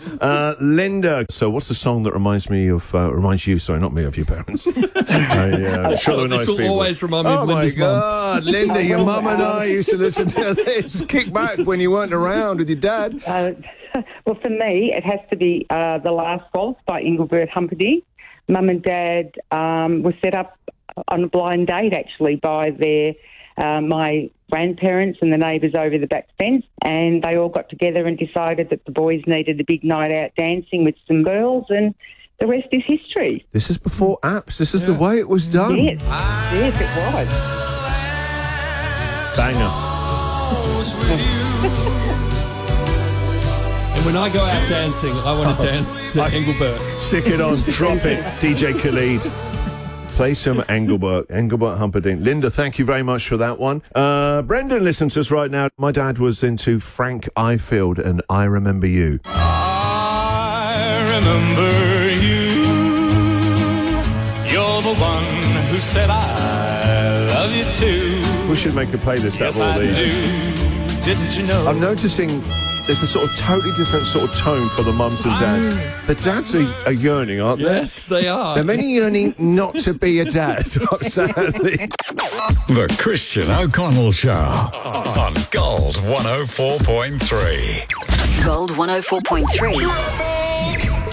Linda, so what's the song that reminds you, sorry, not me, of your parents? I'm sure they're nice This will people. always remind me of Linda's mum. Oh, my God, Linda, your mum and I used to listen to this. Kick back when you weren't around with your dad. Well, for me, it has to be The Last Waltz by Engelbert Humperdinck. Mum and Dad were set up on a blind date, actually, by my grandparents and the neighbours over the back fence, and they all got together and decided that the boys needed a big night out dancing with some girls, and the rest is history. This is before apps. This is the way it was done. Yes, it was. Banger. And when I go out dancing, I want to dance to Engelbert. Stick it on, drop it, DJ Khalid. Play some Engelbert Humperdinck. Linda, thank you very much for that one. Brendan, listen to us right now. My dad was into Frank Ifield and I Remember You. I remember you. You're the one who said I love you too. We should make a playlist out of all these. Do. Didn't you know? I'm noticing there's a sort of totally different sort of tone for the mums and dads. The dads are yearning, aren't they? Yes, they are. They're many yearning not to be a dad, sadly. The Christian O'Connell Show on Gold 104.3. Gold 104.3.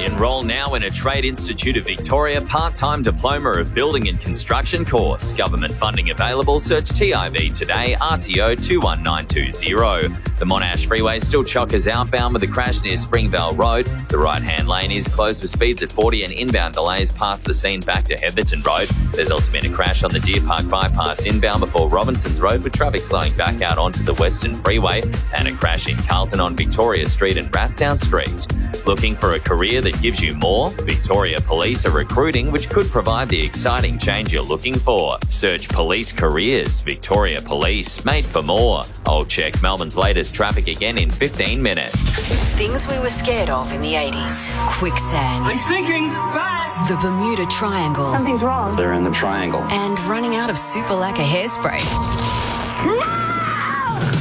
Enroll now in a Trade Institute of Victoria part-time diploma of building and construction course. Government funding available. Search TIV today, RTO 21920. The Monash Freeway still chockers outbound with a crash near Springvale Road. The right-hand lane is closed with speeds at 40 and inbound delays past the scene back to Heatherton Road. There's also been a crash on the Deer Park bypass inbound before Robinsons Road with traffic slowing back out onto the Western Freeway, and a crash in Carlton on Victoria Street and Rathdown Street. Looking for a career that gives you more? Victoria Police are recruiting, which could provide the exciting change you're looking for. Search Police Careers. Victoria Police, made for more. I'll check Melbourne's latest traffic again in 15 minutes. Things we were scared of in the 80s. Quicksand. I'm sinking fast. The Bermuda Triangle. Something's wrong. They're in the triangle. And running out of super lacquer hairspray.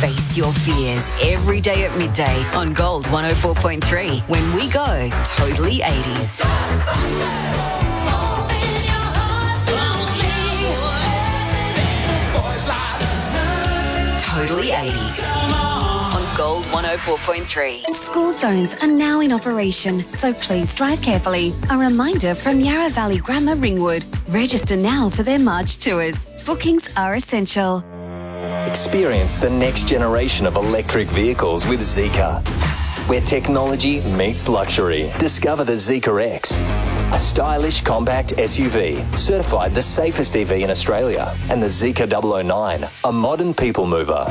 Face your fears every day at midday on Gold 104.3 when we go totally 80s. Totally 80s on Gold 104.3. School zones are now in operation, so please drive carefully. A reminder from Yarra Valley Grammar Ringwood. Register now for their March tours. Bookings are essential. Experience the next generation of electric vehicles with Zeekr, where technology meets luxury. Discover the Zeekr X, a stylish compact SUV, certified the safest EV in Australia, and the Zeekr 009, a modern people mover.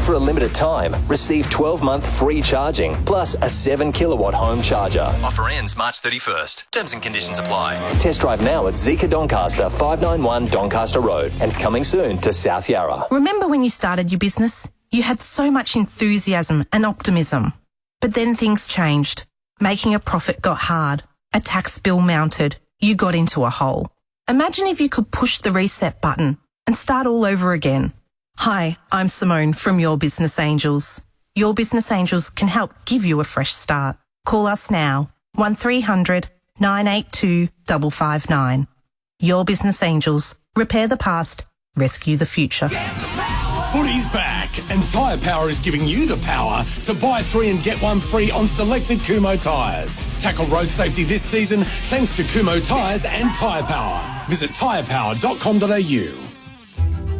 For a limited time, receive 12-month free charging, plus a 7-kilowatt home charger. Offer ends March 31st. Terms and conditions apply. Test drive now at Zeekr Doncaster, 591 Doncaster Road, and coming soon to South Yarra. Remember when you started your business? You had so much enthusiasm and optimism. But then things changed. Making a profit got hard. A tax bill mounted. You got into a hole. Imagine if you could push the reset button and start all over again. Hi, I'm Simone from Your Business Angels. Your Business Angels can help give you a fresh start. Call us now, 1300 982 559. Your Business Angels. Repair the past, rescue the future. Footy's back, and Tyre Power is giving you the power to buy 3 and get 1 free on selected Kumho tyres. Tackle road safety this season thanks to Kumho Tyres and Tyre Power. Visit tyrepower.com.au.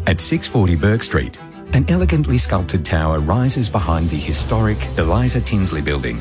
At 640 Burke Street, an elegantly sculpted tower rises behind the historic Eliza Tinsley building.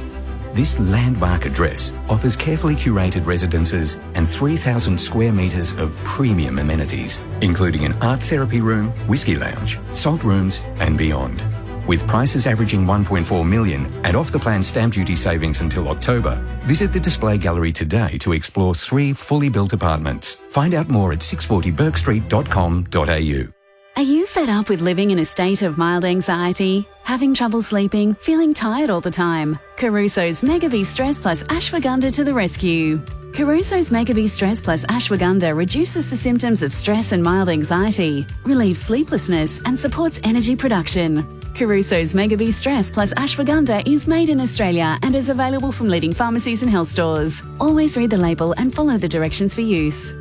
This landmark address offers carefully curated residences and 3,000 square metres of premium amenities, including an art therapy room, whisky lounge, salt rooms and beyond. With prices averaging $1.4 million and off-the-plan stamp duty savings until October, visit the display gallery today to explore 3 fully built apartments. Find out more at 640burkestreet.com.au. Are you fed up with living in a state of mild anxiety? Having trouble sleeping? Feeling tired all the time? Caruso's Mega B Stress Plus Ashwagandha to the rescue. Caruso's Mega B Stress Plus Ashwagandha reduces the symptoms of stress and mild anxiety, relieves sleeplessness and supports energy production. Caruso's Mega B Stress Plus Ashwagandha is made in Australia and is available from leading pharmacies and health stores. Always read the label and follow the directions for use.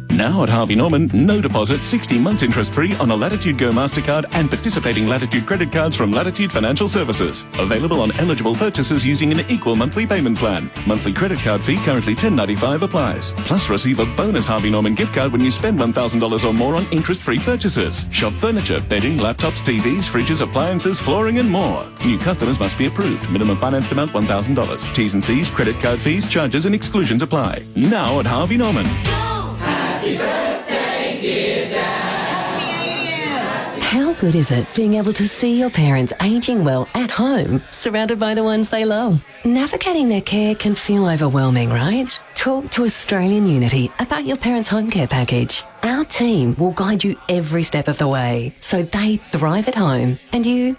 Now at Harvey Norman, no deposit, 60 months interest-free on a Latitude Go MasterCard and participating Latitude credit cards from Latitude Financial Services. Available on eligible purchases using an equal monthly payment plan. Monthly credit card fee currently $10.95 applies. Plus receive a bonus Harvey Norman gift card when you spend $1,000 or more on interest-free purchases. Shop furniture, bedding, laptops, TVs, fridges, appliances, flooring and more. New customers must be approved. Minimum financed amount $1,000. T's and C's, credit card fees, charges and exclusions apply. Now at Harvey Norman. Happy birthday, dear Dad. How good is it being able to see your parents ageing well at home, surrounded by the ones they love? Navigating their care can feel overwhelming, right? Talk to Australian Unity about your parents' home care package. Our team will guide you every step of the way so they thrive at home and you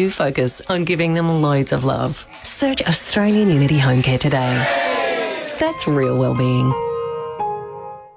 focus on giving them loads of love. Search Australian Unity Home Care today. That's real well-being.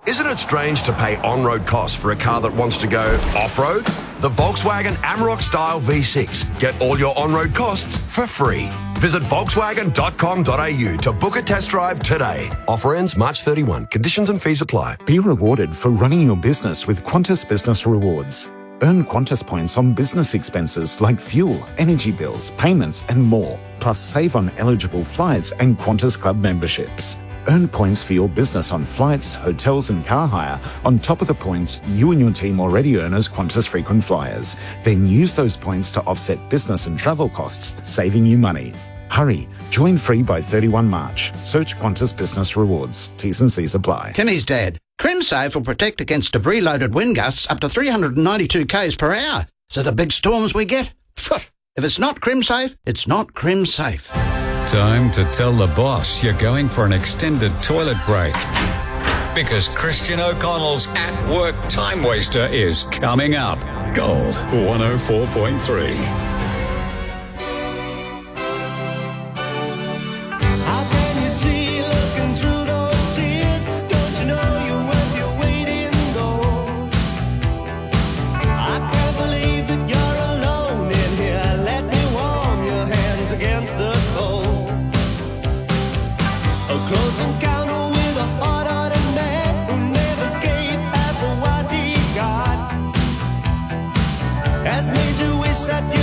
Isn't it strange to pay on-road costs for a car that wants to go off-road? The Volkswagen Amarok Style V6. Get all your on-road costs for free. Visit Volkswagen.com.au to book a test drive today. Offer ends March 31. Conditions and fees apply. Be rewarded for running your business with Qantas Business Rewards. Earn Qantas points on business expenses like fuel, energy bills, payments and more. Plus save on eligible flights and Qantas Club memberships. Earn points for your business on flights, hotels and car hire on top of the points you and your team already earn as Qantas frequent flyers. Then use those points to offset business and travel costs, saving you money. Hurry, join free by 31 March. Search Qantas Business Rewards. T's and C's apply. Timmy's dad. CrimSafe will protect against debris-loaded wind gusts up to 392 k's per hour. So the big storms we get, if it's not CrimSafe, it's not CrimSafe. Time to tell the boss you're going for an extended toilet break. Because Christian O'Connell's At Work Time Waster is coming up. Gold 104.3. Has made you wish that you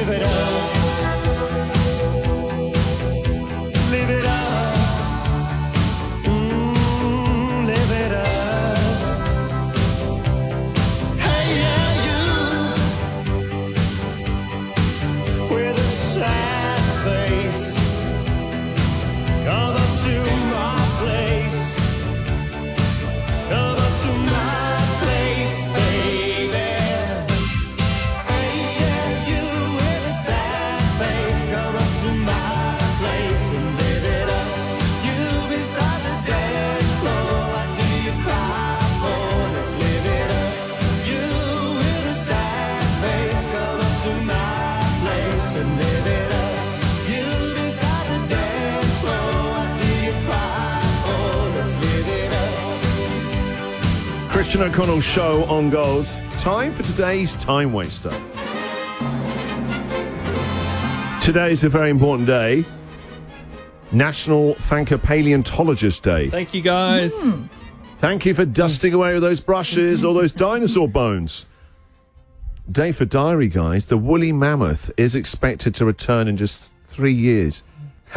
Live it up. Live it up. Live it up. Hey, yeah, you with a sad face, come up to my place. Come up to my place, baby. Hey, yeah, you with a sad face, come up to my place and live it up. You beside the dance floor, what do you cry for? Let's live it up. You with a sad face, come up to my place and live it up. You beside the dance floor, what do you cry for? Let's live it up. Christian O'Connell's show on Gold. Time for today's Time Waster. Today's a very important day. National Thank a Paleontologist Day. Thank you, guys. Thank you for dusting away with those brushes, all those dinosaur bones. Day for diary, guys. The woolly mammoth is expected to return in just 3 years.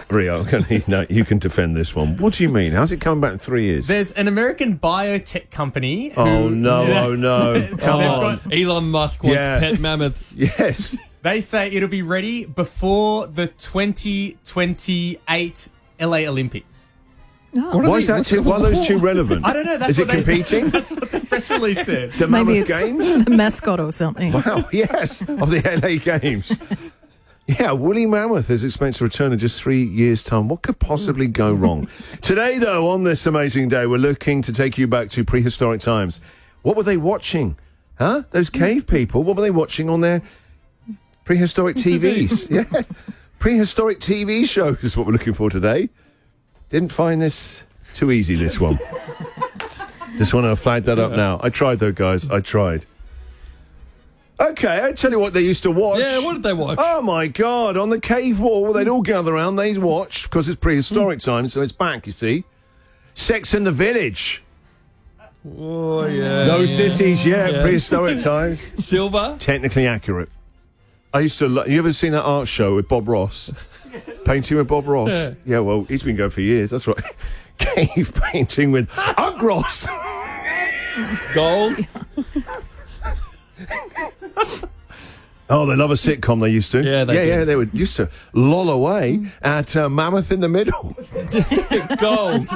Rio, you can defend this one. What do you mean? How's it coming back in 3 years? There's an American biotech company who... Oh, no. Come on. Elon Musk wants Yeah. pet mammoths. Yes. They say it'll be ready before the 2028 LA Olympics. Why is that? Why are those two relevant? I don't know. That's Is it what competing? That's what the press release said. The Maybe Mammoth it's Games? the mascot or something. Wow, yes, of the LA Games. Yeah, woolly mammoth is expected to return in just 3 years' time. What could possibly go wrong? Today, though, on this amazing day, we're looking to take you back to prehistoric times. What were they watching? Huh? Those cave people, what were they watching on their prehistoric TVs? Yeah, prehistoric TV shows is what we're looking for today. Didn't find this too easy, this one. Just want to flag that up now. I tried, though, guys. I tried. Okay, I tell you what they used to watch. Yeah, what did they watch? Oh, my God. On the cave wall, they'd all gather around. They'd watch, because it's prehistoric times, so it's back, you see. Sex in the Village. Oh, yeah. No cities yet, prehistoric times. Silver? Technically accurate. I used to... You ever seen that art show with Bob Ross? Painting with Bob Ross? Yeah, well, he's been going for years. That's right. Cave painting with Ugg Ross. Gold? Oh, they love a sitcom, they used to. Yeah, they would used to loll away at Mammoth in the Middle. Gold.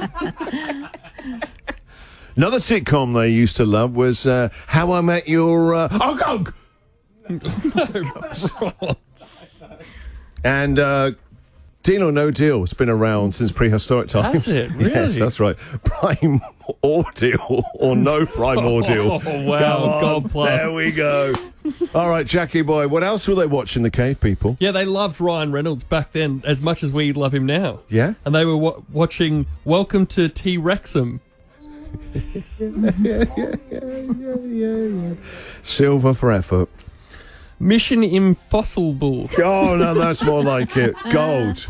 Another sitcom they used to love was How I Met Your... Ugg! And Deal or No Deal has been around since prehistoric times. Has it? Really? Yes, that's right. Primordial or no primordial. Oh, wow. Gold plus. There we go. All right, Jackie boy, what else were they watching, the cave people? Yeah, they loved Ryan Reynolds back then as much as we love him now. Yeah? And they were watching Welcome to T-Rexham. Yeah. Silver for effort. Mission Impossible. Oh, no, that's more like it. Gold.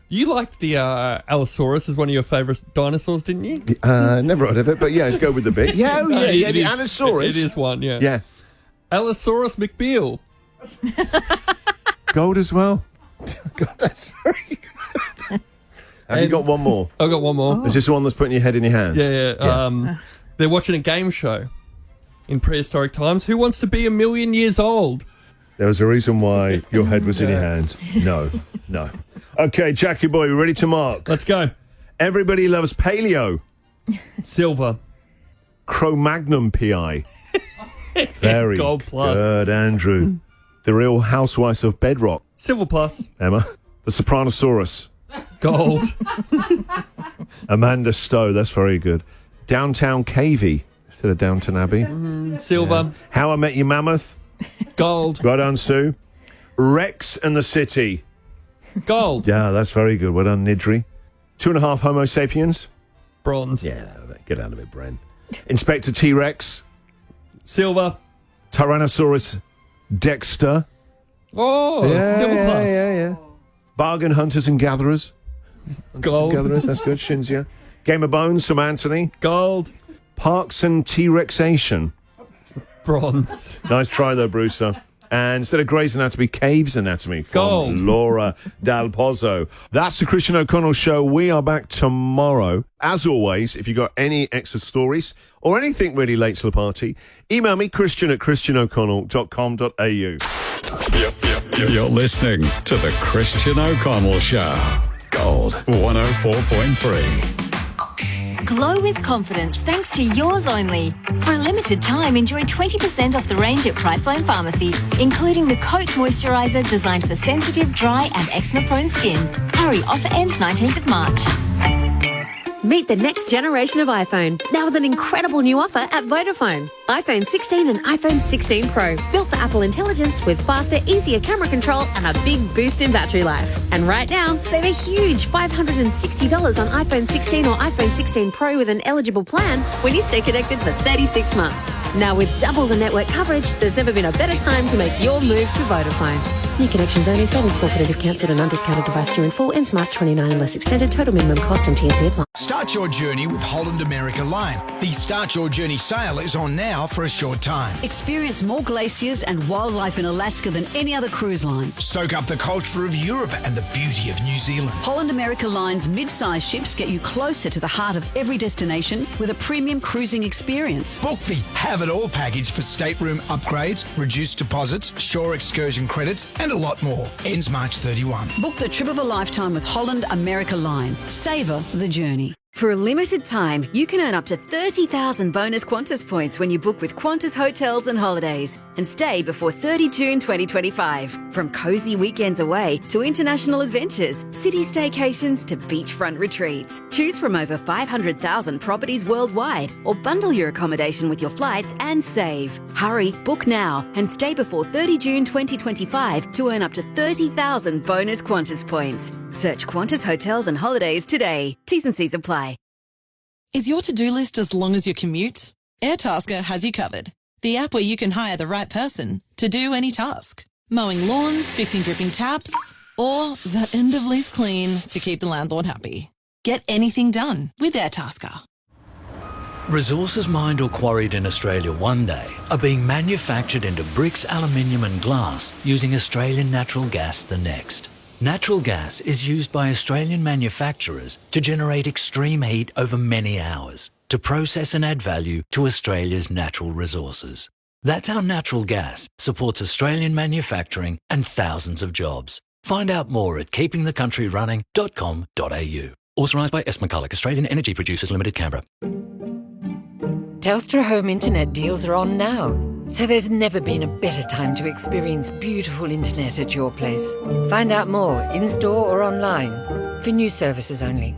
You liked the Allosaurus as one of your favourite dinosaurs, didn't you? Never heard of it, but yeah, go with the bit. Yeah, the Allosaurus. It is one, yeah. Yeah. Allosaurus McBeal. Gold as well. God, that's very good. Have you got one more? I've got one more. Is this the one that's putting your head in your hands? Yeah. They're watching a game show in prehistoric times. Who wants to be 1,000,000 years old? There was a reason why your head was in your hands. No. Okay, Jackie boy, we ready to mark? Let's go. Everybody loves paleo. Silver. Cro-Magnon PI. Very Gold plus. good, Andrew. The Real Housewives of Bedrock. Silver plus. Emma. The Sopranosaurus. Gold. Amanda Stowe, that's very good. Downtown Cavey instead of Downton Abbey. Silver. Yeah. How I Met Your Mammoth. Gold. Well done, Sue. Rex and the City. Gold. Yeah, that's very good. Well done, Nidri. 2.5 Homo sapiens. Bronze. Yeah, get out of it, Bren. Inspector T-Rex. Silver. Tyrannosaurus Dexter. Oh, silver plus. Yeah. Bargain Hunters and Gatherers. Gold. Gatherers, that's good. Shinzia. Game of Bones from Anthony. Gold. Parks and T-Rexation. Bronze. Nice try, though, Brewster. And instead of Grey's Anatomy, Cave's Anatomy from Gold. Laura Dal Pozzo. That's the Christian O'Connell Show. We are back tomorrow. As always, if you've got any extra stories or anything really late to the party, email me, christian@christianoconnell.com.au. You're listening to The Christian O'Connell Show. Gold 104.3. Glow with confidence thanks to yours only. For a limited time, enjoy 20% off the range at Priceline Pharmacy, including the Coat Moisturiser designed for sensitive, dry and eczema-prone skin. Hurry, offer ends 19th of March. Meet the next generation of iPhone, now with an incredible new offer at Vodafone. iPhone 16 and iPhone 16 Pro, built for Apple Intelligence with faster, easier camera control and a big boost in battery life. And right now, save a huge $560 on iPhone 16 or iPhone 16 Pro with an eligible plan when you stay connected for 36 months. Now with double the network coverage, there's never been a better time to make your move to Vodafone. New connections only, savings forfeited if cancelled and undiscounted device due in full, ends March 29 unless extended, total minimum cost and T&C apply. Start your journey with Holland America Line. The Start Your Journey sale is on now for a short time. Experience more glaciers and wildlife in Alaska than any other cruise line. Soak up the culture of Europe and the beauty of New Zealand. Holland America Line's mid-size ships get you closer to the heart of every destination with a premium cruising experience. Book the Have It All package for stateroom upgrades, reduced deposits, shore excursion credits, and a lot more. Ends March 31. Book the trip of a lifetime with Holland America Line. Savour the journey. For a limited time, you can earn up to 30,000 bonus Qantas points when you book with Qantas Hotels and Holidays and stay before 30 June 2025. From cosy weekends away to international adventures, city staycations to beachfront retreats. Choose from over 500,000 properties worldwide or bundle your accommodation with your flights and save. Hurry, book now and stay before 30 June 2025 to earn up to 30,000 bonus Qantas points. Search Qantas Hotels and Holidays today. T's and C's apply. Is your to-do list as long as your commute? Airtasker has you covered. The app where you can hire the right person to do any task. Mowing lawns, fixing dripping taps, or that end of lease clean to keep the landlord happy. Get anything done with Airtasker. Resources mined or quarried in Australia one day are being manufactured into bricks, aluminium and glass using Australian natural gas the next. Natural gas is used by Australian manufacturers to generate extreme heat over many hours to process and add value to Australia's natural resources. That's how natural gas supports Australian manufacturing and thousands of jobs. Find out more at keepingthecountryRunning.com.au. Authorised by S. McCulloch, Australian Energy Producers Limited, Canberra. Telstra Home Internet deals are on now, so there's never been a better time to experience beautiful internet at your place. Find out more in-store or online. For new services only.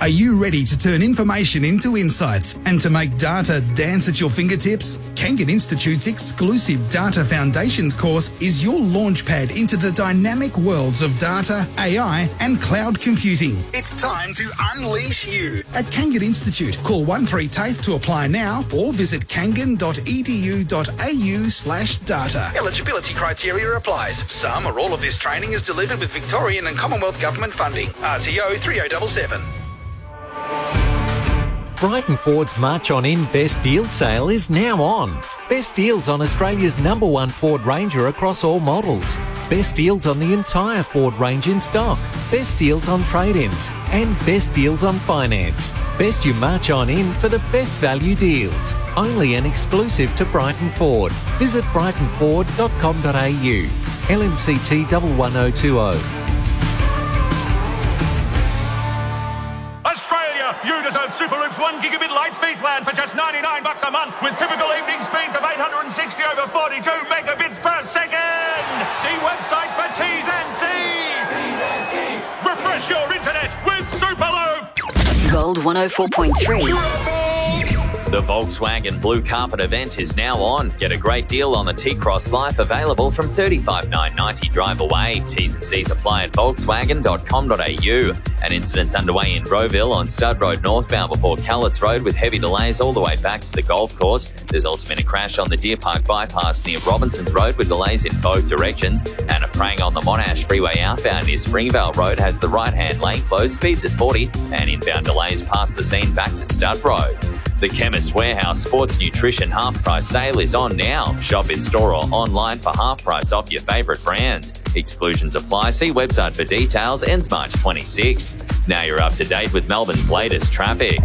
Are you ready to turn information into insights and to make data dance at your fingertips? Kangan Institute's exclusive Data Foundations course is your launchpad into the dynamic worlds of data, AI and cloud computing. It's time to unleash you. At Kangan Institute, call 13TAFE to apply now or visit kangan.edu.au/data. Eligibility criteria applies. Some or all of this training is delivered with Victorian and Commonwealth Government funding. RTO 3077. Brighton Ford's March On In Best Deal sale is now on. Best deals on Australia's #1 Ford Ranger across all models. Best deals on the entire Ford range in stock. Best deals on trade-ins. And best deals on finance. Best you march on in for the best value deals. Only and exclusive to Brighton Ford. Visit brightonford.com.au. LMCT 11020. Australia, you deserve Super Loop's 1 gigabit light speed plan for just $99 a month with typical evening speeds of 860 over 42 megabits per second. See website for T's and C's. Refresh your internet with Super Loop. Gold 104.3. The Volkswagen Blue Carpet event is now on. Get a great deal on the T-Cross Life, available from $35,990 drive away. T's and C's apply at volkswagen.com.au. An incident's underway in Rowville on Stud Road northbound before Cowlitz Road with heavy delays all the way back to the golf course. There's also been a crash on the Deer Park bypass near Robinson's Road with delays in both directions. And a prang on the Monash Freeway outbound near Springvale Road has the right-hand lane closed, speeds at 40, and inbound delays past the scene back to Stud Road. The Chemist Warehouse Sports Nutrition Half Price Sale is on now. Shop in store or online for half price off your favourite brands. Exclusions apply. See website for details. Ends March 26th. Now you're up to date with Melbourne's latest traffic.